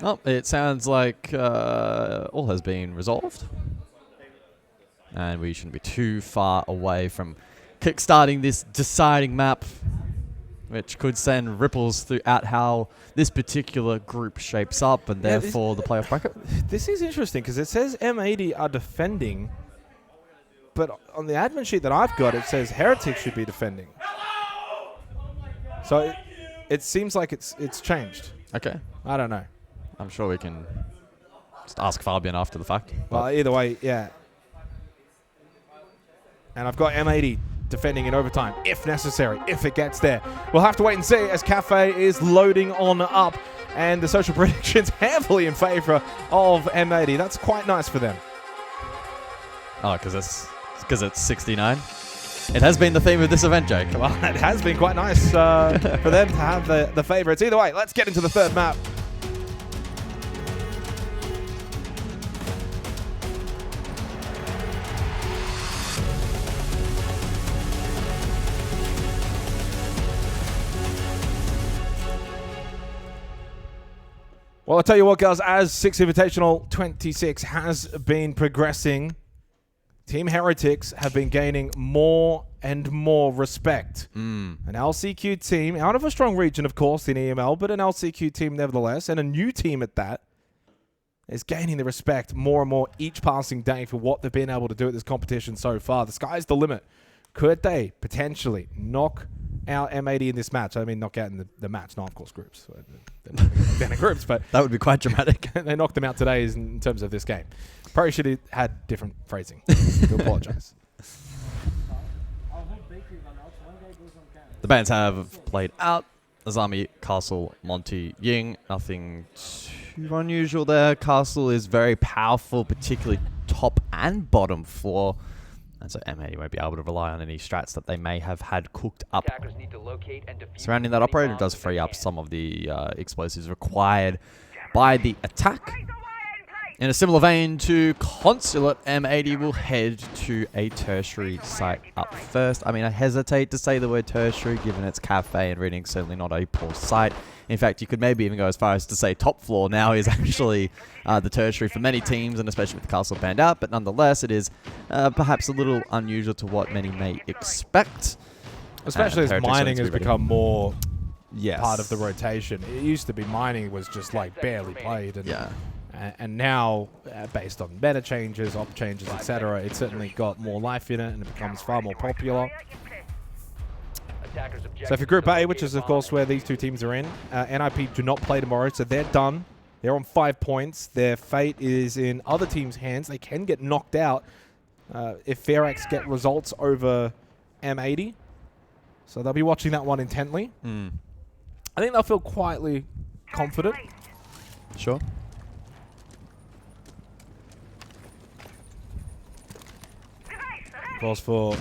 Well, it sounds like all has been resolved. And we shouldn't be too far away from kickstarting this deciding map, which could send ripples throughout how this particular group shapes up and therefore the playoff bracket. This is interesting because it says M80 are defending, but on the admin sheet that I've got, it says Heretics should be defending. So it seems like it's changed. Okay. I don't know. I'm sure we can just ask Fabian after the fact. Well, either way, yeah. And I've got M80 defending in overtime, if necessary, if it gets there. We'll have to wait and see as Cafe is loading on up, and the social predictions heavily in favor of M80. That's quite nice for them. Oh, because it's 69. It has been the theme of this event, Jake. Well, it has been quite nice for them to have the favorites. Either way, let's get into the third map. Well, I'll tell you what, guys, as Six Invitational 26 has been progressing, Team Heretics have been gaining more and more respect. An LCQ team, out of a strong region, of course, in EML, but an LCQ team nevertheless, and a new team at that, is gaining the respect more and more each passing day for what they've been able to do at this competition so far. The sky's the limit. Could they potentially knock out M80 in this match? I mean, knock out in the match, not of course groups. They're in groups, but that would be quite dramatic. They knocked them out today in terms of this game. Probably should have had different phrasing. To apologize. The bands have played out. Azami, Castle, Monty, Ying. Nothing too unusual there. Castle is very powerful, particularly top and bottom floor. And so M80 won't be able to rely on any strats that they may have had cooked up. Surrounding that operator does free up some of the explosives required by the attack. In a similar vein to Consulate, M80 will head to a tertiary site up first. I mean, I hesitate to say the word tertiary given it's cafe and reading certainly not a poor site. In fact, you could maybe even go as far as to say top floor now is actually the tertiary for many teams, and especially with the castle banned out. But nonetheless, it is perhaps a little unusual to what many may expect. Especially as mining has become more part of the rotation. It used to be mining was just like barely played. And And now, based on meta changes, op changes, etc., it's certainly got more life in it and it becomes far more popular. So for Group A, which is of course where these two teams are in, NIP do not play tomorrow, so they're done. They're on 5 points. Their fate is in other teams' hands. They can get knocked out if Heretics get results over M80. So they'll be watching that one intently. I think they'll feel quietly confident. Sure. Of course, for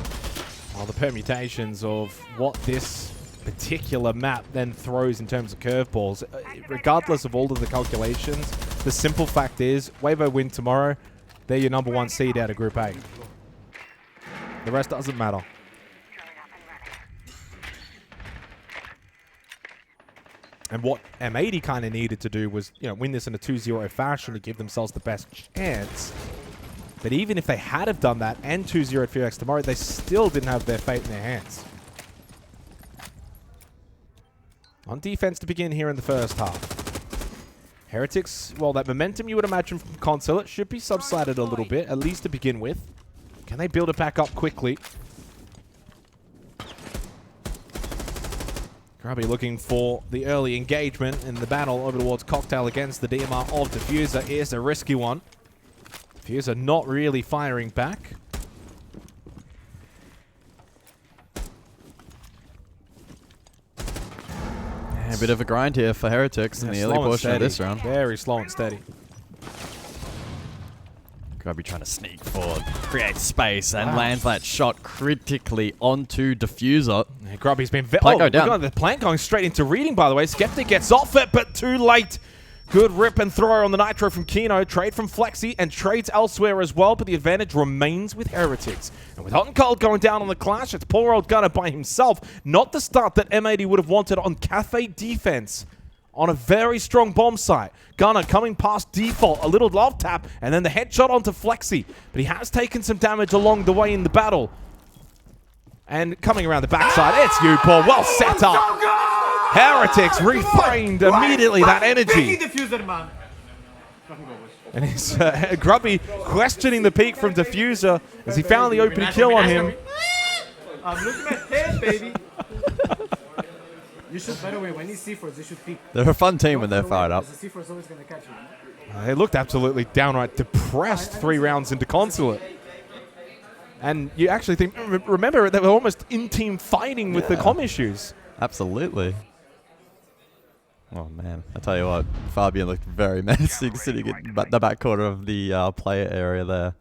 the permutations of what this particular map then throws in terms of curveballs, regardless of all of the calculations, the simple fact is, Weibo win tomorrow, they're your #1 seed out of Group A. The rest doesn't matter. And what M80 kind of needed to do was, win this in a 2-0 fashion to give themselves the best chance. But even if they had have done that and 2-0 at Heretics tomorrow, they still didn't have their fate in their hands. On defense to begin here in the first half. Heretics, well, that momentum you would imagine from Consulate should be subsided a little bit, at least to begin with. Can they build it back up quickly? Grubby looking for the early engagement in the battle over towards Cocktail against the DMR of Diffuser. Here's a risky one. Diffuser not really firing back. A bit of a grind here for Heretics in the early portion of this round. Very slow and steady. Grubby trying to sneak forward, create space, and lands that shot critically onto Diffuser. Yeah, Grubby's been... Go down. The plant going straight into reading, by the way. Skeptic gets off it, but too late. Good rip and throw on the Nitro from Kino. Trade from Flexi and trades elsewhere as well, but the advantage remains with Heretics. And with Hot and Cold going down on the clash, it's poor old Gunner by himself. Not the start that M80 would have wanted on Cafe defense. On a very strong bomb site. Gunner coming past default, a little love tap, and then the headshot onto Flexi. But he has taken some damage along the way in the battle. And coming around the backside, it's you, Paul. Well set up. Heretics reframed immediately that energy. And it's Grubby questioning the peak from Diffuser as he found the opening kill on him. I'm looking at head, baby. You should, by the way, when you C4s, you should peek. They're a fun team when they're fired up. The C4 is always going to catch you. They looked absolutely downright depressed 3 rounds into Consulate. And you actually think, remember, they were almost in-team fighting with the comm issues. Absolutely. Oh, man. I tell you what, Fabian looked very menacing sitting in the back corner of the player area there.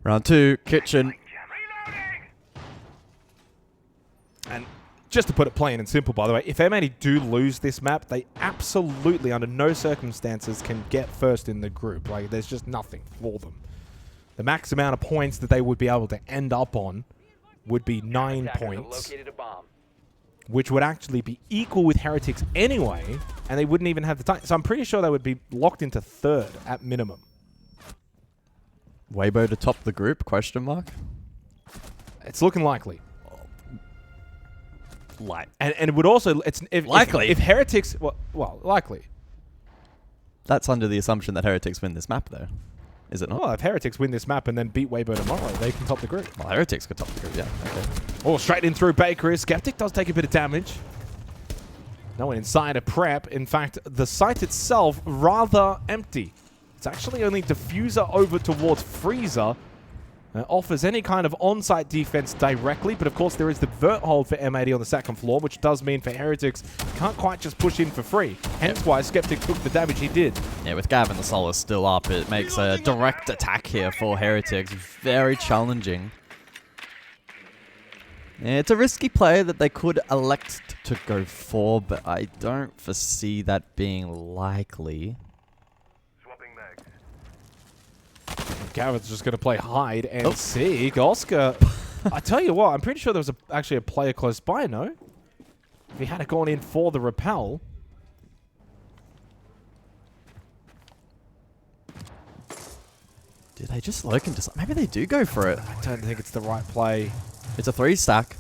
Round 2, Kitchen. And just to put it plain and simple, by the way, if M80 do lose this map, they absolutely, under no circumstances, can get first in the group. Like, there's just nothing for them. The max amount of points that they would be able to end up on would be 9 points, which would actually be equal with Heretics anyway, and they wouldn't even have the time. So I'm pretty sure they would be locked into 3rd at minimum. Weibo to top the group, question mark? It's looking likely. And it would also... Likely? If Heretics... Well, likely. That's under the assumption that Heretics win this map, though. Is it not? Well, if Heretics win this map and then beat Weibo tomorrow, they can top the group. Well, Heretics could top the group, yeah. Okay. Oh, straight in through Bakery. Skeptic does take a bit of damage. No one inside a prep. In fact, the site itself rather empty. It's actually only Diffuser over towards Freezer. Offers any kind of on-site defense directly, but of course there is the vert hold for M80 on the 2nd floor, which does mean for Heretics, can't quite just push in for free. Hence why Skeptic took the damage he did. Yeah, with Gavin the Solar still up, it makes a direct attack here for Heretics. Very challenging. Yeah, it's a risky play that they could elect to go for, but I don't foresee that being likely. Gavin's just going to play hide and seek. Oscar, I tell you what, I'm pretty sure there was actually a player close by, no? If he had gone in for the repel. Do they just lurk into something? Maybe they do go for it. I don't think it's the right play. It's a 3 stack.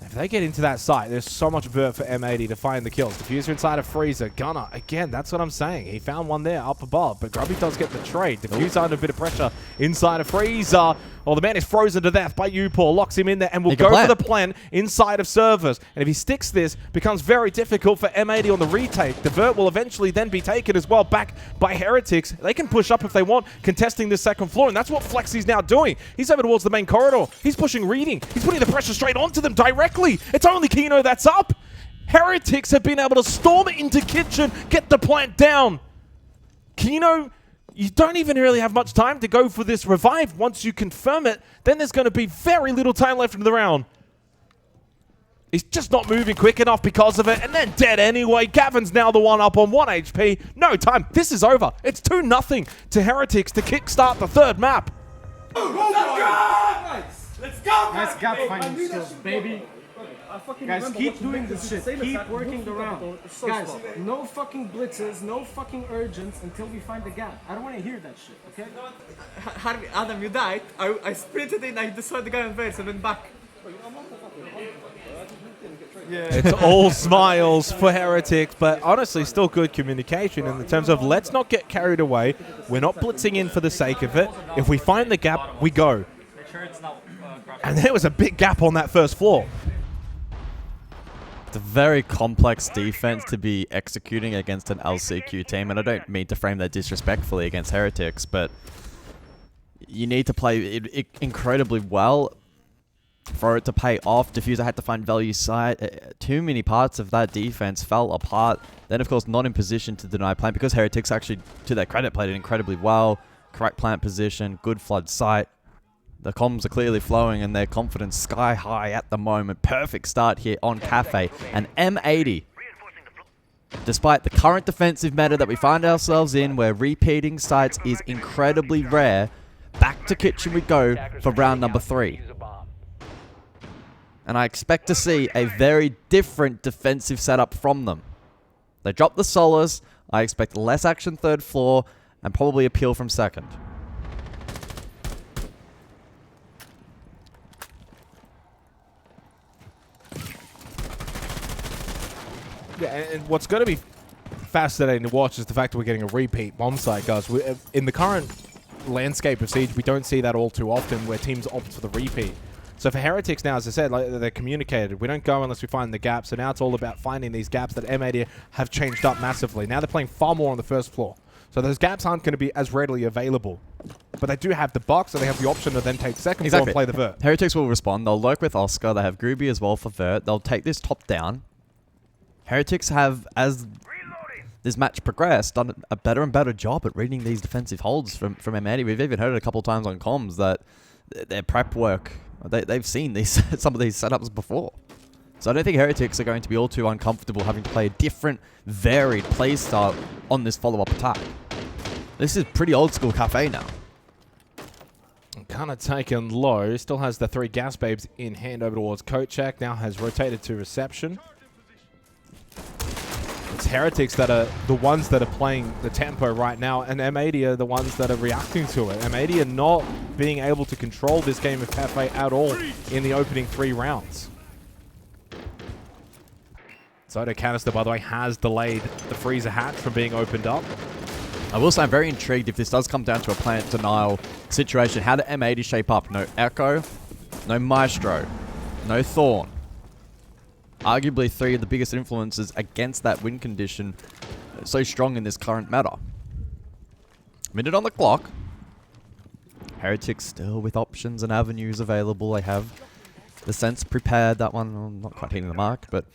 They If they get into that site, there's so much vert for M80 to find the kills. Diffuser inside of Freezer. Gunner, again, that's what I'm saying. He found one there up above, but Grubby does get the trade. Diffuser under a bit of pressure inside of Freezer. Well, the man is frozen to death by Upor. Locks him in there and will go for the plant inside of servers. And if he sticks this, becomes very difficult for M80 on the retake. The vert will eventually then be taken as well back by Heretics. They can push up if they want, contesting this second floor, and that's what Flexy's now doing. He's over towards the main corridor. He's pushing Reading. He's putting the pressure straight onto them directly. It's only Kino that's up. Heretics have been able to storm into Kitchen, get the plant down. Kino, you don't even really have much time to go for this revive. Once you confirm it, then there's going to be very little time left in the round. He's just not moving quick enough because of it, and then dead anyway. Gavin's now the one up on 1 HP. No time. This is over. It's 2-0 to Heretics to kickstart the third map. Let's go! Nice gap finding skills, baby. Guys, keep doing this shit. Keep working the round. Guys, no fucking blitzes, no fucking urgents until we find the gap. I don't want to hear that shit, okay? Adam, you died. I sprinted in, I destroyed the guy on verse and went back. Yeah. It's all smiles for Heretics, but honestly, still good communication in the terms of let's not get carried away. We're not blitzing in for the sake of it. If we find the gap, we go. And there was a big gap on that first floor. It's a very complex defense to be executing against an LCQ team, and I don't mean to frame that disrespectfully against Heretics, but you need to play it incredibly well for it to pay off. Diffuser had to find value side. Too many parts of that defense fell apart. Then, of course, not in position to deny plant because Heretics actually, to their credit, played it incredibly well. Correct plant position, good flood sight. The comms are clearly flowing and their confidence sky high at the moment. Perfect start here on Cafe. And M80, despite the current defensive meta that we find ourselves in, where repeating sites is incredibly rare, back to Kitchen we go for round number 3. And I expect to see a very different defensive setup from them. They drop the Solace. I expect less action third floor and probably a peel from second. Yeah, and what's going to be fascinating to watch is the fact that we're getting a repeat bomb site, guys. In the current landscape of Siege, we don't see that all too often where teams opt for the repeat. So for Heretics now, as I said, like, they're communicated. We don't go unless we find the gap. So now it's all about finding these gaps that M80 have changed up massively. Now they're playing far more on the first floor. So those gaps aren't going to be as readily available. But they do have the box, so they have the option to then take second floor and play the vert. Heretics will respond. They'll lurk with Oscar. They have Groovy as well for vert. They'll take this top down. Heretics have, as this match progressed, done a better and better job at reading these defensive holds from M80. We've even heard it a couple of times on comms that their prep work, they've seen these some of these setups before. So I don't think Heretics are going to be all too uncomfortable having to play a different, varied play style on this follow-up attack. This is pretty old school Cafe now. Kind of taken low. Still has the 3 gas babes in hand over towards Kochak. Now has rotated to reception. It's Heretics that are the ones that are playing the tempo right now, and M80 are the ones that are reacting to it. M80 are not being able to control this game of Cafe at all in the opening 3 rounds. Soda Canister, by the way, has delayed the freezer hatch from being opened up. I will say I'm very intrigued if this does come down to a plant denial situation. How do M80 shape up? No Echo, no Maestro, no Thorn. Arguably 3 of the biggest influences against that win condition, so strong in this current meta. Minute on the clock. Heretics still with options and avenues available. They have the Sense prepared. That one, well, not quite hitting the mark, but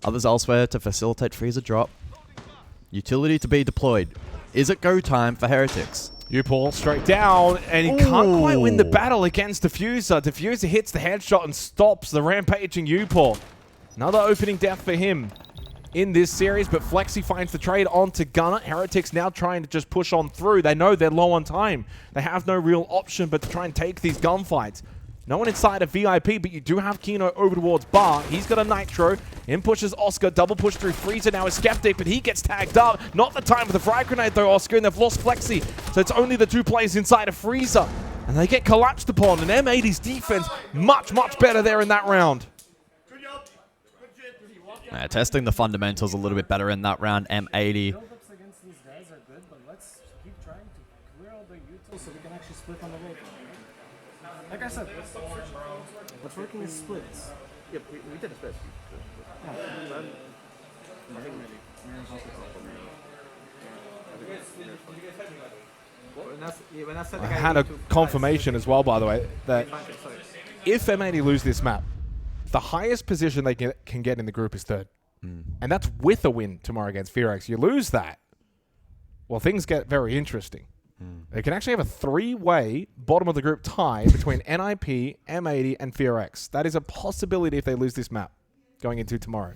others elsewhere to facilitate freezer drop. Utility to be deployed. Is it go time for Heretics? Upor straight down, and he can't quite win the battle against Diffuser. Diffuser hits the headshot and stops the rampaging Upor. Another opening death for him in this series, but Flexi finds the trade onto Gunner. Heretics now trying to just push on through. They know they're low on time. They have no real option but to try and take these gunfights. No one inside of VIP, but you do have Kino over towards Bar. He's got a Nitro. In pushes Oscar. Double push through Freezer. Now is Skeptic, but he gets tagged up. Not the time for the frag grenade, though, Oscar, and they've lost Flexi. So it's only the 2 players inside of Freezer. And they get collapsed upon. And M80's defense much, much better there in that round. Testing the fundamentals a little bit better in that round. M80. Build-ups against these guys are good, but let's keep trying to clear all the utils so we can actually split on the way. Like I said, what's working is splits. Yeah, we did a split. Yeah. I think maybe. I had a confirmation as well, by the way, that if M80 lose this map, the highest position they can get in the group is third. And that's with a win tomorrow against Heretics. You lose that, well, things get very interesting. They can actually have a three-way bottom of the group tie between NIP, M80, and Heretics. That is a possibility if they lose this map going into tomorrow.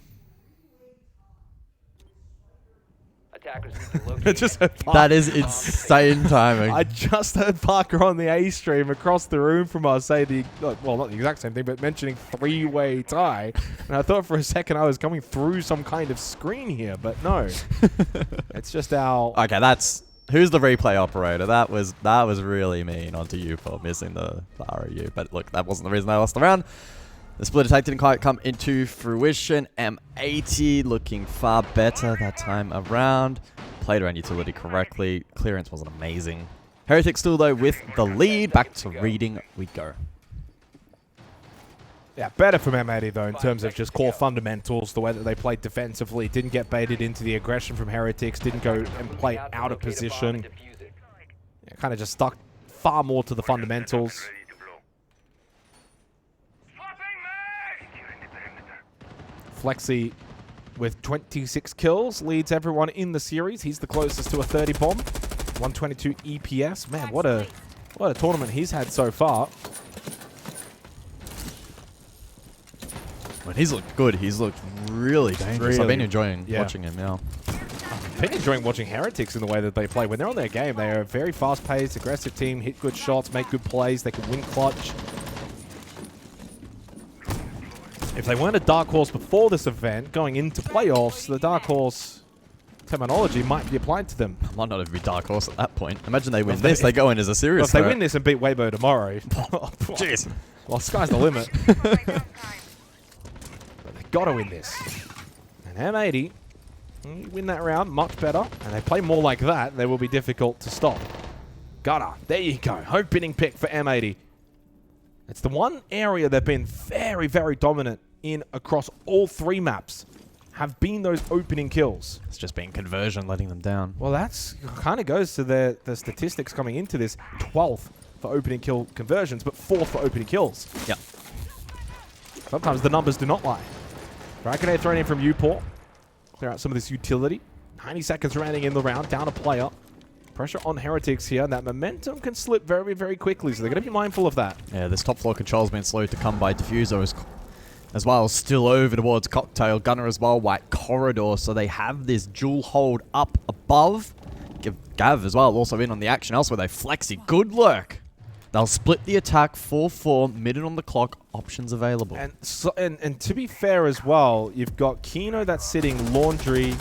That is insane timing. I just heard Parker on the A stream across the room from us say well, not the exact same thing, but mentioning three-way tie. And I thought for a second I was coming through some kind of screen here, but no. It's just our... Okay, that's... Who's the replay operator? That was really mean onto you for missing the ROU. But look, that wasn't the reason I lost the round. The split attack didn't quite come into fruition. M80 looking far better that time around. Played around utility correctly. Clearance wasn't amazing. Heretics still, though, with the lead. Back to reading we go. Yeah, better from M80, though, in terms of just core fundamentals, the way that they played defensively. Didn't get baited into the aggression from Heretics. Didn't go and play out of position. Yeah, kind of just stuck far more to the fundamentals. Flexi with 26 kills leads everyone in the series. He's the closest to a 30 bomb. 122 EPS. Man, what a tournament he's had so far. When he's looked good, he's looked really dangerous. I've been enjoying watching him now. I've been enjoying watching Heretics in the way that they play. When they're on their game, they are a very fast-paced, aggressive team, hit good shots, make good plays. They can win clutch. If they weren't a dark horse before this event, going into playoffs, the dark horse terminology might be applied to them. Might not even be dark horse at that point. Imagine they win this, they go in as a serious if they win this and beat Weibo tomorrow, jeez. Well, sky's the limit. But they gotta win this. And M80, you win that round, much better. And they play more like that, they will be difficult to stop. Gotta. There you go. Opening pick for M80. It's the one area they've been very, very dominant in across all three maps, have been those opening kills. It's just been conversion letting them down. Well, that's kind of goes to the statistics coming into this. 12th for opening kill conversions, but 4th for opening kills. Yeah. Sometimes the numbers do not lie. Grenade thrown in from Uport. Clear out some of this utility. 90 seconds remaining in the round. Down a player. Pressure on Heretics here. That momentum can slip very, very quickly, so they're going to be mindful of that. Yeah, this top floor control's been slow to come by. Diffuser as well, still over towards Cocktail. Gunner as well, White Corridor. So they have this dual hold up above. Gav as well, also in on the action elsewhere. They Flexi. Good lurk. They'll split the attack 4-4, minute on the clock, options available. And to be fair as well, you've got Kino that's sitting Laundry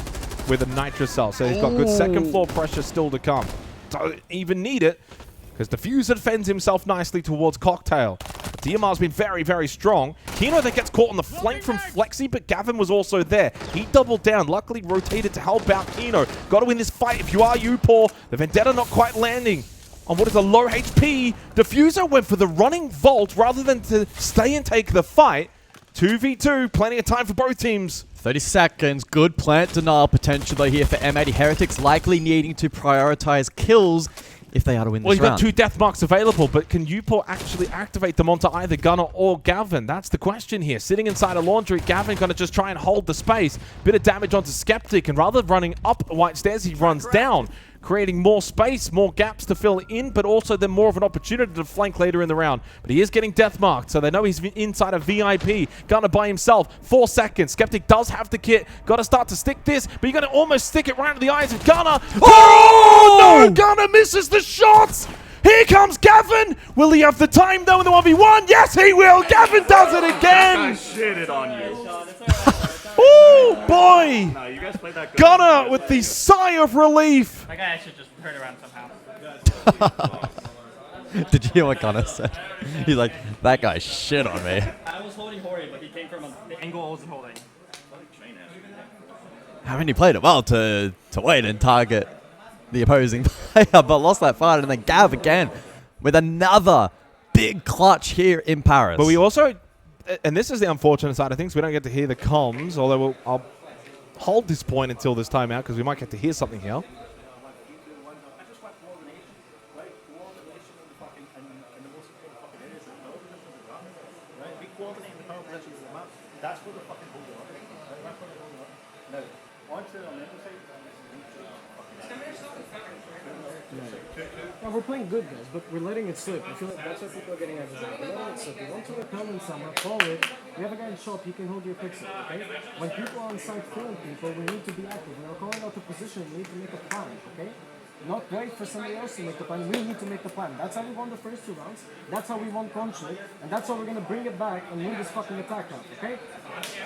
with a Nitro Cell. So he's got good second floor pressure still to come. Don't even need it, because Diffuser defends himself nicely towards Cocktail. DMR's been very, very strong. Kino that gets caught on the flank from Flexi, but Gavin was also there. He doubled down, luckily rotated to help out Kino. Got to win this fight if you are Upor. The Vendetta not quite landing on what is a low HP. Diffuser went for the running vault rather than to stay and take the fight. 2v2, plenty of time for both teams. 30 seconds, good plant denial potentially here for M80. Heretics likely needing to prioritize kills if they are to win this round. Well, you've got 2 death marks available, but can Upor actually activate them onto either Gunner or Gavin? That's the question here. Sitting inside a Laundry, Gavin going to just try and hold the space. Bit of damage onto Skeptic, and rather than running up White Stairs, he runs down, creating more space, more gaps to fill in, but also then more of an opportunity to flank later in the round. But he is getting death marked, so they know he's inside a VIP. Gunner by himself, 4 seconds. Skeptic does have the kit. Got to start to stick this, but you're going to almost stick it right into the eyes of Gunner. Oh, no! Gunner misses the shots! Here comes Gavin! Will he have the time, though, in the 1v1? Yes, he will! Gavin does it again! I shitted on you. Oh, boy! No, you guys played that good. Gunner with the sigh of relief. That guy actually just heard around somehow. Did you hear what Gunner said? He's like, that guy shit on me. I was holding Hori, but he came from the angle I wasn't holding. I mean, he played it well to wait and target the opposing player, but lost that fight. And then Gav again with another big clutch here in Paris. But we also, and this is the unfortunate side of things, we don't get to hear the comms, although I'll hold this point until this timeout because we might get to hear something here. That's what the fucking hold on. That's what the hold on. Now, on to the mental side. Yeah, we're playing good, guys, but we're letting it slip. I feel like that's why people are getting aggravated. We're letting it slip. We want to repel in somewhere, call it. We have a guy in shop, he can hold your pixel, okay? When people are on site killing people, we need to be active. When we're calling out the position, we need to make a plan, okay? Not wait for somebody else to make the plan. We need to make the plan. That's how we won the first 2 rounds. That's how we won Consulate. And that's how we're going to bring it back and win this fucking attack round, okay?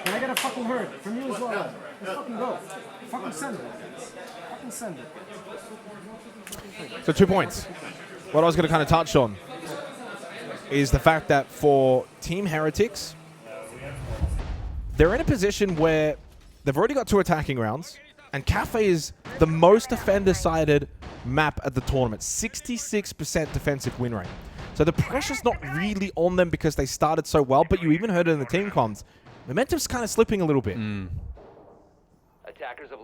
Can I get a fucking word from you as well? Let's fucking go. Fucking send it. Fucking send it. So 2 points. What I was going to kind of touch on is the fact that for Team Heretics, they're in a position where they've already got 2 attacking rounds, and Cafe is the most defender-sided map at the tournament. 66% defensive win rate. So the pressure's not really on them because they started so well, but you even heard it in the team comms. Momentum's kind of slipping a little bit.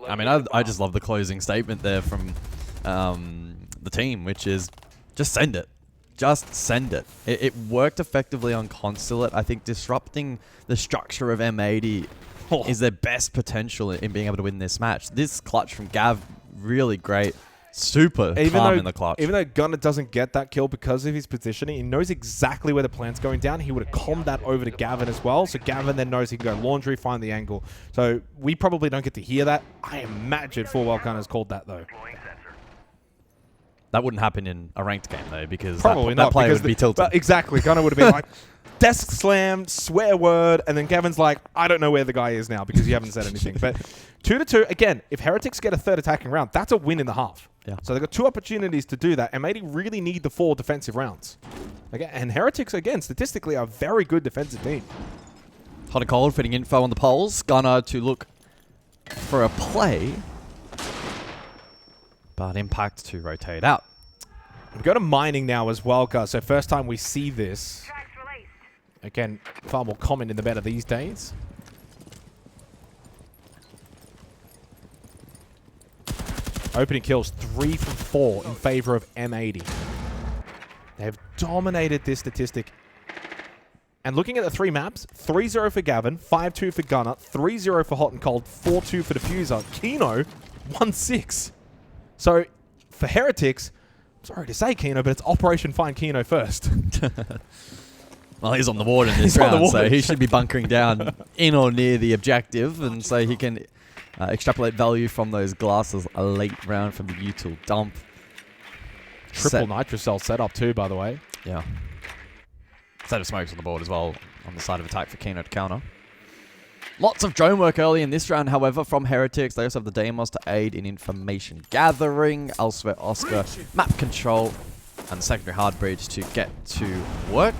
I mean, I just love the closing statement there from the team, which is just send it. Just send it. It worked effectively on Consulate. I think disrupting the structure of M80 is their best potential in being able to win this match. This clutch from Gav, really great. Super calm in the clutch. Even though Gunner doesn't get that kill because of his positioning, he knows exactly where the plant's going down. He would have calmed that over to Gavin as well. So Gavin then knows he can go laundry, find the angle. So we probably don't get to hear that. I imagine full well Gunner's called that though. That wouldn't happen in a ranked game though, because probably that player would be tilted. Well, exactly. Gunner would have been like, desk slam, swear word, and then Gavin's like, I don't know where the guy is now because you haven't said anything. But 2-2, again, if Heretics get a 3rd attacking round, that's a win in the half. Yeah. So they've got 2 opportunities to do that. M80 really need the 4 defensive rounds. Okay, and Heretics, again, statistically are a very good defensive team. Hot and cold, fitting info on the polls. Gunner to look for a play, but Impact to rotate out. We go to mining now as well, guys. So first time we see this. Again, far more common in the meta these days. Opening kills 3 from 4 in favor of M80. They have dominated this statistic. And looking at the 3 maps, 3-0 for Gavin, 5-2 for Gunner, 3-0 for Hot and Cold, 4-2 for Diffuser. Kino, 1-6. So for Heretics, sorry to say Kino, but it's Operation Find Kino first. Well, he's on the board in this round, so he should be bunkering down in or near the objective, and so he can extrapolate value from those glasses a late round from the util dump. Triple nitrocell setup too, by the way. Yeah. Set of smokes on the board as well on the side of attack for Kino to counter. Lots of drone work early in this round, however, from Heretics. They also have the Deimos to aid in information gathering. Elsewhere, Oscar, map control, and secondary hard bridge to get to work.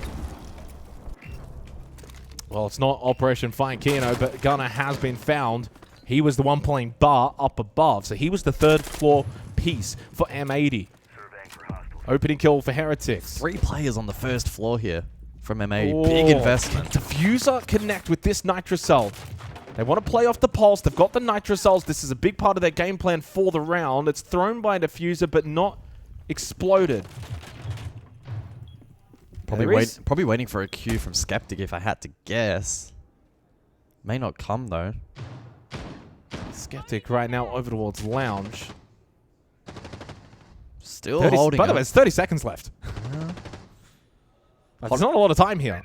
Well, it's not Operation Find Kino, but Gunner has been found. He was the one playing bar up above, so he was the 3rd floor piece for M80. Opening kill for Heretics. 3 players on the 1st floor here from M80. Big investment. Diffuser connect with this nitrocell. They want to play off the pulse. They've got the nitrocells. This is a big part of their game plan for the round. It's thrown by a Diffuser, but not exploded. Probably waiting for a cue from Skeptic if I had to guess. May not come though. Skeptic right now over towards Lounge. Still holding. By the way, there's 30 seconds left. There's not a lot of time here.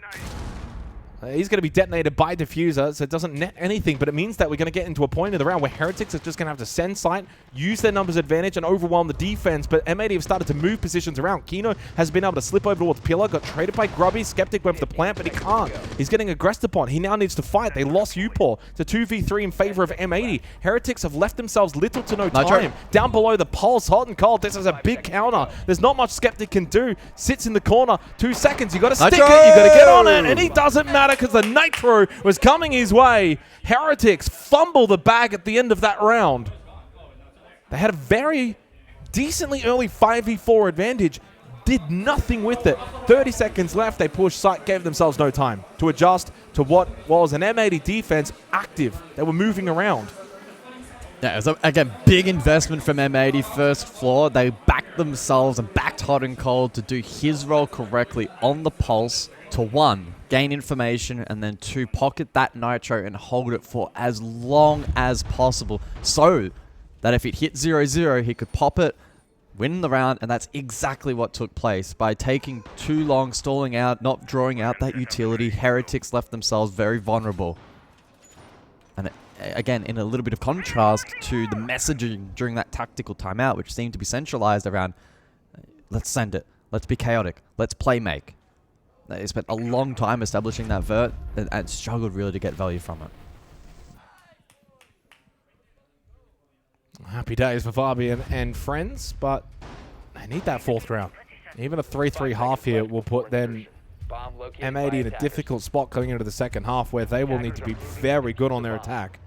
He's going to be detonated by Diffuser, so it doesn't net anything, but it means that we're going to get into a point of the round where Heretics are just going to have to send sight, use their numbers advantage, and overwhelm the defense, but M80 have started to move positions around. Kino has been able to slip over towards Pillar, got traded by Grubby. Skeptic went for the plant, but he can't. He's getting aggressed upon. He now needs to fight. They lost Upor to 2v3 in favor of M80. Heretics have left themselves little to no time. Down below the pulse, Hot and Cold. This is a big counter. There's not much Skeptic can do. Sits in the corner. 2 seconds. You got to stick it. You got to get on it, and he doesn't matter. because the Nitro was coming his way. Heretics fumble the bag at the end of that round. They had a very decently early 5v4 advantage, did nothing with it. 30 seconds left, they pushed site, gave themselves no time to adjust to what was an M80 defense active. They were moving around. Yeah, it was, again, big investment from M80 first floor. They backed themselves and backed hot and cold to do his role correctly on the pulse to 1, gain information, and then 2, pocket that Nitro and hold it for as long as possible so that if it hit 0-0, he could pop it, win the round, and that's exactly what took place. By taking too long, stalling out, not drawing out that utility, Heretics left themselves very vulnerable. And again, in a little bit of contrast to the messaging during that tactical timeout, which seemed to be centralized around, let's send it, let's be chaotic, let's play make. They spent a long time establishing that vert and struggled really to get value from it. Happy days for Fabian and friends, but they need that 4th round. Even a 3-3 half here will put then M80 in a difficult spot going into the second half where they will need to be very good on their attack.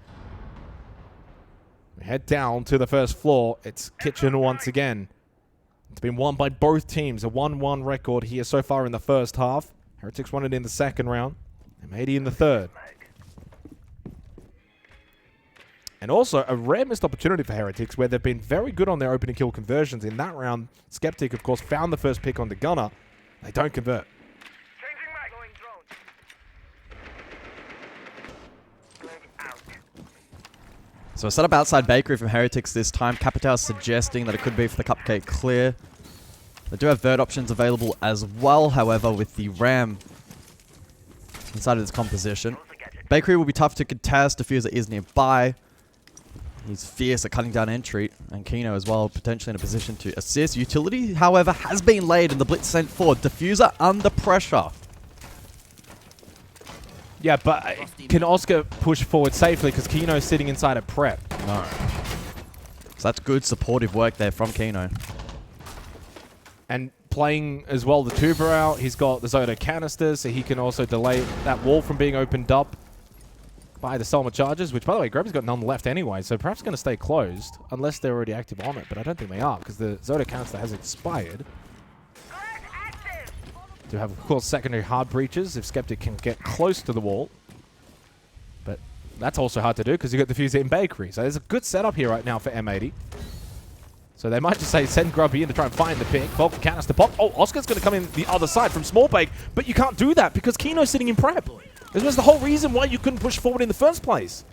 We head down to the first floor. It's Kitchen once again. It's been won by both teams. A 1-1 record here so far in the first half. Heretics won it in the second round. M80 in the third. And also a rare missed opportunity for Heretics where they've been very good on their opening kill conversions. In that round, Skeptic, of course, found the first pick on the gunner. They don't convert. So a setup outside Bakery from Heretics this time. Capital suggesting that it could be for the Cupcake clear. They do have vert options available as well, however, with the Ram inside of this composition. Bakery will be tough to contest. Diffuser is nearby. He's fierce at cutting down entry, and Kino as well, potentially in a position to assist. Utility, however, has been laid and the blitz sent forward. Diffuser under pressure. Yeah, but can Oscar push forward safely because Kino's sitting inside a prep? No. So that's good supportive work there from Kino. And playing as well the tuber out, he's got the Zoto canisters, so he can also delay that wall from being opened up by the Selma charges, which, by the way, Grubby's got none left anyway, so perhaps going to stay closed, unless they're already active on it, but I don't think they are, because the Zoto canister has expired. Do have, of course, secondary hard breaches if Skeptic can get close to the wall. But that's also hard to do, because you've got Diffuser in Bakery, so there's a good setup here right now for M80. So they might just say, send Grubby in to try and find the pick. Falcon canister pop. Oh, Oscar's going to come in the other side from Small Bake, but you can't do that because Kino's sitting in prep. This was the whole reason why you couldn't push forward in the first place.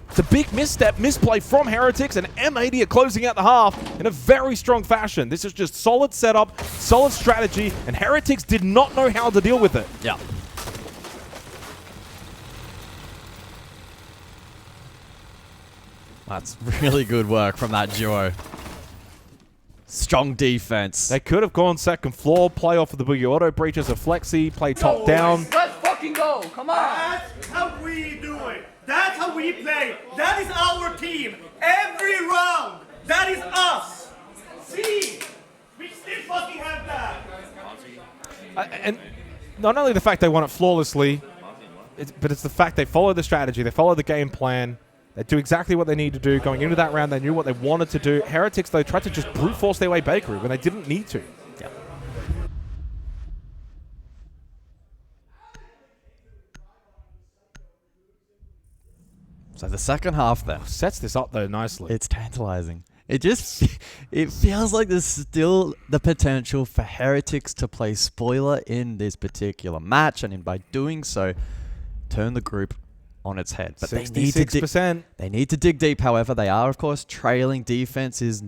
It's a big misstep, misplay from Heretics, and M80 are closing out the half in a very strong fashion. This is just solid setup, solid strategy, and Heretics did not know how to deal with it. Yeah. That's really good work from that duo. Strong defense. They could have gone second floor, play off of the Boogie Auto breaches of Flexi, play top down. Let's fucking go. Come on. That's how we do it. That's how we play. That is our team. Every round. That is us. See? We still fucking have that. And not only the fact they won it flawlessly, but it's the fact they followed the strategy, they followed the game plan. They do exactly what they need to do. Going into that round, they knew what they wanted to do. Heretics, though, tried to just brute force their way Bakery when they didn't need to. Yeah. So the second half then sets this up though nicely. It's tantalizing. It feels like there's still the potential for Heretics to play spoiler in this particular match, and by doing so, turn the group on its head. But 66%. They need to dig deep, however. They are, of course, trailing. Defense is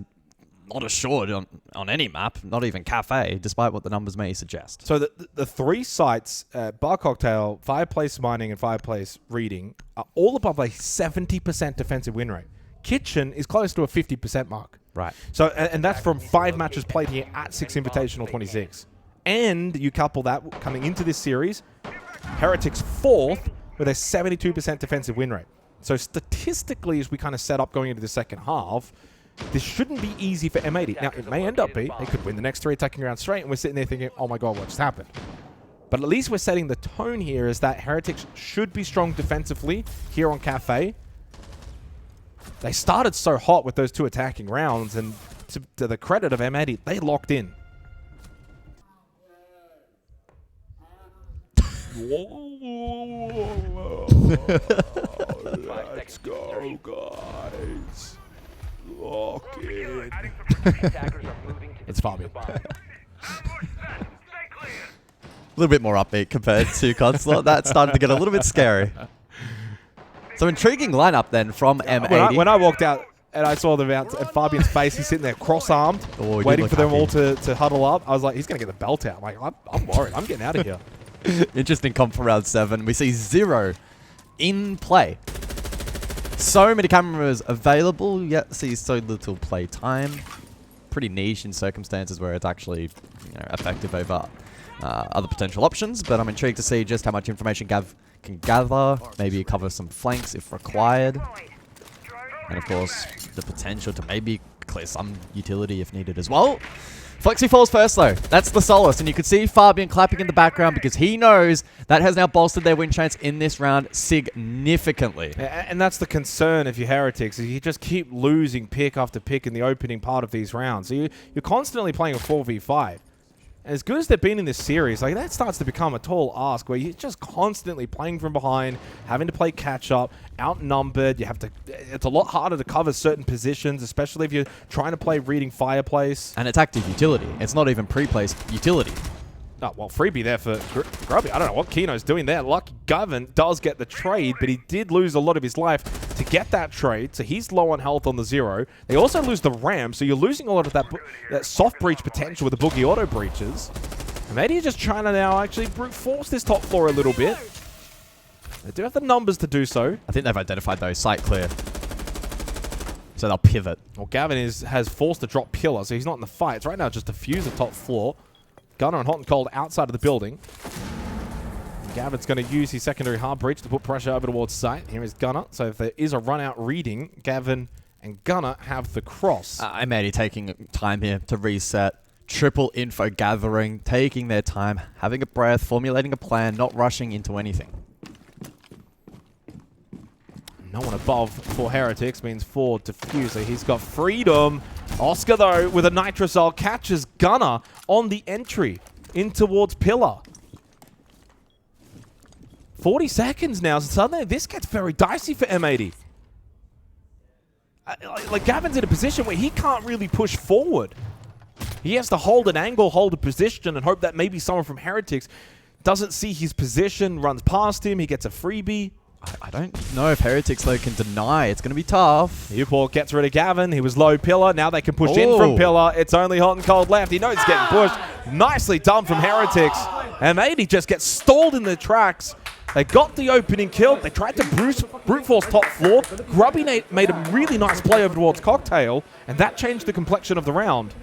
not assured on any map, not even Cafe, despite what the numbers may suggest. So the three sites, Bar Cocktail, Fireplace Mining, and Fireplace Reading, are all above a 70% defensive win rate. Kitchen is close to a 50% mark. Right. So, and that's from 5 matches played here at Six Invitational 26. And you couple that coming into this series, Heretics 4th, with a 72% defensive win rate. So statistically, as we kind of set up going into the second half, this shouldn't be easy for M80. Now, it may end up be, they could win the next 3 attacking rounds straight, and we're sitting there thinking, oh my god, what just happened? But at least we're setting the tone here is that Heretics should be strong defensively here on Cafe. They started so hot with those 2 attacking rounds, and to the credit of M80, they locked in. Let's go, guys. Lock in. It's Fabian. A little bit more upbeat compared to Consulate. That started to get a little bit scary. So intriguing lineup then from M80. When I walked out and I saw them out at Fabian's face, he's sitting there cross-armed, waiting for them all to huddle up. I was like, he's going to get the belt out. I'm like, I'm worried. I'm getting out of here. Interesting comp for round 7. We see 0 in play. So many cameras available, yet see so little play time. Pretty niche in circumstances where it's actually effective over other potential options, but I'm intrigued to see just how much information Gav can gather, maybe cover some flanks if required, and of course the potential to maybe clear some utility if needed as well. Flexi falls first though, that's the solace, and you can see Fabian clapping in the background because he knows that has now bolstered their win chance in this round significantly. And that's the concern if you're Heretics, is you just keep losing pick after pick in the opening part of these rounds. So you're constantly playing a 4v5. As good as they've been in this series, like that starts to become a tall ask where you're just constantly playing from behind, having to play catch-up, outnumbered. You have to. It's a lot harder to cover certain positions, especially if you're trying to play reading fireplace. And it's active utility. It's not even pre-place utility. Oh, well, freebie there for Grubby. I don't know what Kino's doing there. Lucky Gavin does get the trade, but he did lose a lot of his life to get that trade, so he's low on health on the 0. They also lose the ram, so you're losing a lot of that soft breach potential with the boogie auto breaches. And maybe you're just trying to now actually brute force this top floor a little bit. They do have the numbers to do so. I think they've identified those site clear. So they'll pivot. Well, Gavin has forced a drop pillar, so he's not in the fight. It's right now just defuse the top floor. Gunner and Hot and Cold outside of the building. Gavin's going to use his secondary hard breach to put pressure over towards site. Here is Gunner. So if there is a run-out reading, Gavin and Gunner have the cross. M80 taking time here to reset. Triple info gathering, taking their time, having a breath, formulating a plan, not rushing into anything. No one above for Heretics means for Diffuser. He's got freedom. Oscar, though, with a Nitrocell, catches Gunner on the entry in towards Pillar. 40 seconds now. So suddenly, this gets very dicey for M80. Like, Gavin's in a position where he can't really push forward. He has to hold an angle, hold a position, and hope that maybe someone from Heretics doesn't see his position, runs past him, he gets a freebie. I don't know if Heretics, though, can deny. It's going to be tough. Newport gets rid of Gavin. He was low Pillar. Now they can push in from Pillar. It's only Hot and Cold left. He knows he's getting pushed. Nicely done from Heretics. M80 just gets stalled in the tracks. They got the opening kill. They tried to brute force top floor. Grubby made a really nice play over towards Cocktail, and that changed the complexion of the round.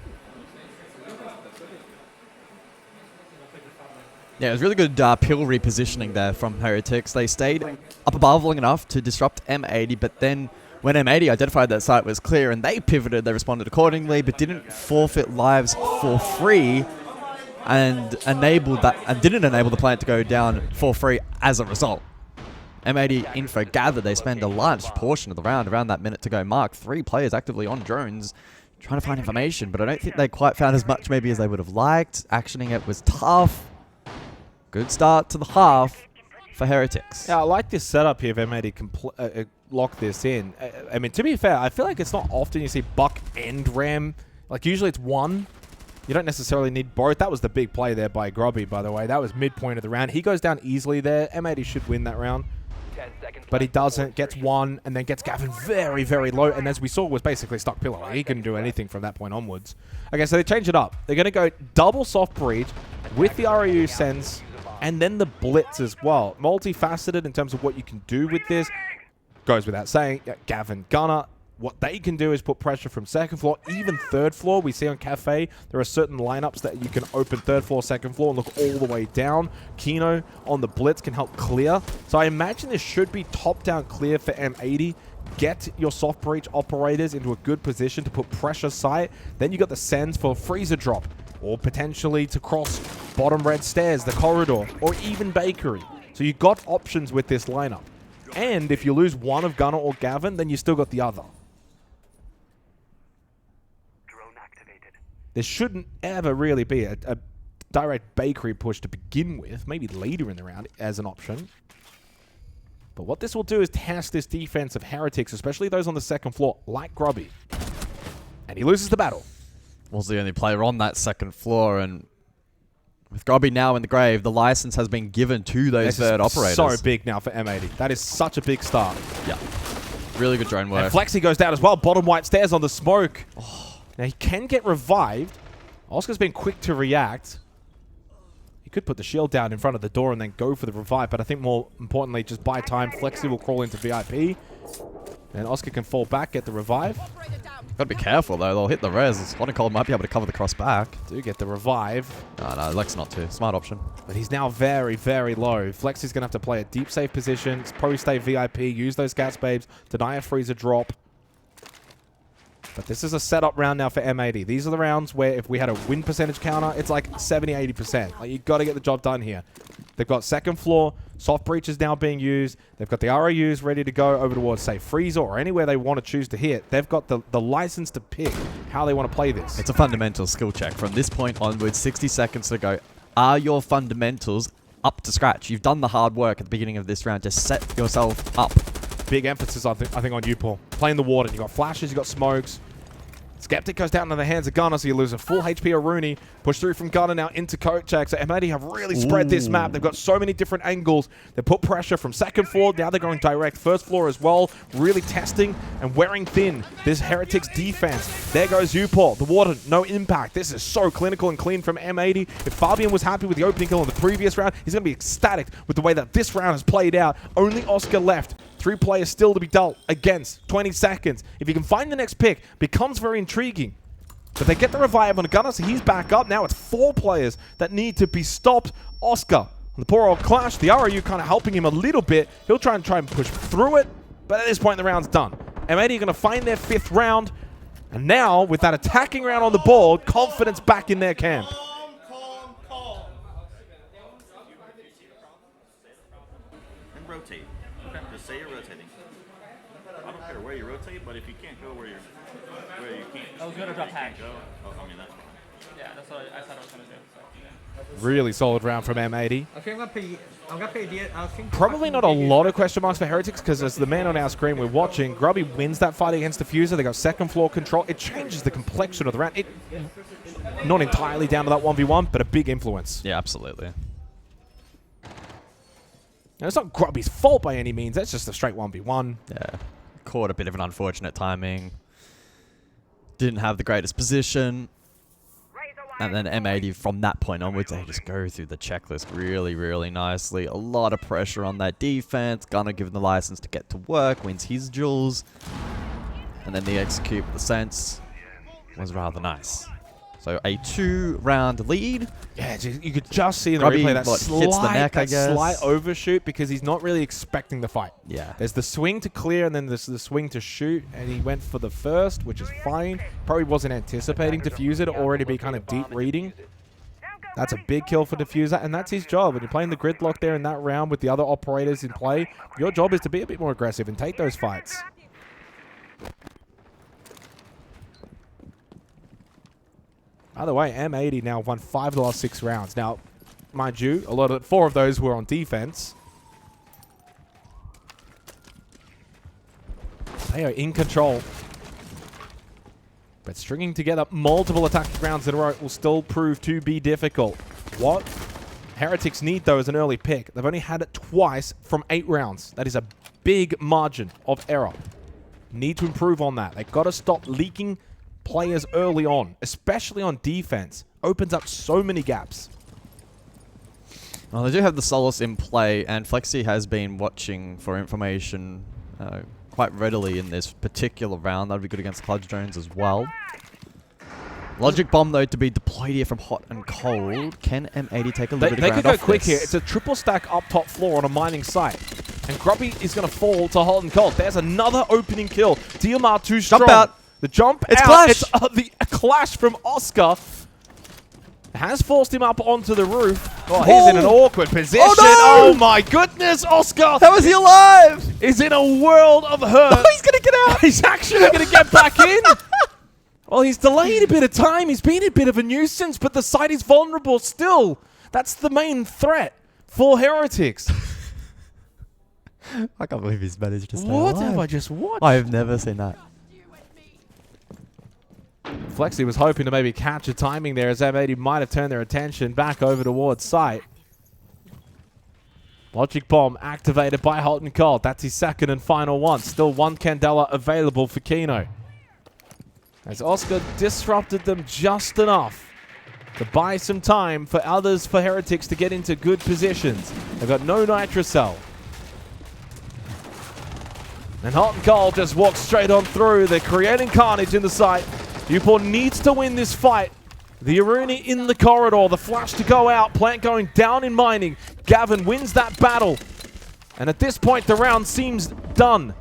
Yeah, it was really good pill repositioning there from Heretics. They stayed up above long enough to disrupt M80, but then when M80 identified that site was clear and they pivoted, they responded accordingly, but didn't forfeit lives for free and didn't enable the plant to go down for free as a result. M80 info gathered. They spend a large portion of the round around that minute to go mark. 3 players actively on drones trying to find information, but I don't think they quite found as much maybe as they would have liked. Actioning it was tough. Good start to the half for Heretics. Yeah, I like this setup here if M80 can lock this in. I mean, to be fair, I feel like it's not often you see Buck and Ram. Like, usually it's one. You don't necessarily need both. That was the big play there by Grubby, by the way. That was midpoint of the round. He goes down easily there. M80 should win that round. But he doesn't. Gets one, and then gets Gavin very, very low. And as we saw, was basically stuck pillar. Like, he couldn't do anything from that point onwards. Okay, so they change it up. They're going to go double soft breach with the RAU sense, and then the blitz as well. Multifaceted in terms of what you can do with this. Goes without saying, Gavin, Gunner, what they can do is put pressure from second floor, even third floor. We see on Cafe, there are certain lineups that you can open third floor, second floor, and look all the way down. Kino on the blitz can help clear. So I imagine this should be top-down clear for M80. Get your soft breach operators into a good position to put pressure site. Then you got the sends for freezer drop, or potentially to cross bottom red stairs, the corridor, or even bakery. So you got options with this lineup. And if you lose one of Gunnar or Gavin, then you still got the other. There shouldn't ever really be a direct bakery push to begin with. Maybe later in the round as an option. But what this will do is test this defense of Heretics, especially those on the second floor, like Grubby. And he loses the battle. Was the only player on that second floor, and with Grubby now in the grave, the license has been given to those third operators. So big now for M80. That is such a big start. Yeah. Really good drone work. And Flexi goes down as well. Bottom white stairs on the smoke. Oh. Now he can get revived. Oscar's been quick to react. He could put the shield down in front of the door and then go for the revive, but I think more importantly, just buy time. Flexi will crawl into VIP. And Oscar can fall back, get the revive. Gotta be careful though, they'll hit the res. Hot and Cold might be able to cover the cross back. Do get the revive. No, Lex not too. Smart option. But he's now very, very low. Flexi's gonna have to play a deep safe position. Probably stay VIP, use those gas babes, deny a freezer drop. But this is a setup round now for M80. These are the rounds where if we had a win percentage counter, it's like 70-80%. Like, you got to get the job done here. They've got second floor. Soft breach is now being used. They've got the ROUs ready to go over towards, say, freezer or anywhere they want to choose to hit. They've got the license to pick how they want to play this. It's a fundamental skill check. From this point onwards, 60 seconds to go. Are your fundamentals up to scratch? You've done the hard work at the beginning of this round. Just set yourself up. Big emphasis, I think, on you, Paul. Playing the water. You got flashes, you got smokes. Skeptic goes down into the hands of Gunnar, so you lose a full HP of Rooney. Push through from Gunnar now into Kochak. So M80 have really spread this map. They've got so many different angles. They put pressure from second floor. Now they're going direct first floor as well. Really testing and wearing thin this Heretics defense. There goes Upor. The water, no impact. This is so clinical and clean from M80. If Fabian was happy with the opening kill in the previous round, he's going to be ecstatic with the way that this round has played out. Only Oscar left. 3 players still to be dealt against. 20 seconds. If you can find the next pick, becomes very intriguing. But they get the revive on Gunnar, so he's back up. Now it's 4 players that need to be stopped. Oscar on the poor old clash. The ROU kind of helping him a little bit. He'll try and push through it. But at this point, the round's done. M80 are going to find their 5th round. And now, with that attacking round on the board, confidence back in their camp. And rotate. Just say you're rotating. I don't care where you rotate, but if you can't go where you can't. I was gonna drop hack. Oh, I mean that's fine. Yeah, that's what I thought I was gonna do. So. Really solid round from M80. I think I'm gonna pay Probably not a lot of question marks for Heretics, because as the man on our screen we're watching, Grubby wins that fight against Diffuser. They got second floor control. It changes the complexion of the round. Not entirely down to that 1v1, but a big influence. Yeah, absolutely. And it's not Grubby's fault by any means. That's just a straight 1v1. Yeah. Caught a bit of an unfortunate timing. Didn't have the greatest position. And then M80 from that point onwards, they just go through the checklist really, really nicely. A lot of pressure on that defense. Gunnar given the license to get to work, wins his duels. And then the execute with the sense was rather nice. So a 2-round lead. Yeah, you could just see in the Grubby, replay that hits the neck, I guess. Slight overshoot because he's not really expecting the fight. Yeah. There's the swing to clear and then there's the swing to shoot, and he went for the first, which is fine. Probably wasn't anticipating Diffuser to already be kind of deep reading. That's a big kill for Diffuser, and that's his job. When you're playing the gridlock there in that round with the other operators in play, your job is to be a bit more aggressive and take those fights. By the way, M80 now won 5 of the last 6 rounds. Now, mind you, 4 of those were on defense. They are in control. But stringing together multiple attacking rounds in a row will still prove to be difficult. What Heretics need, though, is an early pick. They've only had it twice from 8 rounds. That is a big margin of error. Need to improve on that. They've got to stop leaking players early on, especially on defense. Opens up so many gaps. Well, they do have the Solace in play, and Flexi has been watching for information quite readily in this particular round. That would be good against Clutch Drones as well. Logic Bomb, though, to be deployed here from Hot and Cold. Can M80 take a little bit of ground off this? They could go quick here. It's a triple stack up top floor on a mining site. And Grubby is going to fall to Hot and Cold. There's another opening kill. DMR too strong. Jump out. The jump it's out. Clash. It's the clash from Oscar. has forced him up onto the roof. Oh, he's in an awkward position. Oh, my goodness, Oscar. How is he alive? He's in a world of hurt. Oh, he's going to get out. He's actually going to get back in. Well, he's delayed a bit of time. He's been a bit of a nuisance, but the site is vulnerable still. That's the main threat for Heretics. I can't believe he's managed to stay What alive. have I just watched? I have never seen that. Flexi was hoping to maybe catch a timing there as M80 might have turned their attention back over towards site. Logic Bomb activated by Holton Cold. That's his second and final one. Still one Candela available for Kino. As Oscar disrupted them just enough to buy some time for others, for Heretics to get into good positions. They've got no Nitrocell. And Holton Cold just walks straight on through. They're creating carnage in the site. Upor needs to win this fight. The Aruni in the corridor. The flash to go out. Plant going down in mining. Gavin wins that battle. And at this point, the round seems done.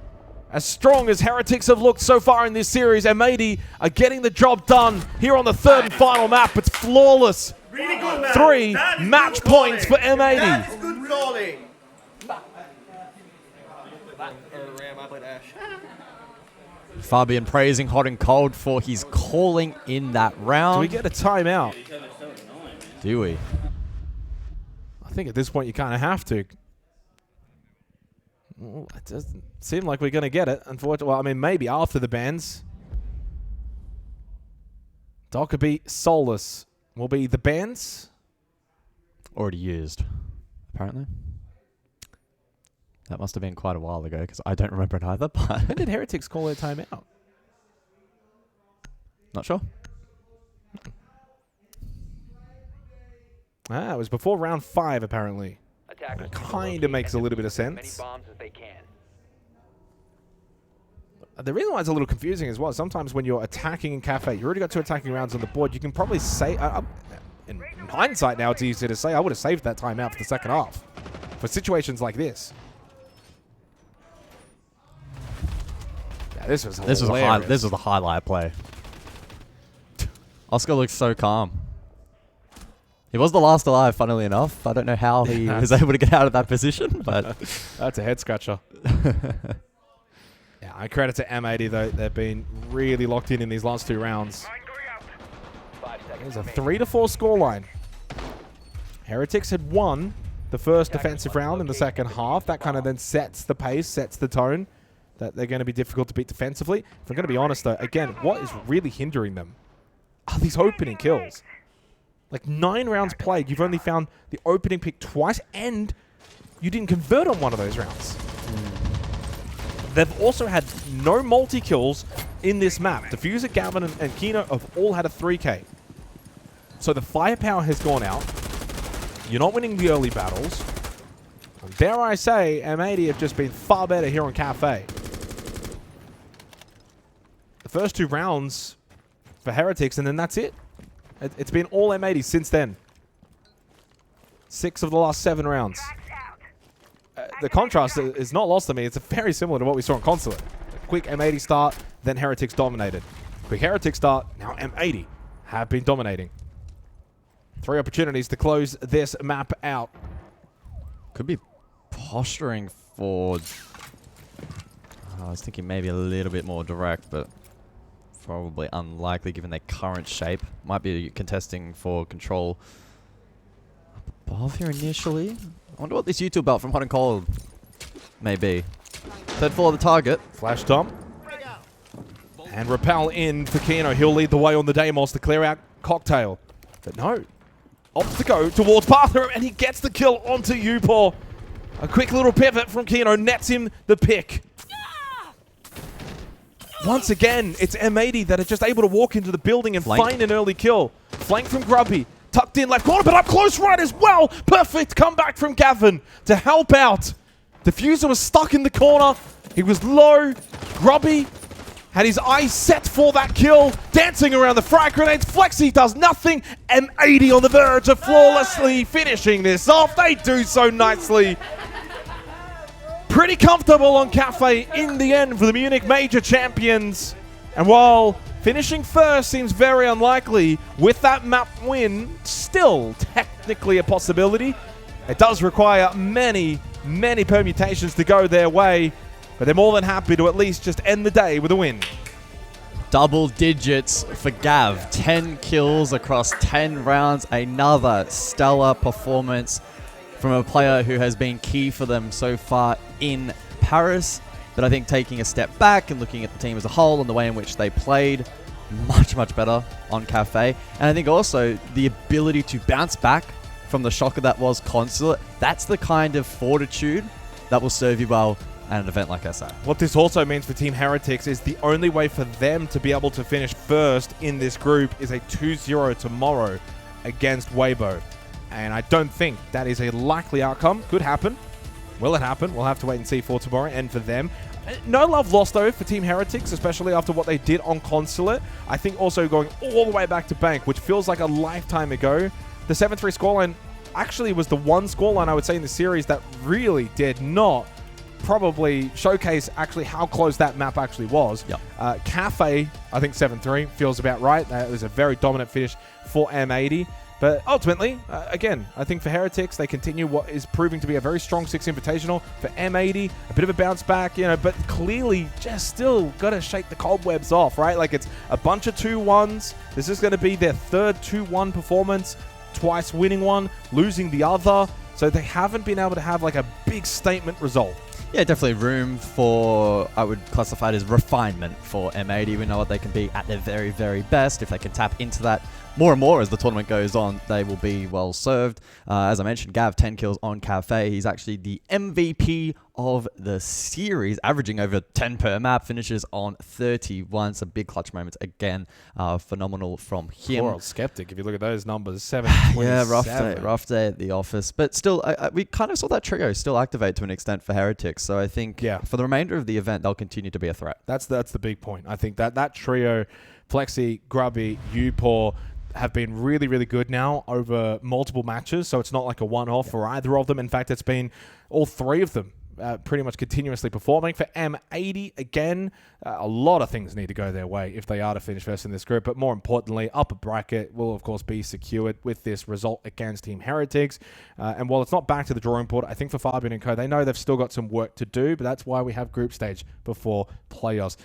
As strong as Heretics have looked so far in this series, M80 are getting the job done here on the third and final map. It's flawless. Really good, man. 3 match points for M80. That is good calling. Fabian praising Hot and Cold for his calling in that round. Do we get a timeout? Do we? I think at this point you kind of have to. Well, it doesn't seem like we're going to get it, unfortunately. Well, I mean, maybe after the bans. Dockerby Solus will be the bans. Already used, apparently. That must have been quite a while ago, because I don't remember it either. But when did Heretics call their timeout? Not sure. Ah, it was before round 5, apparently. It kind of makes a little bit of sense. The reason why it's a little confusing as well, sometimes when you're attacking in Cafe, you already got 2 attacking rounds on the board. You can probably say, in hindsight now, it's easier to say, I would have saved that timeout for the second half for situations like this. Yeah, this was a highlight play. Oscar looks so calm. He was the last alive, funnily enough. I don't know how he was able to get out of that position, but that's a head scratcher. Yeah, I credit to M80 though. They've been really locked in these last 2 rounds. There's a 3-4 scoreline. Heretics had won the first defensive round in the second half. That kind of then sets the pace, sets the tone that they're going to be difficult to beat defensively. If I'm going to be honest though, again, what is really hindering them are these opening kills. Like 9 rounds played, you've only found the opening pick twice, and you didn't convert on one of those rounds. They've also had no multi-kills in this map. Diffuser, Gavin, and Kino have all had a 3K. So the firepower has gone out. You're not winning the early battles. And dare I say, M80 have just been far better here on Cafe. The first 2 rounds for Heretics, and then that's it. It's been all M80 since then. 6 of the last 7 rounds. The contrast is not lost to me. It's very similar to what we saw in Consulate. Quick M80 start, then Heretics dominated. Quick Heretics start, now M80 have been dominating. 3 opportunities to close this map out. Could be posturing for... I was thinking maybe a little bit more direct, but probably unlikely given their current shape. Might be contesting for control above here initially. I wonder what this YouTube belt from Hot and Cold may be. Third floor of the target. Flash dump. And repel in for Kino. He'll lead the way on the Deimos to clear out Cocktail. But no. Opts to go towards Parther, and he gets the kill onto Upor. A quick little pivot from Kino nets him the pick. Once again, it's M80 that are just able to walk into the building and find an early kill. Flank from Grubby. Tucked in left corner, but up close right as well. Perfect comeback from Gavin to help out. Diffuser was stuck in the corner. He was low. Grubby had his eyes set for that kill. Dancing around the frag grenades. Flexi does nothing. M80 on the verge of flawlessly finishing this off. They do so nicely. Pretty comfortable on Cafe in the end for the Munich Major champions. And while finishing first seems very unlikely. With that map win, still technically a possibility. It does require many, many permutations to go their way, but they're more than happy to at least just end the day with a win. Double digits for Gav. 10 kills across 10 rounds. Another stellar performance from a player who has been key for them so far in Paris. But I think taking a step back and looking at the team as a whole and the way in which they played, much, much better on Cafe. And I think also the ability to bounce back from the shocker that was Consulate. That's the kind of fortitude that will serve you well at an event like SA. What this also means for Team Heretics is the only way for them to be able to finish first in this group is a 2-0 tomorrow against Weibo. And I don't think that is a likely outcome. Could happen. Will it happen? We'll have to wait and see for tomorrow and for them. No love lost, though, for Team Heretics, especially after what they did on Consulate. I think also going all the way back to Bank, which feels like a lifetime ago. The 7-3 scoreline actually was the one scoreline I would say in the series that really did not probably showcase actually how close that map actually was. Yep. Cafe, I think 7-3 feels about right. That was a very dominant finish for M80. But ultimately, again, I think for Heretics, they continue what is proving to be a very strong Six Invitational. For M80, a bit of a bounce back, but clearly just still got to shake the cobwebs off, right? Like, it's a bunch of 2-1s. This is going to be their third 2-1 performance, twice winning one, losing the other. So they haven't been able to have like a big statement result. Yeah, definitely room for, I would classify it as refinement for M80. We know what they can be at their very, very best. If they can tap into that more and more as the tournament goes on, they will be well served. As I mentioned, Gav, 10 kills on Cafe. He's actually the MVP of the series, averaging over 10 per map, finishes on 31. Some big clutch moments again. Phenomenal from him. Poor old Skeptic, if you look at those numbers, 7. Yeah, rough day at the office. But still, we kind of saw that trio still activate to an extent for Heretics. So I think for the remainder of the event, they'll continue to be a threat. That's the big point. I think that trio, Plexi, Grubby, Upor, have been really, really good now over multiple matches. So it's not like a one-off for either of them. In fact, it's been all three of them pretty much continuously performing. For M80, again, a lot of things need to go their way if they are to finish first in this group. But more importantly, upper bracket will, of course, be secured with this result against Team Heretics. And while it's not back to the drawing board, I think for Fabian and Co, they know they've still got some work to do. But that's why we have group stage before playoffs.